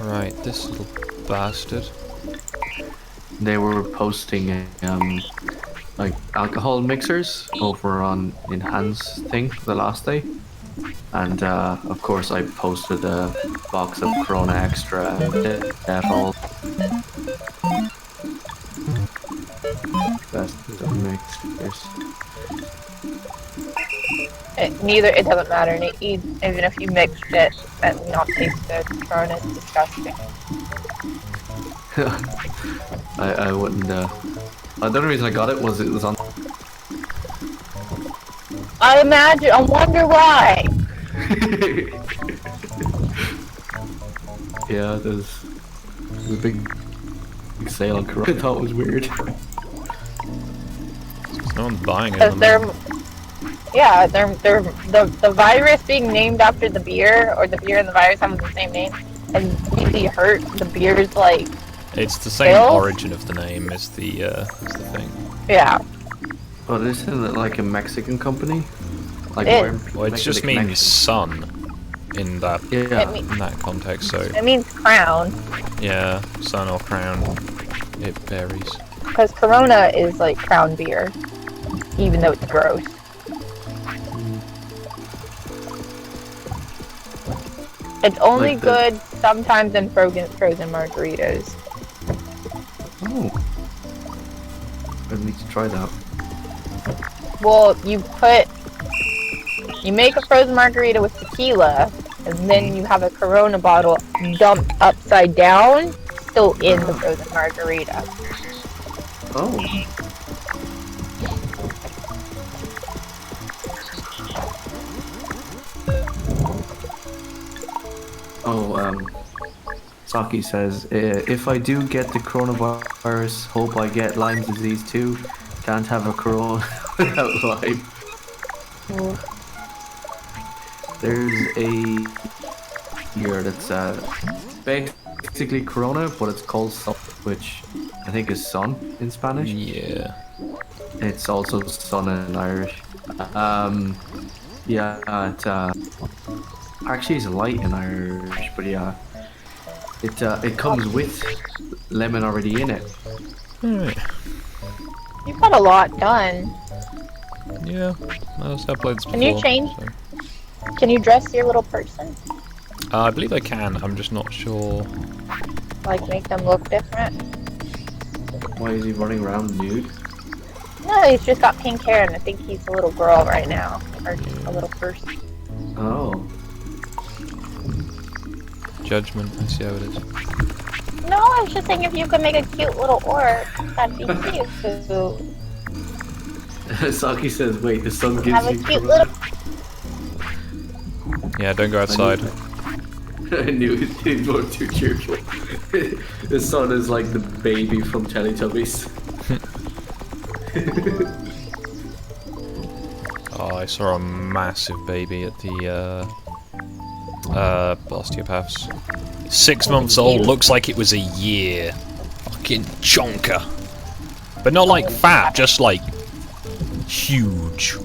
A: Right, this little bastard.
C: They were posting like alcohol mixers over on in Hans thing the last day, and of course I posted a box of Corona Extra and Dettol. Best of mixers.
B: It doesn't matter. Even if you mixed it and not taste good, Corona is disgusting.
C: I wouldn't. The only reason I got it was on.
B: I wonder why.
C: Yeah, there's a big sale on Corona. I thought it was weird.
A: No one's buying it.
B: Because the virus being named after the beer, or the beer and the virus having the same name, and really hurt the beer's like.
A: It's the same
B: Sales?
A: origin of the name as the thing.
B: Yeah.
C: But isn't it like a Mexican company? Like
A: Well, it just means sun in that in that context. So
B: It means crown.
A: yeah, sun or crown, it varies.
B: Because Corona is like crown beer, even though it's gross. It's only
C: Like the-
B: good sometimes in frozen margaritas.
C: Oh, I need to try that.
B: Well, you make a frozen margarita with tequila, and then you have a Corona bottle dumped upside down, still in the frozen margarita.
C: Oh. Oh, Saki says, if I do get the coronavirus, hope I get Lyme disease too. Can't have a corona without Lyme. There's a here that's basically corona, but it's called sun, which I think is sun in Spanish.
A: Yeah.
C: It's also sun in Irish. Yeah, it actually is light in Irish, but yeah, it comes with lemon already in it.
A: Alright.
B: You've got a lot done.
A: Yeah. I just uploaded this before.
B: Can you change?
A: So.
B: Can you dress your little person?
A: I believe I can. I'm just not sure.
B: Like, make them look different?
C: Why is he running around nude?
B: No, he's just got pink hair, and I think he's a little girl right now. Or a little person.
C: Oh.
A: Judgment. I see how it is.
B: No, I was just saying if you could make a cute little orc, that'd be cute.
C: Saki says, wait, the sun gives
B: Have a
C: you
B: cute
C: corona?
B: little...
A: Yeah, don't go outside.
C: I knew it didn't look too cheerful. The sun is like the baby from Teletubbies.
A: Oh, I saw a massive baby at the osteopaths. 6 months old, looks like it was a year. Fucking chonker. But not like fat, just like huge.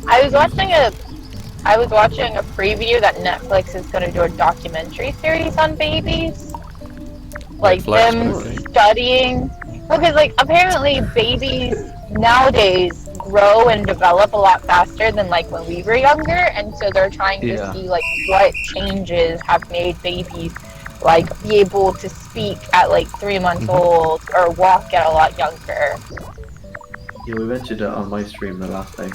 B: I was watching a preview that Netflix is going to do a documentary series on babies. Like them studying. Because like apparently babies nowadays grow and develop a lot faster than like when we were younger, and so they're trying to see like what changes have made babies like be able to speak at like 3 months old or walk at a lot younger.
C: Yeah, we mentioned it on my stream the last time.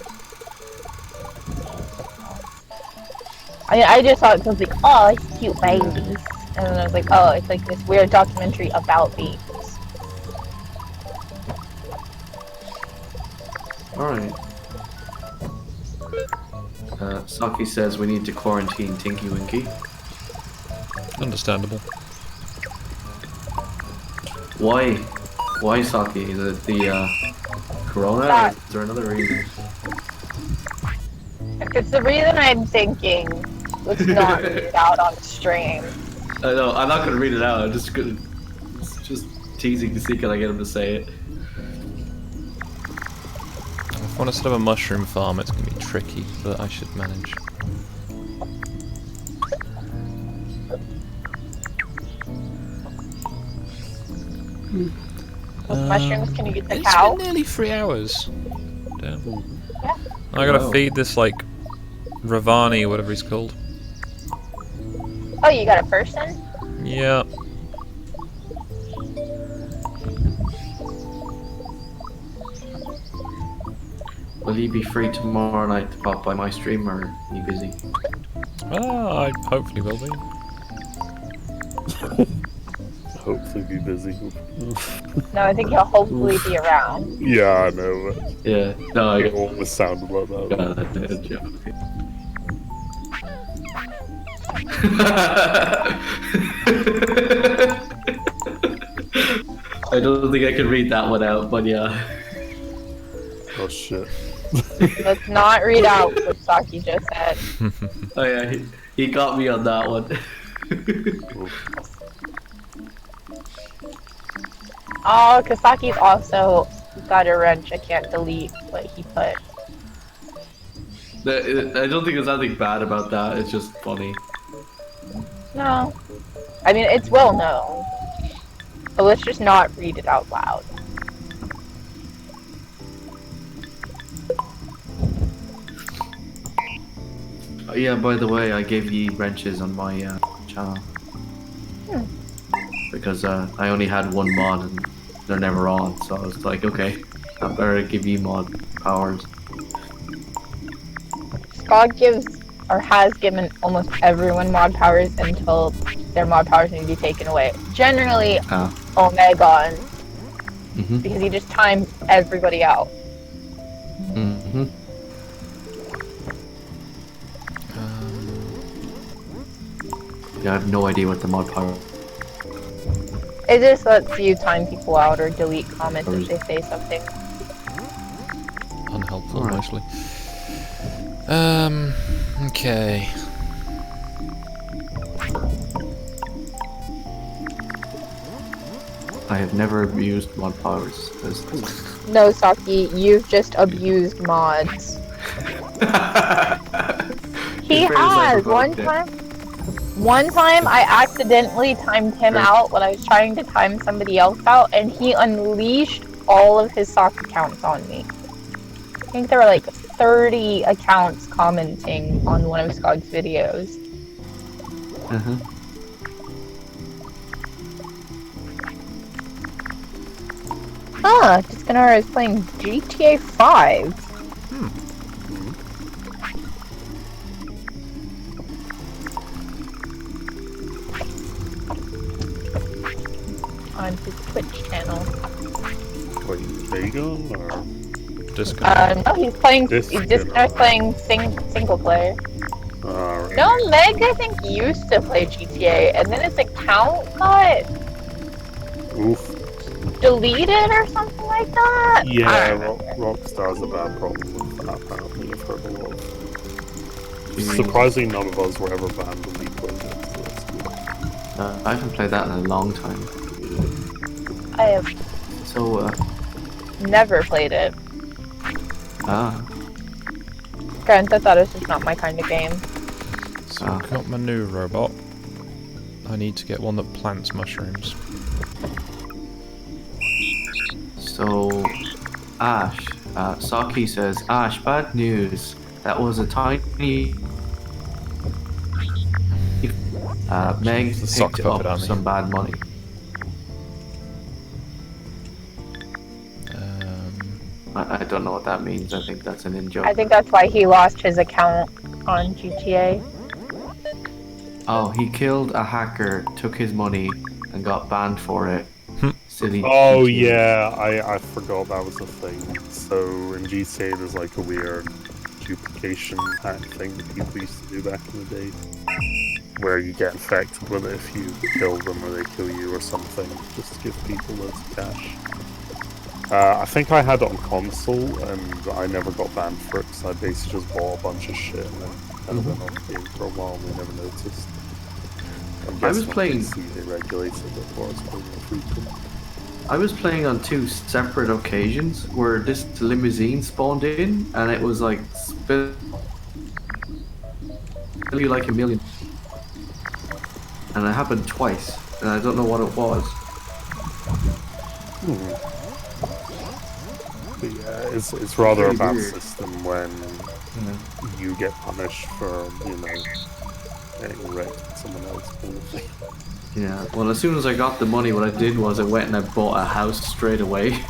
B: I just thought it was like, oh, it's cute babies. And then I was like, oh, it's like this weird documentary about babies.
C: Alright. Saki says we need to quarantine Tinky Winky.
A: Understandable.
C: Why? Why Saki? Is it the corona or is there another reason?
B: If it's the reason I'm thinking, let's not read it out on stream.
C: I know, I'm not gonna read it out, I'm just gonna... It's just teasing to see can I get him to say it.
A: If I want to set up a mushroom farm, it's going to be tricky, but I should manage.
B: With mushrooms, can you get the
A: It's
B: cow?
A: been nearly 3 hours. Damn.
B: Yeah.
A: I gotta
C: Wow.
A: feed this, like, Ravani, whatever he's called.
B: Oh, you got a person?
A: Yeah.
C: Will you be free tomorrow night to pop by my stream or are you busy?
A: I hopefully will be.
D: Hopefully be busy.
B: No, I think he'll hopefully be around.
D: Yeah, I know.
C: Yeah, no,
D: I
C: I
D: get all the sound about that.
C: got it, joke. I don't think I can read that one out, but yeah.
D: Oh shit.
B: Let's not read out what Saki just said.
C: Oh yeah, he got me on that one.
B: Oh, Kasaki's also got a wrench. I can't delete what he put.
C: I don't think there's anything bad about that, it's just funny.
B: No. I mean, it's well known. But let's just not read it out loud.
C: Oh, yeah, by the way, I gave you wrenches on my channel. Because I only had one mod and they're never on, so I was like, okay, I better give you mod powers.
B: Scott gives, or has given almost everyone mod powers until their mod powers need to be taken away. Generally, Omegon, because he just times everybody out.
C: Yeah, I have no idea what the mod power.
B: It just lets you time people out or delete comments if they say something.
A: Unhelpful,
C: Alright.
A: mostly. Okay.
C: I have never abused mod powers.
B: No, Saki, you've just abused mods. He
C: His friends like
B: has!
C: provoked it.
B: One time I accidentally timed him out when I was trying to time somebody else out, and he unleashed all of his sock accounts on me. I think there were like 30 accounts commenting on one of Skog's videos. Ah, Discanara is playing GTA 5. On his Twitch channel.
D: Wait, Vegan or?
A: Just
B: No, he's playing.
D: Discanara.
B: Discanara's playing single player.
D: Alright.
B: No, Meg, I think used to play GTA, and then his account got
D: Oof.
B: deleted or something like that. I
D: Yeah,
B: don't remember.
D: Rockstar's a bad problem with that, apparently. I've heard a lot of. Surprisingly, none of us were ever banned when we played it, so that's good.
C: I haven't played that in a long time.
B: I have
C: So,
B: never played it. Grand Theft Auto is just not my kind of game.
A: So I've got my new robot. I need to get one that plants mushrooms.
C: So, Ash, Saki says, Ash, bad news. That was a tiny. Meg
A: The sock
C: picked
A: puppet
C: up
A: on me.
C: some bad money. I don't know what that means. I think that's an in-joke.
B: I think that's why he lost his account on GTA.
C: Oh, he killed a hacker, took his money, and got banned for it. silly.
D: Oh
C: GTA.
D: yeah, I forgot that was a thing. So in GTA, there's like a weird duplication hack thing that people used to do back in the day, where you get infected with it if you kill them or they kill you or something, just to give people loads of cash. I think I had it on console, and I never got banned for it because I basically just bought a bunch of shit and then kind of went off the game for a while and they never noticed. I'm
C: I was
D: guessing on
C: playing-
D: PC they regulated it before it's pretty more frequent.
C: I was playing on 2 separate occasions where this limousine spawned in, and it was like really like a million. And it happened twice, and I don't know what it was.
D: But yeah, it's rather a
C: Really
D: bad
C: weird.
D: system when you get punished for, getting wrecked with someone else kind of thing.
C: Yeah. Well, as soon as I got the money, what I did was I went and I bought a house straight away.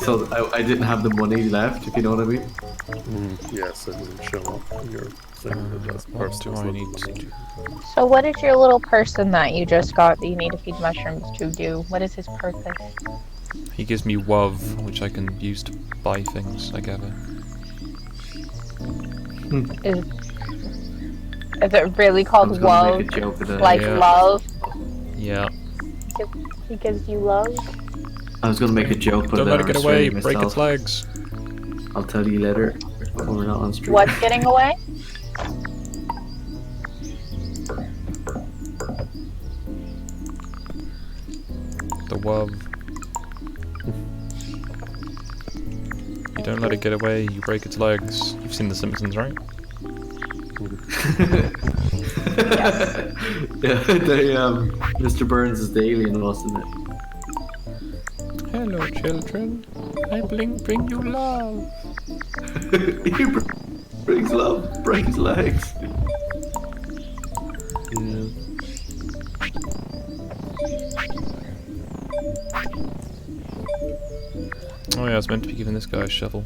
C: So I didn't have the money left, if you know what I mean.
D: Yes, it doesn't show up in your thing that that's
A: What
D: person
A: do
D: is
A: I
D: living
A: need to
D: money.
A: do?
B: So what did your little person that you just got that you need to feed mushrooms to do? What is his purpose?
A: He gives me WOV, which I can use to buy things, I gather.
B: Is it really
C: I
B: called
C: was gonna
B: love?
C: make a joke of the.
B: Like
A: Yeah.
B: love?
A: Yeah.
B: He gives you love?
C: I was gonna make a joke, but
A: Don't let it get away,
C: restraining
A: break its
C: myself.
A: legs.
C: I'll tell you later when we're not on stream.
B: What's getting away?
A: The WOV. You don't let it get away, you break its legs. You've seen The Simpsons, right?
C: Mr. Burns is the alien, wasn't it?
A: Hello, children. I bring you love.
C: He brings love, breaks legs. Yeah.
A: Oh yeah, I was meant to be giving this guy a shovel.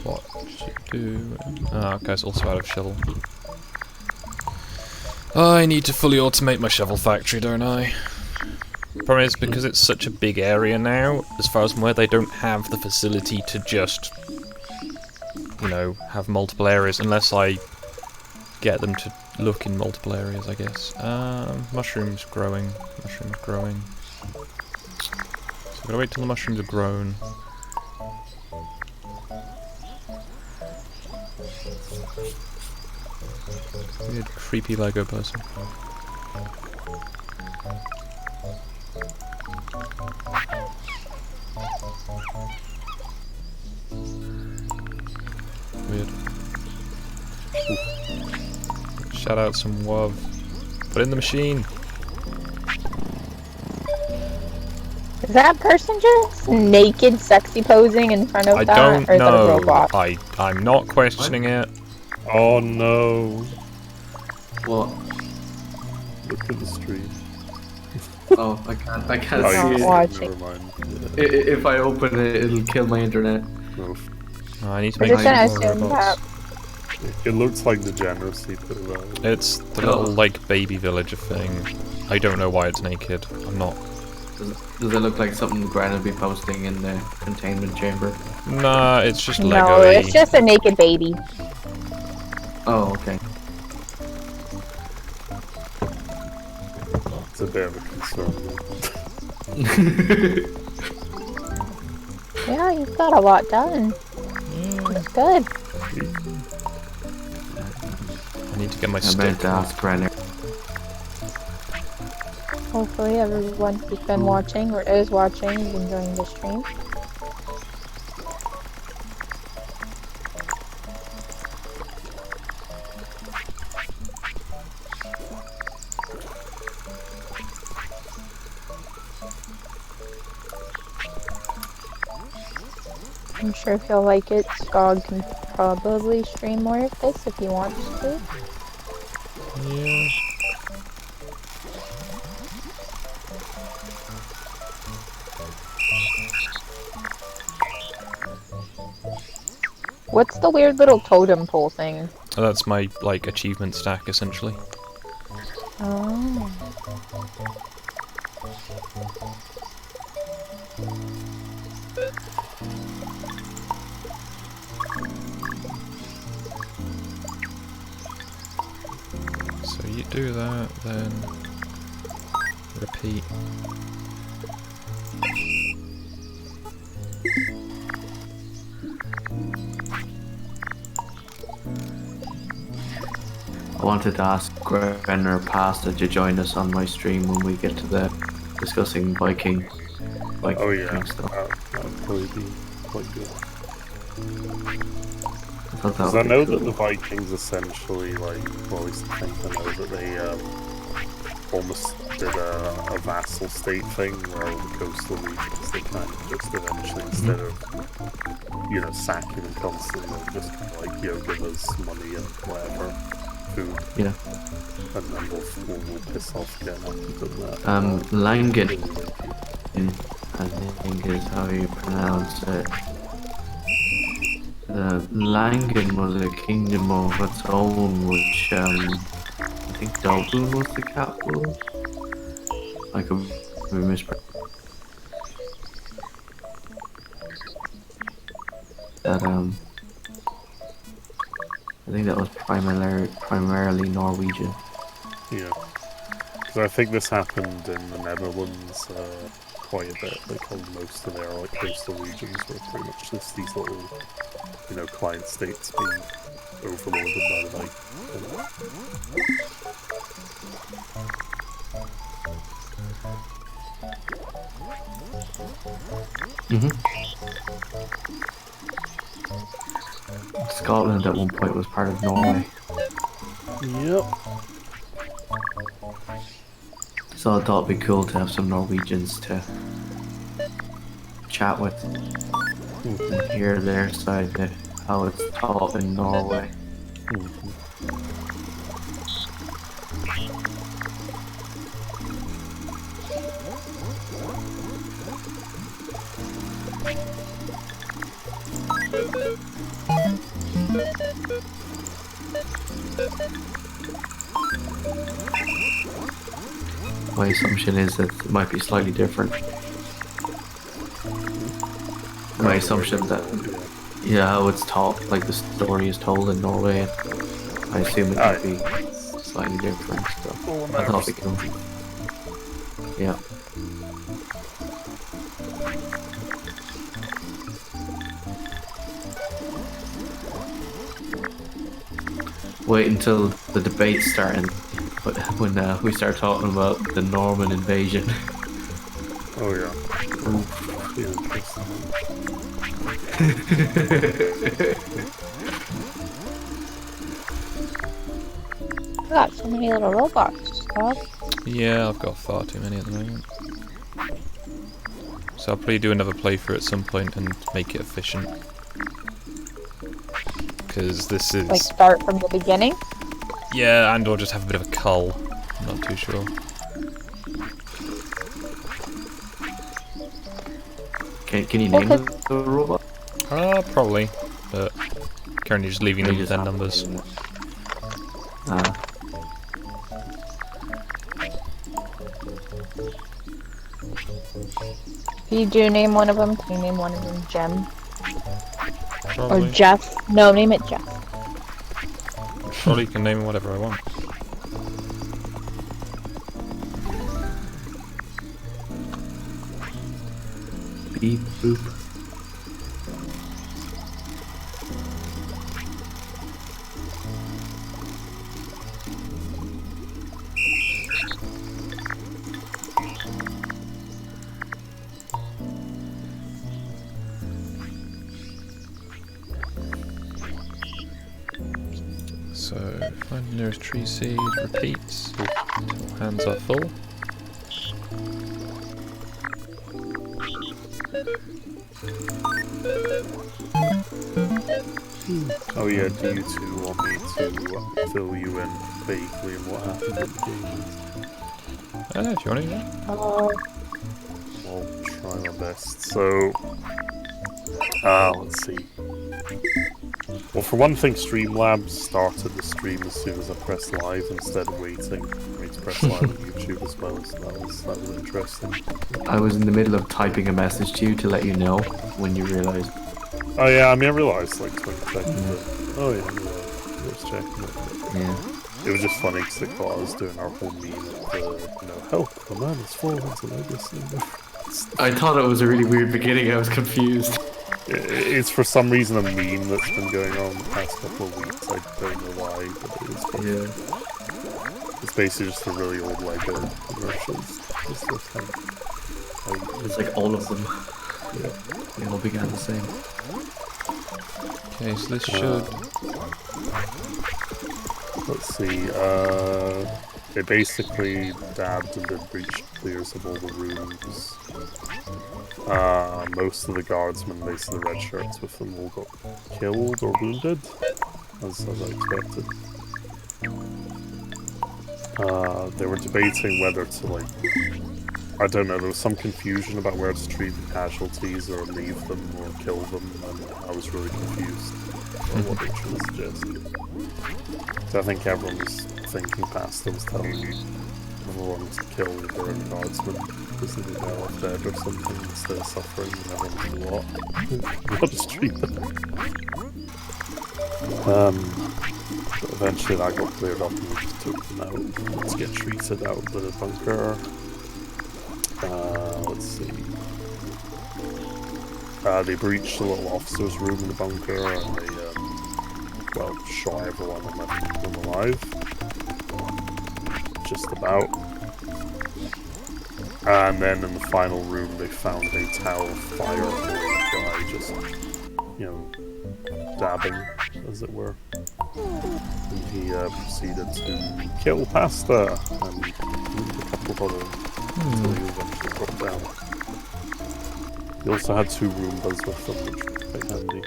A: What should do? Ah, guy's also out of shovel. I need to fully automate my shovel factory, don't I? Problem is, because it's such a big area now, as far as I'm aware, they don't have the facility to just, have multiple areas, unless I get them to look in multiple areas, I guess. Mushrooms growing. Mushrooms growing. So I'm gonna wait till the mushrooms are grown. Weird, creepy Lego person. Weird. Shout out some WOV. Put in the machine.
B: Is that person just naked, sexy posing in front of
A: I
B: that?
A: don't
B: Or is that a
A: know.
B: robot?
A: I'm not questioning it.
D: Oh no!
C: What?
D: Look at the stream.
C: Oh, I can't
D: Oh,
C: see
D: you
C: it.
B: watching.
D: Never mind.
C: If I open it, it'll kill my internet.
D: No.
A: Oh, I need to
B: We're
A: make
B: just gonna
A: more
B: assume
A: robots.
D: It looks like degeneracy, but
A: It's the little, baby villager thing. I don't know why it's naked. I'm not...
C: Does it look like something Gran would be posting in the containment chamber?
A: Nah, it's just
B: No,
A: Lego-y.
B: it's just a naked baby.
C: Oh, okay.
D: it's a bit of a concern.
B: Yeah, you've got a lot done. It's good.
A: I need to get my
C: I
A: stick.
C: meant to ask Gran.
B: Hopefully everyone who's been watching or is watching is enjoying the stream. I'm sure if you'll like it, Skog can probably stream more of this if he wants to.
A: Yeah.
B: What's the weird little totem pole thing?
A: Oh, that's my, like, achievement stack, essentially.
B: Oh.
A: So you do that, then repeat.
C: I wanted to ask Gren or Pasta to join us on my stream when we get to the discussing Viking
D: Oh yeah,
C: stuff.
D: that would probably be quite good.
C: I thought that
D: Because
C: would
D: I
C: be
D: know
C: cool.
D: that the Vikings essentially, like, well, at least I think I know that they almost did a vassal state thing where all the coastal regions, they kind of just eventually, instead of, you know, sacking them constantly, they just like, you know, give us money and whatever, food,
C: Yeah.
D: and then we'll piss off again after we've done that.
C: Langen,
D: Really wicked.
C: I think is how you pronounce it. Langen was a kingdom of its own, which I think Dublin was the capital. I could be mispronouncing that. I think that was primarily Norwegian.
D: Yeah. Because I think this happened in the Netherlands quite a bit. Like, on most of their like coastal regions were pretty much just these little, you know, client states being overloaded by the Vikings.
C: Scotland at one point was part of Norway,
D: Yep.
C: so I thought it'd be cool to have some Norwegians to chat with and hear their side of how it's taught in Norway. My assumption is that it might be slightly different. My assumption that, yeah, how it's taught, like the story is told in Norway, I assume it might be slightly different, so I thought it'd be cool. Yeah. Wait until the debate's starting, but when we start talking about the Norman invasion.
D: Oh yeah. Yeah, interesting.
B: I got so many little robots. Stop.
A: Yeah, I've got far too many at the moment. So I'll probably do another playthrough at some point and make it efficient. Because this is...
B: Like start from the beginning.
A: Yeah, and or just have a bit of a cull. I'm not too sure.
C: Can you name the robot?
A: Probably. But currently just leaving them with their numbers.
B: If you do name one of them, can you name one of them Jem?
A: Probably.
B: Or Jeff? No, name it Jeff.
A: Probably can name whatever I want.
C: Beep boop.
A: So, find the nearest tree seed, repeat until hands are full.
D: Oh yeah, do you two want me to fill you in vaguely on what happened at the game?
A: If you want to, yeah.
D: I'll try my best. So, let's see. Well, for one thing, Streamlabs started the stream as soon as I pressed live instead of waiting for me to press live on YouTube as well, so that was interesting.
C: I was in the middle of typing a message to you to let you know when you realised.
D: Oh yeah, I mean I realised like 20 seconds ago. Oh yeah, I was checking it.
C: Yeah.
D: It was just funny because I was doing our whole meme of the, help, the man has fallen into legacy.
C: I thought it was a really weird beginning, I was confused.
D: It's for some reason a meme that's been going on the past couple of weeks. I don't know why, but it is.
C: Yeah.
D: It's basically just the really old Lego commercials.
C: It's like all of them.
D: Yeah.
C: They all began the same.
A: Okay, so this should...
D: Let's see, they basically dabbed and did breach clears of all the rooms. Most of the guardsmen, basically the red shirts with them, all got killed or wounded, as I expected. They were debating whether to, like, I don't know, there was some confusion about where to treat the casualties or leave them or kill them, and I was really confused on what they should suggest. So I think everyone was thinking past them, was telling everyone to kill their own guardsmen because they were now off dead or something instead of suffering, and everyone what? What just treat them? But eventually that got cleared up and we just took them out to get treated out of the bunker. Let's see. They breached the little officer's room in the bunker and they, well, shot everyone and left them alive. Just about. And then in the final room they found a tower of fire on the guy just, dabbing, as it were. And he proceeded to kill Pasta and a couple of other until he eventually dropped down. He also had 2 Roombas with them, which was quite handy.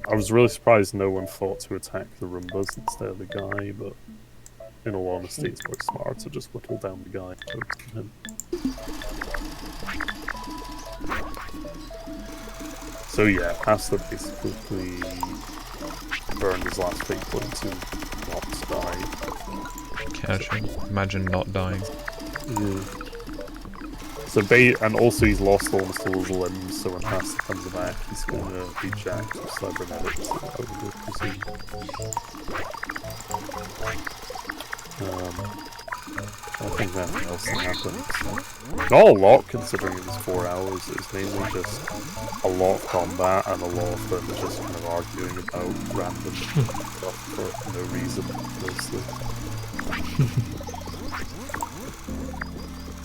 D: I was really surprised no one thought to attack the Roombas instead of the guy, but in all honesty, it's quite smart to just whittle down the guy and focus on him. So yeah, Pasta basically burned his last fate point to not die.
A: Casual. Imagine not dying.
D: Yeah. So and also he's lost almost all his limbs, so when Pasta comes back, he's gonna be jacked with cybernetics, I would presume. I think nothing else that happened. Not a lot, considering it was 4 hours. It was mainly just a lot of combat and a lot of them just kind of arguing about random stuff for no reason, mostly.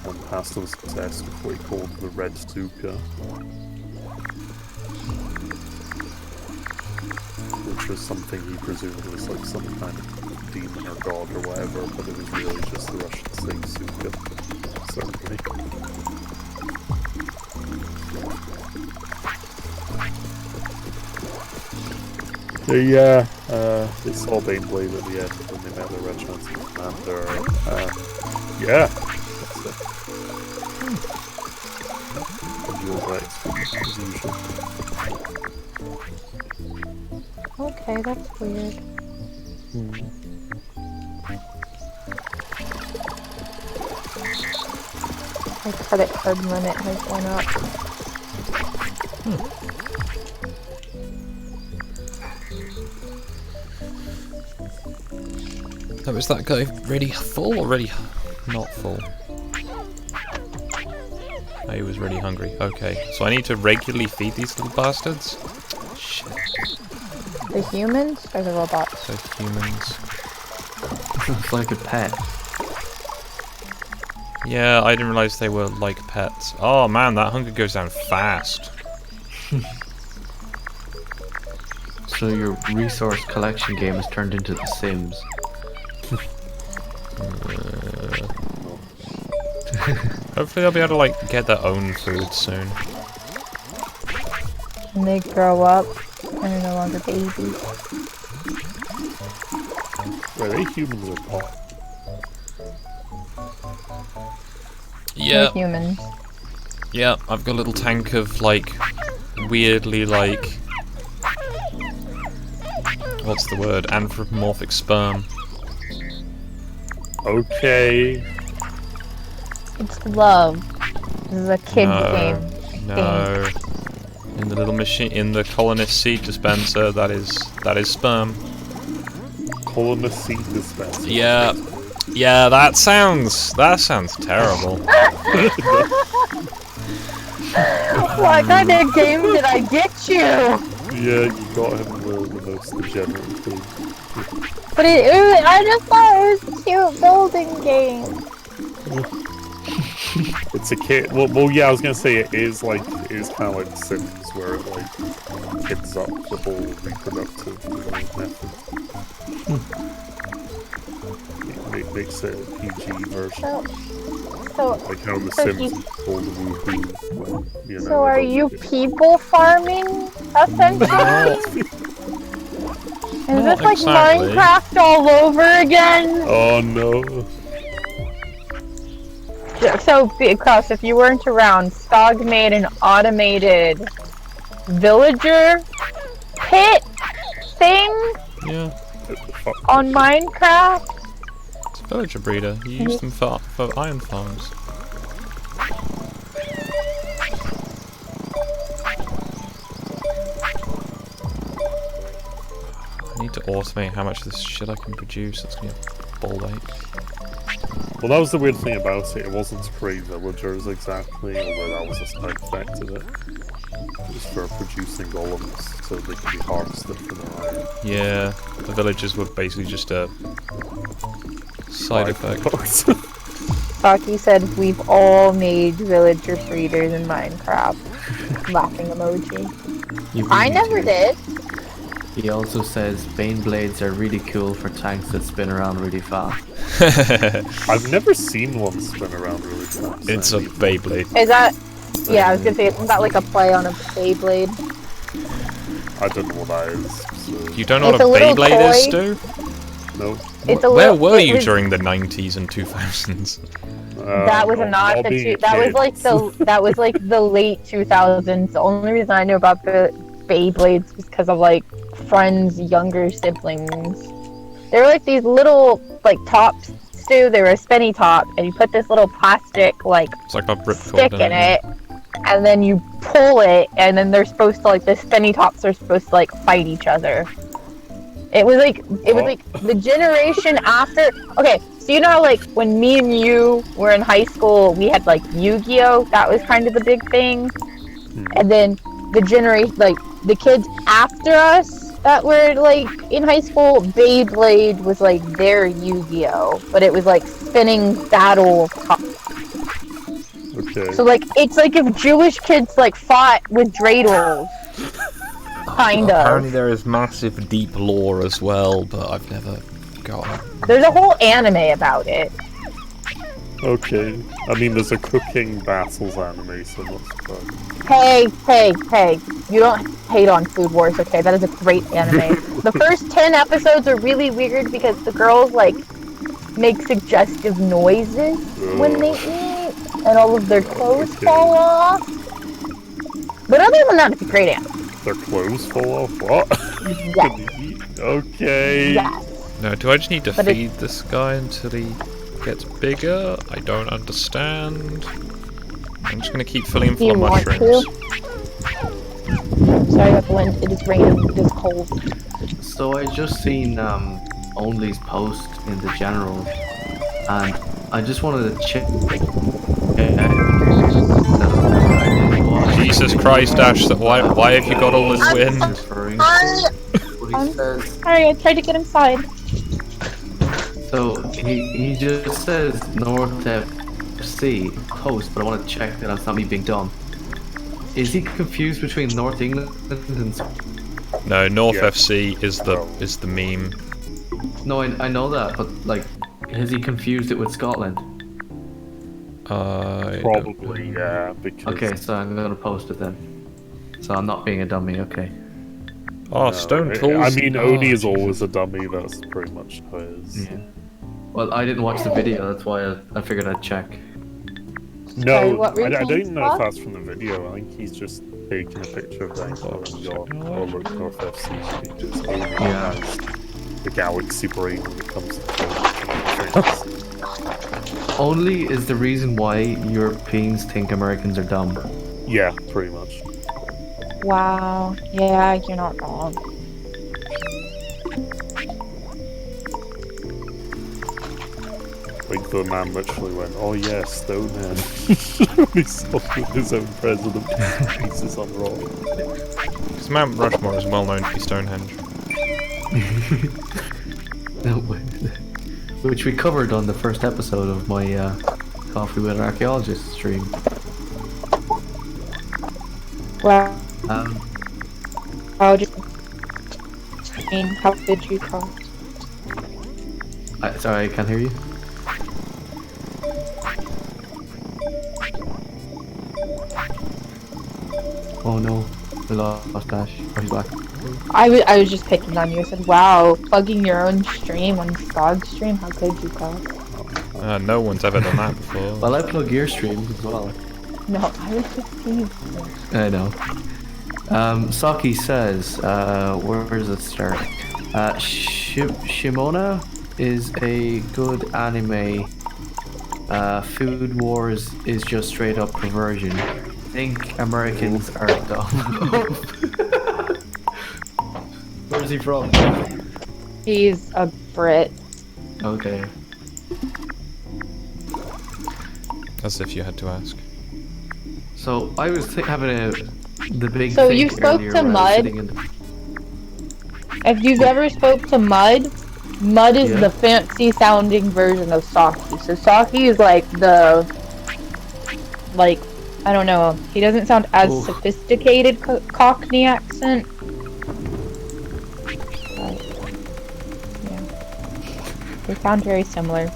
D: And Pasta was possessed with what he called the Red Stuka, which was something he presumed was like some kind of demon or god or whatever, but it was really just the Russian state Stuka, certainly. Yeah, they saw Baneblade at the end when they met the regimental commander. Yeah, that's it. And you're right, as usual.
B: Okay, that's weird. My credit card limit has went up.
A: Oh, is that guy really full or really not full? Oh, he was really hungry. Okay, so I need to regularly feed these little bastards? Shit.
B: The humans or the robots?
A: So humans.
C: It's like a pet.
A: Yeah, I didn't realize they were like pets. Oh man, that hunger goes down fast.
C: So your resource collection game has turned into The Sims.
A: Hopefully they'll be able to like get their own food soon.
B: And they grow up and they're no longer babies.
D: Are they humans or not?
A: Yeah,
B: They're humans.
A: yeah, I've got a little tank of like weirdly like what's the word? Anthropomorphic sperm.
D: Okay.
B: It's love. This is a kid's
A: No,
B: game.
A: no. In the little machine, in the colonist seed dispenser, that is sperm.
D: Colonist seed dispenser.
A: Yeah, yeah. That sounds terrible.
B: What kind of game did I get you?
D: Yeah, you got him the most degenerate thing.
B: But I just thought it was a cute building game.
D: It's a kid. Well, yeah. I was gonna say it is kind of like The Sims, where it like kids up the whole reproductive method. It makes it a PG version,
B: So
D: like how The
B: so
D: Sims
B: he's-
D: is called the woohoo. When, you know,
B: So are
D: adult
B: you
D: kids.
B: people farming, essentially? Is
A: Not
B: this like
A: exactly.
B: Minecraft all over again?
D: Oh no.
B: So, Klaus, if you weren't around, Stog made an automated villager pit thing
A: Yeah,
B: on Minecraft.
A: it's a villager breeder. You use them for iron farms. I need to automate how much of this shit I can produce. That's gonna be a ball ache.
D: Well, that was the weird thing about it. It wasn't to create villagers exactly, although that was a side effect of it. It was for producing golems so they could be harvested for their iron.
A: Yeah, the villagers were basically just a side effect.
B: Saki said we've all made villager breeders in Minecraft. Laughing emoji. I never did.
C: He also says Bane blades are really cool for tanks that spin around really fast.
D: I've never seen one spin around really fast.
A: It's a Beyblade.
B: Is that? Yeah, I was gonna say, isn't that like a play on a Beyblade?
D: I don't know what that is. So,
A: You don't know
B: It's
A: what a
B: a little
A: Beyblade is,
B: toy.
A: Stu?
D: no.
B: It's a
A: Where
B: little-
A: were
B: it
A: you
B: was-
A: during the 90s and 2000s?
B: That was not the
D: being a
B: that was
D: kid.
B: like the late 2000s. The only reason I knew about the Beyblades was because of like friends' younger siblings. They were like these little like tops, Stu. They were a spinny top, and you put this little plastic like
A: It's like a ripcord
B: stick in it, and then you pull it, and then they're supposed to like the spinny tops are supposed to like fight each other. It was like the generation after. Okay, so you know how like when me and you were in high school, we had like Yu-Gi-Oh. That was kind of the big thing, and then the generation like the kids after us that were like in high school, Beyblade was like their Yu-Gi-Oh, but it was like spinning battle.
D: Okay.
B: So like it's like if Jewish kids like fought with dreidels. Kind
A: Apparently
B: of.
A: there is massive deep lore as well, but I've never got it.
B: There's a whole anime about it.
D: Okay. I mean, there's a cooking battles anime, so that's fun.
B: Hey. You don't hate on Food Wars, okay? That is a great anime. The first 10 episodes are really weird because the girls, like, make suggestive noises when they eat, and all of their clothes fall off. But other than that, it's a great anime.
D: Their clothes fall off? What?
B: Yes.
D: Okay.
B: Yes.
A: No, do I just need to
B: But it-
A: feed this guy until he gets bigger? I don't understand. I'm just gonna keep filling him
B: Do you
A: full of
B: want
A: mushrooms.
B: Sorry about the wind. It is raining. It is cold.
C: So I just seen Only's post in the general, and I just wanted to check.
A: Jesus Christ, Ash, why have you got all this wind?
B: Sorry, I tried to get inside.
C: So he just says North FC post, but I want to check that that's not me being dumb. Is he confused between North England and?
A: No, North
D: Yeah.
A: FC is the meme.
C: No, I know that, but like, has he confused it with Scotland?
D: Probably, yeah, because...
C: Okay, so I'm gonna post it then. So I'm not being a dummy. Okay.
A: Oh, stone tools.
D: I mean,
A: oh,
D: Oni is
A: Jesus.
D: always a dummy, that's pretty much how it is.
C: Yeah. Well, I didn't watch the video. That's why I figured I'd check.
B: Sorry,
D: No,
B: what were you
D: I
B: saying,
D: don't know if
B: Spock?
D: that's from the video. I think he's just taking a picture of thankyou and got oh look, North FC because only
C: Yeah.
D: has the galaxy brain when it comes to things.
C: Only is the reason why Europeans think Americans are dumb.
D: Yeah, pretty much.
B: Wow. Yeah, you're not wrong.
D: Like the man literally went, "Oh yeah, Stonehenge." He saw his own president pieces on rock.
A: Because Mount Rushmore is well known to be Stonehenge.
C: Which we covered on the first episode of my Coffee with an Archaeologist stream.
B: Wow.
C: Um,
B: How did how did you cross?
C: sorry, I can't hear you. Oh no, I lost Dash. Oh, he's back.
B: I was just picking on you. I said, wow, plugging your own stream on Frog's stream. How could you cross?
A: No one's ever done that before.
C: Well, I plug your stream as well.
B: No, I was just teasing.
C: I know. Saki says, where does it start? Shimona is a good anime. Food Wars is just straight up perversion. Think Americans are dumb. Where's he from?
B: He's a Brit.
C: Okay.
A: As if you had to ask.
C: So I was having the big.
B: So
C: think
B: you spoke
C: earlier
B: to
C: when I was
B: Mud?
C: sitting in the-
B: If you've ever spoke to Mud, Mud is
C: Yeah.
B: the fancy sounding version of Saki. So Saki is like the, like, I don't know, he doesn't sound as
C: Oof.
B: sophisticated Cockney accent. But, yeah. They sound very similar.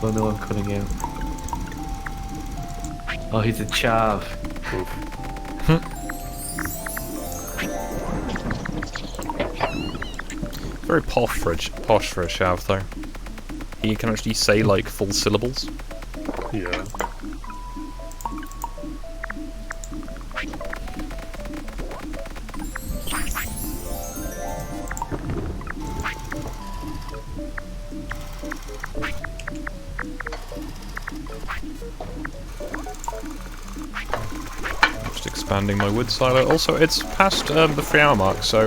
C: Oh no, I'm cutting out. Oh, he's a chav.
A: Very posh for a Shav, though. He can actually say, like, full syllables.
D: Yeah.
A: Just expanding my wood silo. Also, it's past the 3-hour mark, so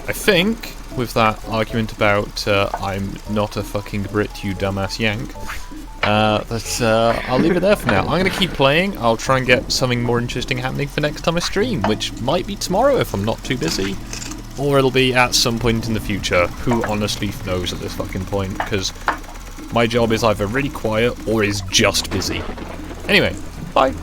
A: I think with that argument about I'm not a fucking Brit, you dumbass yank, I'll leave it there for now. I'm going to keep playing. I'll try and get something more interesting happening for next time I stream, which might be tomorrow if I'm not too busy, or it'll be at some point in the future. Who honestly knows at this fucking point, because my job is either really quiet or is just busy. Anyway, bye.